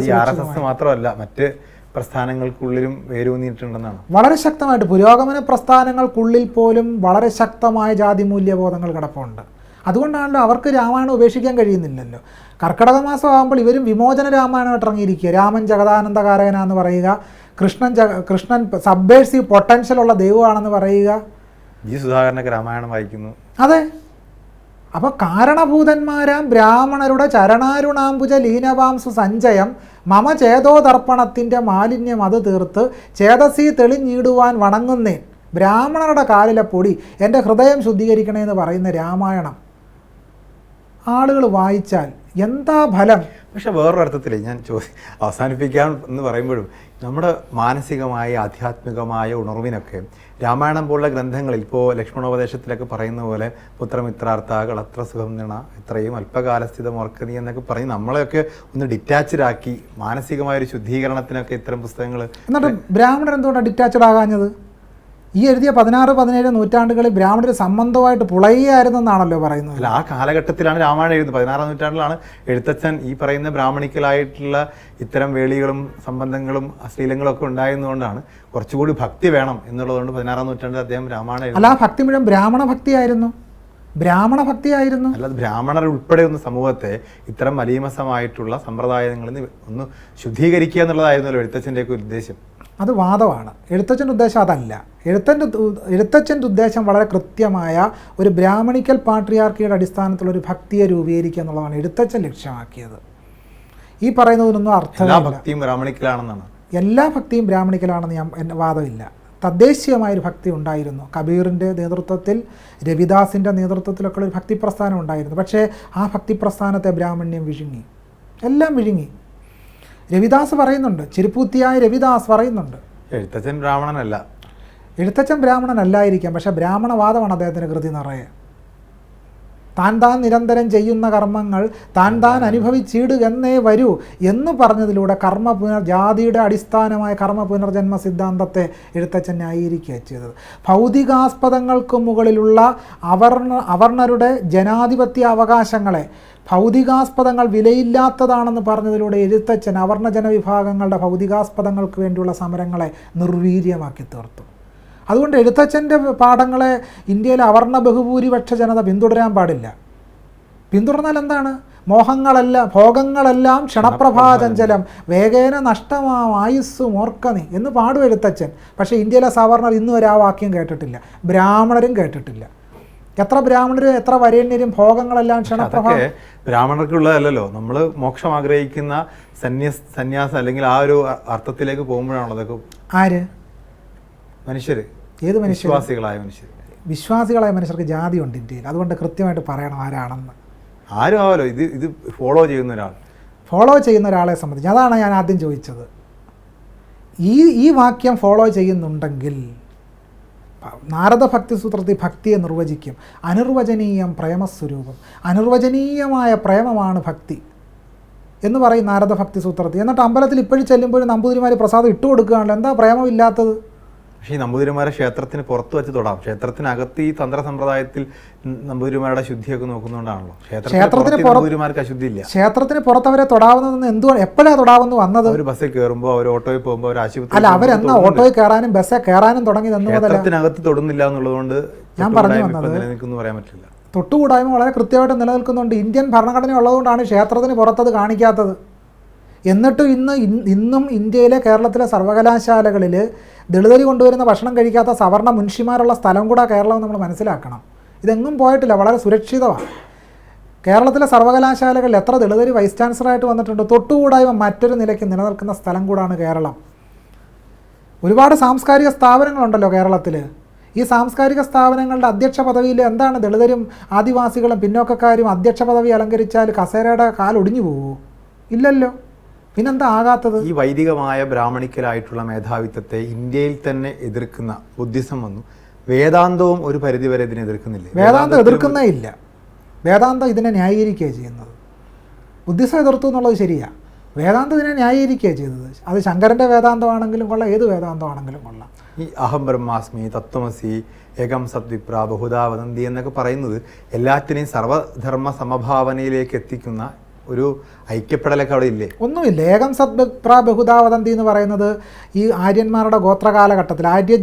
[SPEAKER 2] മാത്രമല്ല, മറ്റ് പ്രസ്ഥാനങ്ങൾക്കുള്ളിലും വേരൂന്നിയിട്ടുണ്ടെന്നാണ്.
[SPEAKER 1] വളരെ ശക്തമായിട്ട് പുരോഗമന പ്രസ്ഥാനങ്ങൾക്കുള്ളിൽ പോലും വളരെ ശക്തമായ ജാതി മൂല്യബോധങ്ങൾ കിടപ്പുണ്ട്. അതുകൊണ്ടാണല്ലോ അവർക്ക് രാമായണം ഉപേക്ഷിക്കാൻ കഴിയുന്നില്ലല്ലോ. കർക്കിടക മാസം ആകുമ്പോൾ ഇവരും വിമോചന രാമായണമായിട്ട് ഇറങ്ങിയിരിക്കുക. രാമൻ ജഗദാനന്ദകാരകനാന്ന് പറയുക, കൃഷ്ണൻ സബ്വേഴ്സീവ് പൊട്ടൻഷ്യലുള്ള ദൈവമാണെന്ന് പറയുക.
[SPEAKER 2] സുധാകരനൊക്കെ രാമായണം വായിക്കുന്നു.
[SPEAKER 1] അതെ. അപ്പോൾ കാരണഭൂതന്മാരാം ബ്രാഹ്മണരുടെ ചരണാരുണാംബുജ ലീനവാംസു സഞ്ചയം മമ ചേതോദർപ്പണത്തിൻ്റെ മാലിന്യം അത് തീർത്ത് ചേതസി തെളിഞ്ഞിടുവാൻ വണങ്ങുന്നേൻ, ബ്രാഹ്മണരുടെ കാലിലെ പൊടി എൻ്റെ ഹൃദയം ശുദ്ധീകരിക്കണമെന്ന് പറയുന്ന രാമായണം ആളുകൾ വായിച്ചാൽ എന്താ ഫലം?
[SPEAKER 2] പക്ഷെ വേറൊരർത്ഥത്തിൽ ഞാൻ അവസാനിപ്പിക്കാൻ എന്ന് പറയുമ്പോഴും നമ്മുടെ മാനസികമായ ആധ്യാത്മികമായ ഉണർവിനൊക്കെ രാമായണം പോലുള്ള ഗ്രന്ഥങ്ങളിൽ, ഇപ്പോൾ ലക്ഷ്മണോപദേശത്തിലൊക്കെ പറയുന്ന പോലെ പുത്രമിത്രാർത്ഥ കളത്ര സുഖം നിണ ഇത്രയും അല്പകാലസ്ഥിതം ഓർക്കതി എന്നൊക്കെ പറഞ്ഞ് നമ്മളെയൊക്കെ ഒന്ന് ഡിറ്റാച്ച്ഡാക്കി മാനസികമായൊരു ശുദ്ധീകരണത്തിനൊക്കെ ഇത്തരം പുസ്തകങ്ങൾ.
[SPEAKER 1] എന്നിട്ട് ബ്രാഹ്മണർ എന്തുകൊണ്ടാണ് ഡിറ്റാച്ച്ഡ് ആകാഞ്ഞത്? ഈ എഴുതിയ 16-17 നൂറ്റാണ്ടുകളിൽ ബ്രാഹ്മണർ സംബന്ധമായിട്ട് പുളയുകയായിരുന്നെന്നാണല്ലോ പറയുന്നത്.
[SPEAKER 2] അല്ല, ആ കാലഘട്ടത്തിലാണ് രാമായണം എഴുതുന്നത്. 16-ാം നൂറ്റാണ്ടിലാണ് എഴുത്തച്ഛൻ ഈ പറയുന്ന ബ്രാഹ്മണിക്കലായിട്ടുള്ള ഇത്തരം വേളികളും സംബന്ധങ്ങളും അശ്ലീലങ്ങളും ഒക്കെ ഉണ്ടായിരുന്നുകൊണ്ടാണ് കുറച്ചുകൂടി ഭക്തി വേണം എന്നുള്ളതുകൊണ്ട് 16-ാം നൂറ്റാണ്ടിൽ അദ്ദേഹം രാമായണം.
[SPEAKER 1] അല്ല, ആ ഭക്തി മുഴുവൻ ബ്രാഹ്മണ ഭക്തിയായിരുന്നു. അല്ലാതെ
[SPEAKER 2] ബ്രാഹ്മണർ ഉൾപ്പെടെ ഒന്ന് സമൂഹത്തെ ഇത്തരം മലീമസമായിട്ടുള്ള സമ്പ്രദായങ്ങളിൽ നിന്ന് ഒന്ന് ശുദ്ധീകരിക്കുക എന്നുള്ളതായിരുന്നല്ലോ എഴുത്തച്ഛൻ്റെയൊക്കെ ഉദ്ദേശം.
[SPEAKER 1] അത് വാദമാണ്. എഴുത്തച്ഛൻ്റെ ഉദ്ദേശം അതല്ല. എഴുത്തച്ഛൻ്റെ ഉദ്ദേശം വളരെ കൃത്യമായ ഒരു ബ്രാഹ്മണിക്കൽ പാട്രിയാർക്കിയുടെ അടിസ്ഥാനത്തിലൊരു ഭക്തിയെ രൂപീകരിക്കുക എന്നുള്ളതാണ് എഴുത്തച്ഛൻ ലക്ഷ്യമാക്കിയത്. ഈ പറയുന്നതിനൊന്നും അർത്ഥമില്ല. എല്ലാ ഭക്തിയും ബ്രാഹ്മണിക്കലാണെന്ന് എൻ്റെ വാദമില്ല. തദ്ദേശീയമായൊരു ഭക്തി ഉണ്ടായിരുന്നു. കബീറിൻ്റെ നേതൃത്വത്തിൽ, രവിദാസിൻ്റെ നേതൃത്വത്തിലൊക്കെ ഒരു ഭക്തി പ്രസ്ഥാനം ഉണ്ടായിരുന്നു. പക്ഷേ ആ ഭക്തി പ്രസ്ഥാനത്തെ ബ്രാഹ്മണ്യം വിഴുങ്ങി, എല്ലാം വിഴുങ്ങി. രവിദാസ് പറയുന്നുണ്ട്, ചിരുപ്പൂത്തിയായ രവിദാസ് പറയുന്നുണ്ട്,
[SPEAKER 2] എഴുത്തച്ഛൻ ബ്രാഹ്മണനല്ല.
[SPEAKER 1] എഴുത്തച്ഛൻ ബ്രാഹ്മണനല്ലായിരിക്കാം, പക്ഷേ ബ്രാഹ്മണവാദമാണ് അദ്ദേഹത്തിൻ്റെ കൃതി നിറയെ. താൻ നിരന്തരം ചെയ്യുന്ന കർമ്മങ്ങൾ താൻ അനുഭവിച്ചിടുകെന്നേ വരൂ എന്ന് പറഞ്ഞതിലൂടെ ജാതിയുടെ അടിസ്ഥാനമായ കർമ്മ പുനർജന്മ സിദ്ധാന്തത്തെ എഴുത്തച്ഛൻ ന്യായീകരിക്കുകയാണ് ചെയ്തത്. ഭൗതികാസ്പദങ്ങൾക്ക് മുകളിലുള്ള അവർണരുടെ ജനാധിപത്യ അവകാശങ്ങളെ ഭൗതികാസ്പദങ്ങൾ വിലയില്ലാത്തതാണെന്ന് പറഞ്ഞതിലൂടെ എഴുത്തച്ഛൻ അവർണ ജനവിഭാഗങ്ങളുടെ ഭൗതികാസ്പദങ്ങൾക്ക് വേണ്ടിയുള്ള സമരങ്ങളെ നിർവീര്യമാക്കി തീർത്തു. അതുകൊണ്ട് എഴുത്തച്ഛൻ്റെ പാഠങ്ങളെ ഇന്ത്യയിലെ അവർണ ബഹുഭൂരിപക്ഷ ജനത പിന്തുടരാൻ പാടില്ല. പിന്തുടർന്നാൽ എന്താണ്? ഭോഗങ്ങളെല്ലാം ക്ഷണപ്രഭാചഞ്ചലം വേഗേന നഷ്ടമാം ആയുസ്സു മോർക്കനി എന്ന് പാടും എഴുത്തച്ഛൻ. പക്ഷേ ഇന്ത്യയിലെ സവർണർ ഇന്നും ഒരു ആ വാക്യം കേട്ടിട്ടില്ല, ബ്രാഹ്മണരും കേട്ടിട്ടില്ല. എത്ര ബ്രാഹ്മണരും എത്ര വരേണ്യരും ഭോഗങ്ങളെല്ലാം ക്ഷണപ്രഭ.
[SPEAKER 2] ബ്രാഹ്മണർക്കുള്ളതല്ലോ, നമ്മൾ മോക്ഷം ആഗ്രഹിക്കുന്ന സന്യാസം അല്ലെങ്കിൽ ആ ഒരു അർത്ഥത്തിലേക്ക് പോകുമ്പോഴാണല്ലോ അതൊക്കെ.
[SPEAKER 1] ആര്?
[SPEAKER 2] മനുഷ്യർ.
[SPEAKER 1] ഏത് മനുഷ്യർ?
[SPEAKER 2] വിശ്വാസികളായ
[SPEAKER 1] മനുഷ്യർക്ക് ജാതിയുണ്ട് ഇന്ത്യയിൽ. അതുകൊണ്ട് കൃത്യമായിട്ട് പറയണം ആരാണെന്ന്.
[SPEAKER 2] ആരും ആവല്ലോ, ഇത് ഫോളോ ചെയ്യുന്ന ഒരാളെ സംബന്ധിച്ച്
[SPEAKER 1] അതാണ് ഞാൻ ആദ്യം ചോദിച്ചത്. ഈ വാക്യം ഫോളോ ചെയ്യുന്നുണ്ടെങ്കിൽ നാരദ ഭക്തി സൂത്രത്തിൽ ഭക്തിയെ നിർവചിക്കും. അനിർവചനീയം പ്രേമസ്വരൂപം, അനിർവചനീയമായ പ്രേമമാണ് ഭക്തി എന്ന് പറയും നാരദ ഭക്തി സൂത്രത്തിൽ. എന്നിട്ട് അമ്പലത്തിൽ ഇപ്പോഴും ചെല്ലുമ്പോഴും നമ്പൂതിരിമാർ പ്രസാദം ഇട്ട് കൊടുക്കുകയാണല്ലോ. എന്താ പ്രേമമില്ലാത്തത്?
[SPEAKER 2] പക്ഷേ ഈ നമ്പൂതിരിമാരെ ക്ഷേത്രത്തിന് പുറത്ത് വെച്ച് തൊടാം, ക്ഷേത്രത്തിനകത്ത് ഈ തന്ത്ര സമ്പ്രദായത്തിൽ നമ്പൂതിരിമാരുടെ ശുദ്ധിയൊക്കെ നോക്കുന്നതുകൊണ്ടാണല്ലോ നമ്പൂതിരിമാർക്ക് അശുദ്ധി ഇല്ല.
[SPEAKER 1] ക്ഷേത്രത്തിന് പുറത്തവരെ തൊടാവുന്നതെന്ന് എന്തുകൊണ്ട് എപ്പോഴാണ് തൊടാവുന്ന വന്നത്?
[SPEAKER 2] അവർ ബസ്സിൽ കയറുമ്പോൾ, അവർ ഓട്ടോയിൽ പോകുമ്പോൾ, അവർ ആശുപത്രി
[SPEAKER 1] അല്ല, അവരെന്നാ ഓട്ടോയിൽ കയറാനും ബസ്സിൽ കയറാനും തുടങ്ങി?
[SPEAKER 2] ക്ഷേത്രത്തിനകത്ത് തൊടുന്നില്ല എന്നുള്ളതുകൊണ്ട്
[SPEAKER 1] ഞാൻ പറഞ്ഞു വന്നത്
[SPEAKER 2] പറയാൻ പറ്റില്ല.
[SPEAKER 1] തൊട്ടുകൂടായ്മ വളരെ കൃത്യമായിട്ട് നിലനിൽക്കുന്നുണ്ട്. ഇന്ത്യൻ ഭരണഘടന ഉള്ളതുകൊണ്ടാണ് ക്ഷേത്രത്തിന് പുറത്തത് കാണിക്കാത്തത്. എന്നിട്ടും ഇന്നും ഇന്ത്യയിലെ കേരളത്തിലെ സർവകലാശാലകളിൽ ദളിതർ കൊണ്ടുവരുന്ന ഭക്ഷണം കഴിക്കാത്ത സവർണ മുൻഷിമാരുള്ള സ്ഥലം കൂടെ കേരളം നമ്മൾ മനസ്സിലാക്കണം. ഇതെങ്ങും പോയിട്ടില്ല, വളരെ സുരക്ഷിതമാണ്. കേരളത്തിലെ സർവകലാശാലകളിൽ എത്ര ദളിതർ വൈസ് ചാൻസലറായിട്ട് വന്നിട്ടുണ്ട്. തൊട്ടുകൂടായ്മ മറ്റൊരു നിലയ്ക്ക് നിലനിൽക്കുന്ന സ്ഥലം കൂടാണ് കേരളം. ഒരുപാട് സാംസ്കാരിക സ്ഥാപനങ്ങളുണ്ടല്ലോ കേരളത്തിൽ. ഈ സാംസ്കാരിക സ്ഥാപനങ്ങളുടെ അധ്യക്ഷ പദവിയിൽ എന്താണ് ദളിതരും ആദിവാസികളും പിന്നോക്കക്കാരും അധ്യക്ഷ പദവി അലങ്കരിച്ചാൽ കസേരയുടെ കാലൊടിഞ്ഞു പോകുമോ? ഇല്ലല്ലോ. പിന്നെന്താ ആകാത്തത്? ഈ
[SPEAKER 2] വൈദികമായ ബ്രാഹ്മണിക്കലായിട്ടുള്ള മേധാവിത്വത്തെ ഇന്ത്യയിൽ തന്നെ എതിർക്കുന്ന ബുദ്ധിസം വന്നു. വേദാന്തവും ഒരു പരിധിവരെ ഇതിനെ എതിർക്കുന്നില്ല.
[SPEAKER 1] വേദാന്തം എതിർക്കുന്നേ ഇല്ല. വേദാന്തം ഇതിനെ ന്യായീകരിക്കുകയാണ് ചെയ്യുന്നത്. ബുദ്ധിസം എതിർത്തു എന്നുള്ളത് ശരിയാണ്. വേദാന്തം ഇതിനെ ന്യായീകരിക്കുകയാണ് ചെയ്തത്. അത് ശങ്കരൻ്റെ വേദാന്തമാണെങ്കിലും കൊള്ളാം, ഏത് വേദാന്തമാണെങ്കിലും കൊള്ളാം.
[SPEAKER 2] ഈ അഹം ബ്രഹ്മാസ്മി, തത്വമസി, ഏകം സദ്വിപ്ര, ബഹുധാ വദന്തി എന്നൊക്കെ പറയുന്നത് എല്ലാറ്റിനെയും സർവധർമ്മ സമഭാവനയിലേക്ക് എത്തിക്കുന്ന ഒരു ഐക്യപ്പെടലൊക്കെ അവിടെ ഇല്ലേ?
[SPEAKER 1] ഒന്നുമില്ല. ഏകം സദ്വിപ്ര ബഹുധാ വദന്തി എന്ന് പറയുന്നത് ഈ ആര്യന്മാരുടെ ഗോത്രകാലഘട്ടത്തിൽ ആര്യ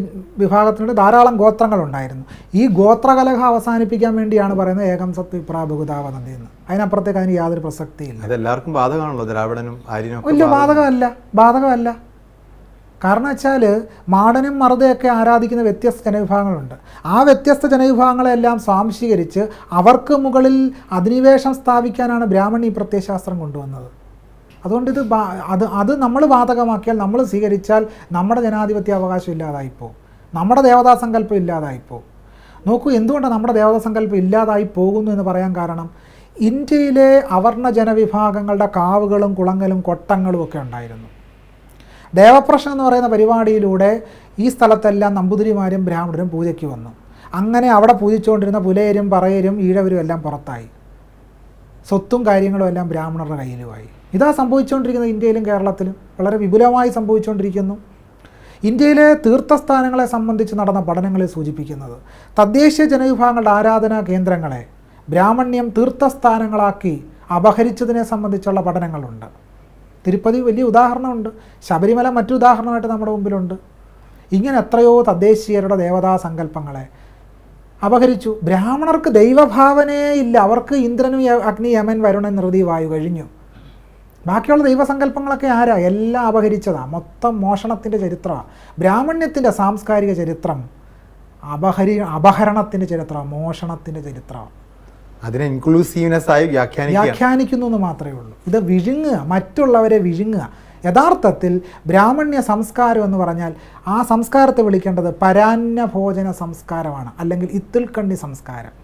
[SPEAKER 1] വിഭാഗത്തിനുണ്ട് ധാരാളം ഗോത്രങ്ങളുണ്ടായിരുന്നു. ഈ ഗോത്രകലഹം അവസാനിപ്പിക്കാൻ വേണ്ടിയാണ് പറയുന്നത് ഏകം സദ്വിപ്ര ബഹുധാ വദന്തി എന്ന്. അതിനപ്പുറത്തേക്ക് അതിന് യാതൊരു പ്രസക്തിയില്ല.
[SPEAKER 2] അതെല്ലാവർക്കും ബാധകമാണല്ലോ, ദ്രാവിഡനും ആര്യനും.
[SPEAKER 1] ഇല്ല, ബാധകമല്ല. കാരണം വെച്ചാൽ മാടനും മറുതയൊക്കെ ആരാധിക്കുന്ന വ്യത്യസ്ത ജനവിഭാഗങ്ങളുണ്ട്. ആ വ്യത്യസ്ത ജനവിഭാഗങ്ങളെല്ലാം സ്വാംശീകരിച്ച് അവർക്ക് മുകളിൽ അധിനിവേശം സ്ഥാപിക്കാനാണ് ബ്രാഹ്മണി പ്രത്യയശാസ്ത്രം കൊണ്ടുവന്നത്. അതുകൊണ്ട് അത് നമ്മൾ ബാധകമാക്കിയാൽ, നമ്മൾ സ്വീകരിച്ചാൽ നമ്മുടെ ജനാധിപത്യ അവകാശം ഇല്ലാതായിപ്പോവും, നമ്മുടെ ദേവതാസങ്കല്പം ഇല്ലാതായിപ്പോവും. നോക്കൂ, എന്തുകൊണ്ടാണ് നമ്മുടെ ദേവതാസങ്കല്പം ഇല്ലാതായി പോകുന്നു എന്ന് പറയാൻ കാരണം, ഇന്ത്യയിലെ അവർണ ജനവിഭാഗങ്ങളുടെ കാവുകളും കുളങ്ങളും കൊട്ടങ്ങളും ഒക്കെ ഉണ്ടായിരുന്നു. ദേവപ്രശ്നം എന്ന് പറയുന്ന പരിപാടിയിലൂടെ ഈ സ്ഥലത്തെല്ലാം നമ്പൂതിരിമാരും ബ്രാഹ്മണരും പൂജയ്ക്ക് വന്നു. അങ്ങനെ അവിടെ പൂജിച്ചുകൊണ്ടിരുന്ന പുലയരും പറയരും ഈഴവരും എല്ലാം പുറത്തായി. സ്വത്തും കാര്യങ്ങളും എല്ലാം ബ്രാഹ്മണരുടെ കയ്യിലുമായി. ഇതാ സംഭവിച്ചുകൊണ്ടിരിക്കുന്നത് ഇന്ത്യയിലും കേരളത്തിലും വളരെ വിപുലമായി സംഭവിച്ചുകൊണ്ടിരിക്കുന്നു. ഇന്ത്യയിലെ തീർത്ഥസ്ഥാനങ്ങളെ സംബന്ധിച്ച് നടന്ന പഠനങ്ങളെ സൂചിപ്പിക്കുന്നത് തദ്ദേശീയ ജനവിഭാഗങ്ങളുടെ ആരാധനാ കേന്ദ്രങ്ങളെ ബ്രാഹ്മണ്യം തീർത്ഥസ്ഥാനങ്ങളാക്കി അപഹരിച്ചതിനെ സംബന്ധിച്ചുള്ള പഠനങ്ങളുണ്ട്. തിരുപ്പതി വലിയ ഉദാഹരണമുണ്ട്, ശബരിമല മറ്റൊരു ഉദാഹരണമായിട്ട് നമ്മുടെ മുമ്പിലുണ്ട്. ഇങ്ങനെ എത്രയോ തദ്ദേശീയരുടെ ദേവതാ സങ്കല്പങ്ങളെ അപഹരിച്ചു. ബ്രാഹ്മണർക്ക് ദൈവഭാവനയേ ഇല്ല. അവർക്ക് ഇന്ദ്രനും അഗ്നി യമൻ വരുണൻ നൃതി വായു കഴിഞ്ഞു. ബാക്കിയുള്ള ദൈവസങ്കല്പങ്ങളൊക്കെ ആരാ? എല്ലാം അപഹരിച്ചതാണ്. മൊത്തം മോഷണത്തിൻ്റെ ചരിത്രമാണ്. ബ്രാഹ്മണ്യത്തിൻ്റെ സാംസ്കാരിക ചരിത്രം അപഹരണത്തിൻ്റെ ചരിത്രമാണ്, മോഷണത്തിൻ്റെ ചരിത്രമാണ്.
[SPEAKER 2] അതിനെ ഇൻക്ലൂസീവ്നെസ് ആയി
[SPEAKER 1] വ്യാഖ്യാനിക്കുന്നു എന്ന് മാത്രമേ ഉള്ളൂ. ഇത് വിഴുങ്ങുക, മറ്റുള്ളവരെ വിഴുങ്ങുക. യഥാർത്ഥത്തിൽ ബ്രാഹ്മണ്യ സംസ്കാരം എന്ന് പറഞ്ഞാൽ ആ സംസ്കാരത്തെ വിളിക്കേണ്ടത് പരാന്ന ഭോജന സംസ്കാരമാണ്, അല്ലെങ്കിൽ ഇത്തിൽക്കണ്ണി സംസ്കാരം.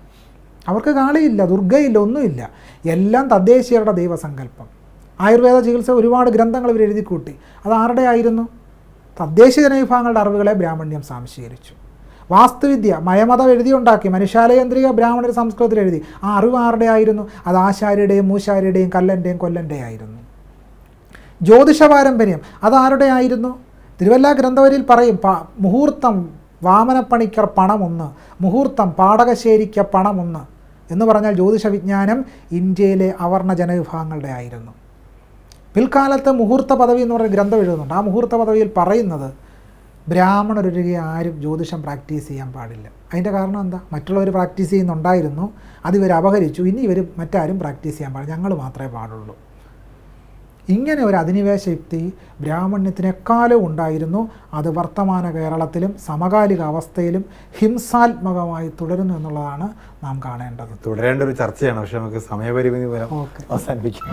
[SPEAKER 1] അവർക്ക് കാളിയില്ല, ദുർഗയില്ല, ഒന്നുമില്ല. എല്ലാം തദ്ദേശീയരുടെ ദൈവസങ്കല്പം. ആയുർവേദ ചികിത്സ ഒരുപാട് ഗ്രന്ഥങ്ങൾ ഇവർ എഴുതി കൂട്ടി. അത് ആരുടെ ആയിരുന്നു? തദ്ദേശീയ ജനവിഭാഗങ്ങളുടെ അറിവുകളെ ബ്രാഹ്മണ്യം സ്വാംശീകരിച്ചു. വാസ്തുവിദ്യ മയമതം എഴുതിയുണ്ടാക്കി, മനുഷ്യാലയന്ത്രിക ബ്രാഹ്മണർ സംസ്കൃതത്തിൽ എഴുതി. ആ അറിവ് ആരുടെ ആയിരുന്നു? അത് ആശാരിയുടെയും മൂശാരിയുടെയും കല്ലൻ്റെയും കൊല്ലൻ്റെയും ആയിരുന്നു. ജ്യോതിഷ പാരമ്പര്യം അതാരുടെ ആയിരുന്നു? തിരുവല്ല ഗ്രന്ഥവരിയിൽ പറയും, മുഹൂർത്തം വാമനപ്പണിക്കർ പണമൊന്ന്, മുഹൂർത്തം പാടകശ്ശേരിക്ക് പണമൊന്ന് എന്ന് പറഞ്ഞാൽ ജ്യോതിഷ വിജ്ഞാനം ഇന്ത്യയിലെ അവർണ ജനവിഭാഗങ്ങളുടെ ആയിരുന്നു. പിൽക്കാലത്ത് മുഹൂർത്ത പദവി എന്ന് പറഞ്ഞ ഗ്രന്ഥം എഴുതുന്നുണ്ട്. ആ മുഹൂർത്ത പദവിയിൽ പറയുന്നത് ബ്രാഹ്മണരൊഴികെ ആരും ജ്യോതിഷം പ്രാക്ടീസ് ചെയ്യാൻ പാടില്ല. അതിൻ്റെ കാരണം എന്താ? മറ്റുള്ളവർ പ്രാക്ടീസ് ചെയ്യുന്നുണ്ടായിരുന്നു, അതിവർ അപഹരിച്ചു. ഇനി ഇവർ മറ്റാരും പ്രാക്ടീസ് ചെയ്യാൻ പാടില്ല, ഞങ്ങൾ മാത്രമേ പാടുള്ളൂ. ഇങ്ങനെ ഒരു അധിനിവേശ യുക്തി ബ്രാഹ്മണ്യത്തിനേക്കാളും ഉണ്ടായിരുന്നു. അത് വർത്തമാന കേരളത്തിലും സമകാലിക അവസ്ഥയിലും ഹിംസാത്മകമായി തുടരുന്നു എന്നുള്ളതാണ് നാം കാണേണ്ടത്.
[SPEAKER 2] തുടരേണ്ട ഒരു ചർച്ചയാണ്, പക്ഷെ നമുക്ക് സമയപരിമിതി അവസാനിപ്പിക്കാം.